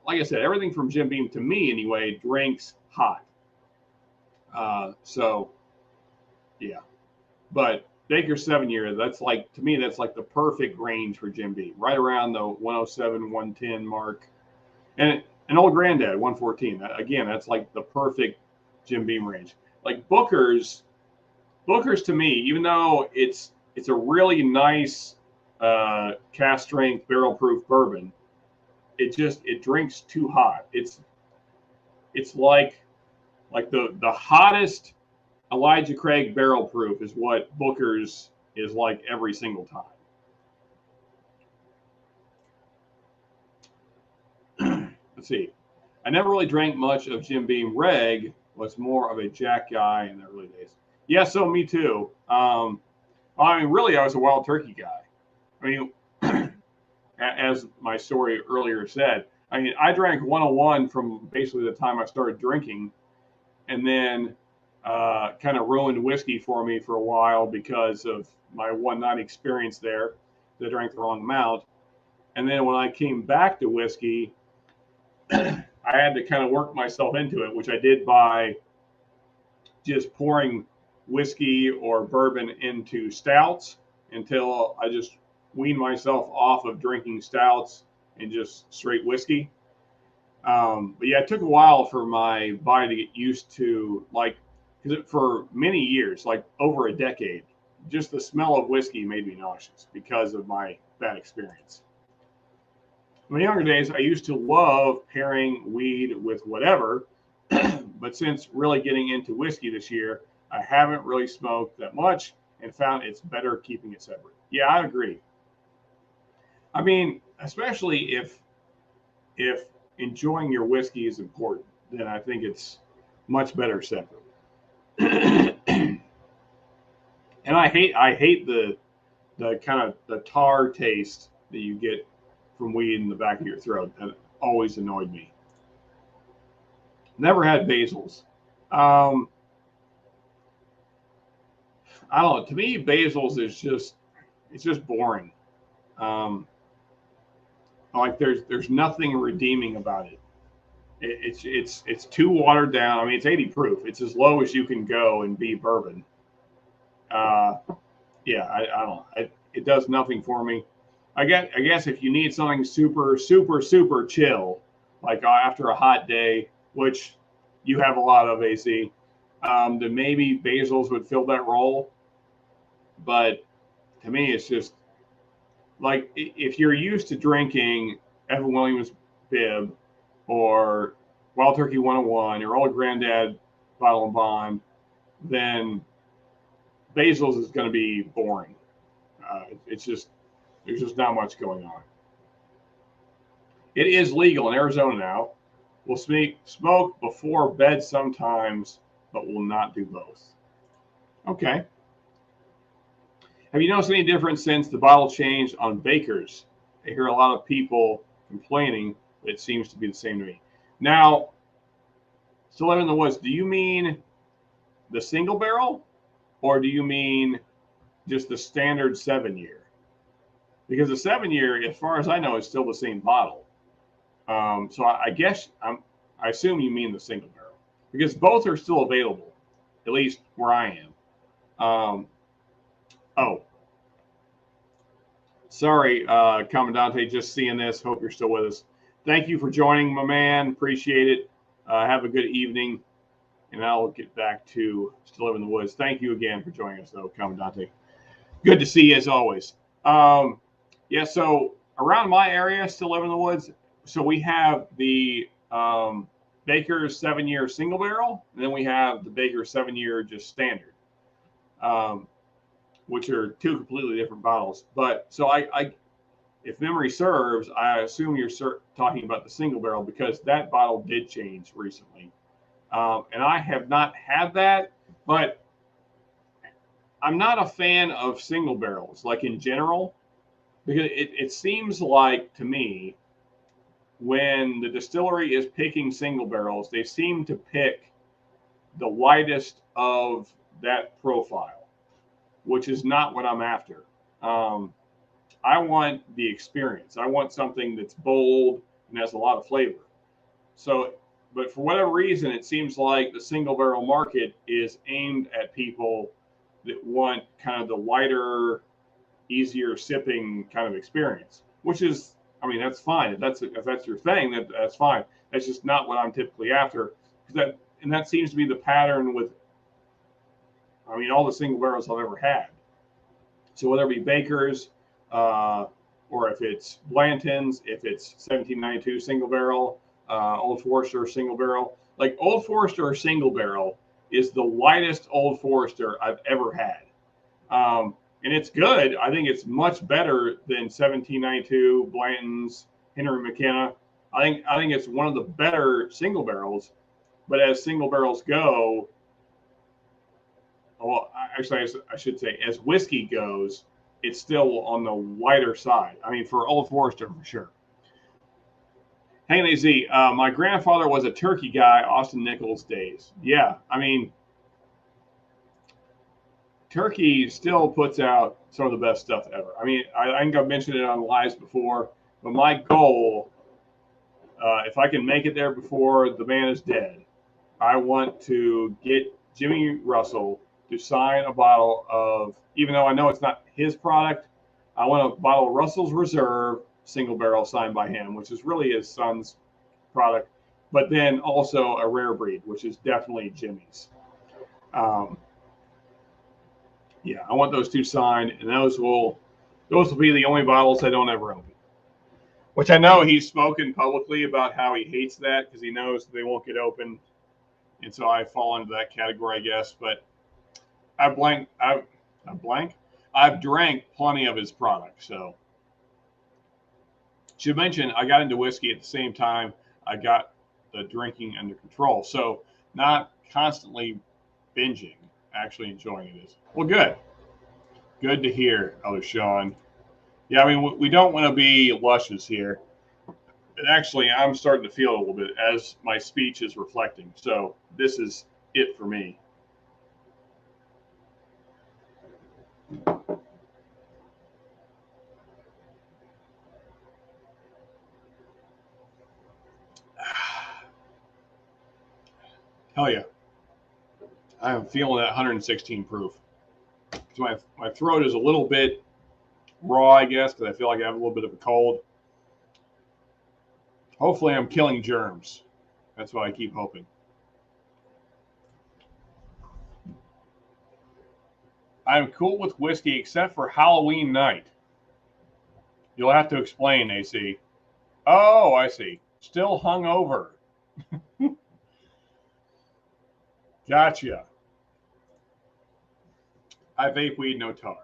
like I said, everything from Jim Beam, to me anyway, drinks hot. So yeah, but Baker's 7-year, that's like, to me, that's like the perfect range for Jim Beam, right around the 107, 110 mark. And an Old Granddad 114, again, that's like the perfect Jim Beam range. Like Booker's to me, even though it's a really nice cast strength barrel proof bourbon, it drinks too hot. It's like the hottest Elijah Craig barrel proof is what Booker's is like every single time. Let's see. I never really drank much of Jim Beam. Reg was more of a Jack guy in the early days. Yeah, so me too. I mean, really, I was a Wild Turkey guy. I mean, as my story earlier said, I mean, I drank 101 from basically the time I started drinking, and then kind of ruined whiskey for me for a while because of my one night experience there. I drank the wrong amount. And then when I came back to whiskey, I had to kind of work myself into it, which I did by just pouring whiskey or bourbon into stouts until I just weaned myself off of drinking stouts and just straight whiskey. But yeah, it took a while for my body to get used to, like, because for many years, like over a decade, just the smell of whiskey made me nauseous because of my bad experience. In my younger days, I used to love pairing weed with whatever, but since really getting into whiskey this year, I haven't really smoked that much and found it's better keeping it separate. Yeah, I agree. I mean, especially if enjoying your whiskey is important, then I think it's much better separate. And I hate the kind of the tar taste that you get from weed in the back of your throat. That always annoyed me. Never had Basil's. I don't know. To me, Basil's is just boring. Like there's nothing redeeming about it. It's too watered down. I mean, it's 80 proof. It's as low as you can go and be bourbon. Yeah, I don't know. It does nothing for me. I guess if you need something super, super, super chill, like after a hot day, which you have a lot of, AC, then maybe Basil's would fill that role. But to me, it's just like, if you're used to drinking Evan Williams Bib or Wild Turkey 101 or Old Granddad Bottle and Bond, then Basil's is going to be boring. It's just, there's just not much going on. It is legal in Arizona now. We'll smoke before bed sometimes, but will not do both. Okay. Have you noticed any difference since the bottle changed on Baker's? I hear a lot of people complaining, but it seems to be the same to me. Now, Still Living in the Woods, do you mean the single barrel, or do you mean just the standard 7-year? Because the 7-year, as far as I know, is still the same bottle. So I guess I assume you mean the single barrel, because both are still available, at least where I am. Oh, sorry, Commandante, just seeing this. Hope you're still with us. Thank you for joining, my man. Appreciate it. Have a good evening, and I'll get back to Still Living in the Woods. Thank you again for joining us, though, Commandante. Good to see you as always. Yeah, so around my area, Still Living in the Woods, so we have the Baker's 7-year single barrel, and then we have the Baker's 7-year just standard, which are two completely different bottles. But so I if memory serves, I assume you're talking about the single barrel because that bottle did change recently. And I have not had that, but I'm not a fan of single barrels, like in general, because it seems like to me when the distillery is picking single barrels, they seem to pick the widest of that profile, which is not what I'm after. I want the experience. I want something that's bold and has a lot of flavor. So, but for whatever reason, it seems like the single barrel market is aimed at people that want kind of the lighter, easier sipping kind of experience, which is, I mean, that's fine. If that's your thing, that's fine. That's just not what I'm typically after. And that seems to be the pattern with, I mean, all the single barrels I've ever had. So whether it be Baker's, or if it's Blanton's, if it's 1792 single barrel, Old Forester single barrel. Like Old Forester single barrel is the widest Old Forester I've ever had. And it's good. I think it's much better than 1792, Blanton's, Henry McKenna. I think it's one of the better single barrels. But as single barrels go, well, actually, I should say, as whiskey goes, it's still on the wider side. I mean, for Old Forester, for sure. Hang Z, my grandfather was a turkey guy, Austin Nichols days. Yeah, I mean, turkey still puts out some of the best stuff ever. I mean, I think I've mentioned it on lives before, but my goal, if I can make it there before the man is dead, I want to get Jimmy Russell to sign a bottle of, even though I know it's not his product, I want a bottle of Russell's Reserve single barrel signed by him, which is really his son's product, but then also a rare breed, which is definitely Jimmy's. Yeah, I want those two signed, and those will be the only bottles I don't ever open. Which I know he's spoken publicly about how he hates that because he knows they won't get open, and so I fall into that category, I guess. But I've drank plenty of his product. So should mention I got into whiskey at the same time I got the drinking under control. So not constantly binging, actually enjoying it is. Well, good. Good to hear, Elder Sean. Yeah, I mean, we don't want to be luscious here. And actually, I'm starting to feel a little bit as my speech is reflecting. So this is it for me. Hell yeah. I am feeling that 116 proof. So my throat is a little bit raw, I guess, because I feel like I have a little bit of a cold. Hopefully I'm killing germs. That's what I keep hoping. I'm cool with whiskey except for Halloween night. You'll have to explain, AC. Oh, I see. Still hungover. Gotcha. I vape weed, no tar.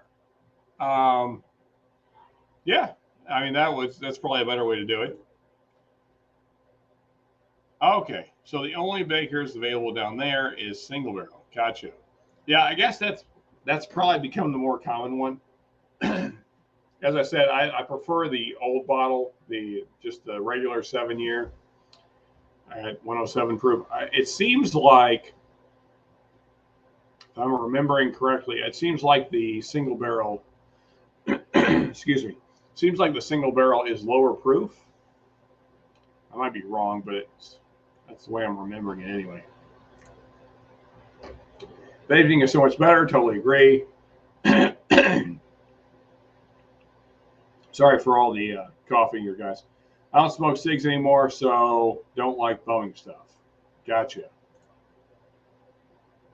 Yeah, I mean that's probably a better way to do it. Okay, so the only Baker's available down there is single barrel. Gotcha. Yeah, I guess that's probably become the more common one. As I said, I prefer the old bottle, just the regular 7-year at 107 proof. It seems like, if I'm remembering correctly, it seems like the single barrel, excuse me, seems like the single barrel is lower proof. I might be wrong, but that's the way I'm remembering it anyway. Vaping is so much better. Totally agree. Sorry for all the coughing here, guys. I don't smoke cigs anymore, so don't like bumming stuff. Gotcha.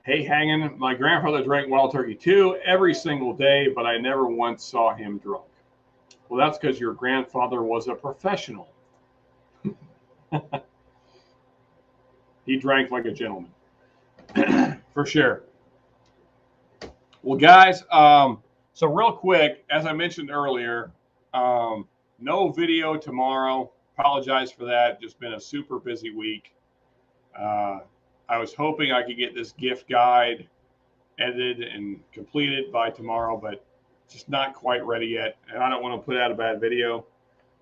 Hey, hanging. My grandfather drank Wild Turkey too every single day, but I never once saw him drunk. Well, that's because your grandfather was a professional. He drank like a gentleman. For sure. Well, guys, so real quick, as I mentioned earlier, no video tomorrow. Apologize for that. Just been a super busy week. I was hoping I could get this gift guide edited and completed by tomorrow, but just not quite ready yet. And I don't want to put out a bad video.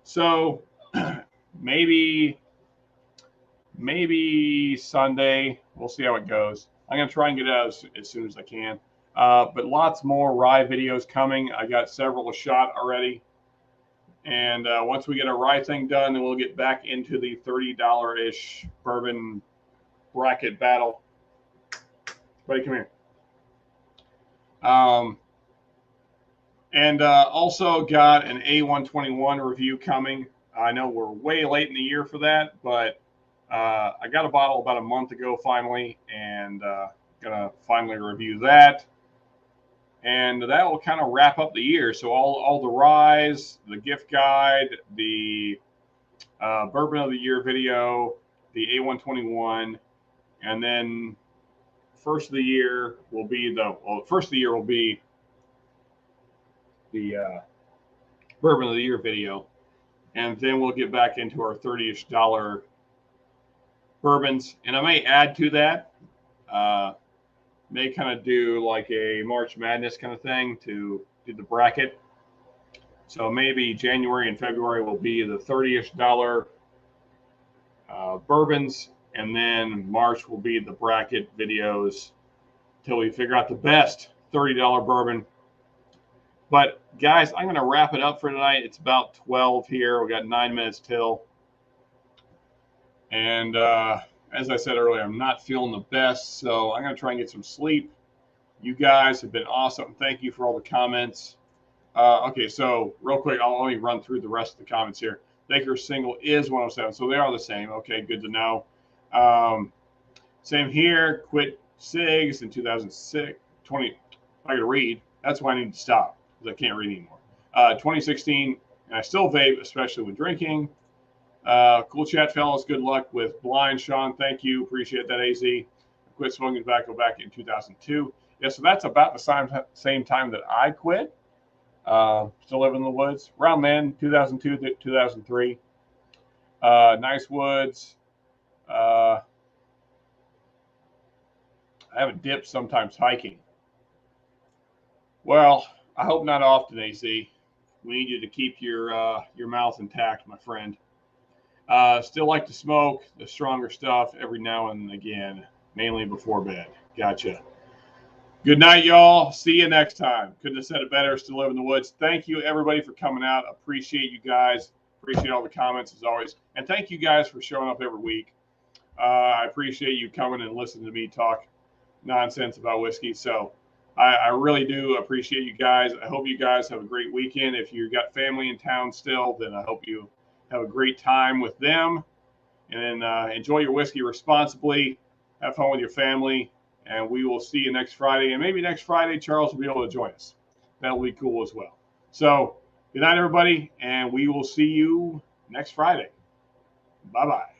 So maybe Sunday. We'll see how it goes. I'm going to try and get it out as soon as I can. But lots more rye videos coming. I got several shot already. And once we get our rye thing done, then we'll get back into the $30-ish bourbon bracket battle. Buddy, come here. And also got an A121 review coming. I know we're way late in the year for that, but I got a bottle about a month ago finally, and gonna finally review that. And that will kind of wrap up the year. So all the ryes, the gift guide, the bourbon of the year video, the A121, and then first of the year will be the bourbon of the year video, and then we'll get back into our $30-ish bourbons. And I may add to that, may kind of do like a March Madness kind of thing to do the bracket. So maybe January and February will be the $30-ish bourbons, and then March will be the bracket videos till we figure out the best $30 bourbon. But guys, I'm going to wrap it up for tonight. It's about 12 here. We got 9 minutes till. And as I said earlier, I'm not feeling the best, so I'm going to try and get some sleep. You guys have been awesome. Thank you for all the comments. Okay, so real quick, I'll only run through the rest of the comments here. Baker single is 107, so they are the same. Okay, good to know. Same here. Quit cigs in 2006. I got to read. That's why I need to stop, because I can't read anymore. 2016, and I still vape, especially when drinking. Cool chat, fellas. Good luck with Blind, Sean. Thank you. Appreciate that, AZ. Quit smoking tobacco back in 2002. Yeah, so that's about the same time that I quit. Still living in the woods. Around then, 2002 to 2003. Nice woods. I have a dip sometimes hiking. Well, I hope not often, AC. We need you to keep your mouth intact, my friend. Still like to smoke the stronger stuff every now and again, mainly before bed. Gotcha. Good night, y'all. See you next time. Couldn't have said it better. Still live in the woods. Thank you, everybody, for coming out. Appreciate you guys. Appreciate all the comments, as always. And thank you guys for showing up every week. I appreciate you coming and listening to me talk nonsense about whiskey. So I really do appreciate you guys. I hope you guys have a great weekend. If you've got family in town still, then I hope you have a great time with them. And enjoy your whiskey responsibly. Have fun with your family. And we will see you next Friday. And maybe next Friday, Charles will be able to join us. That'll be cool as well. So good night, everybody. And we will see you next Friday. Bye-bye.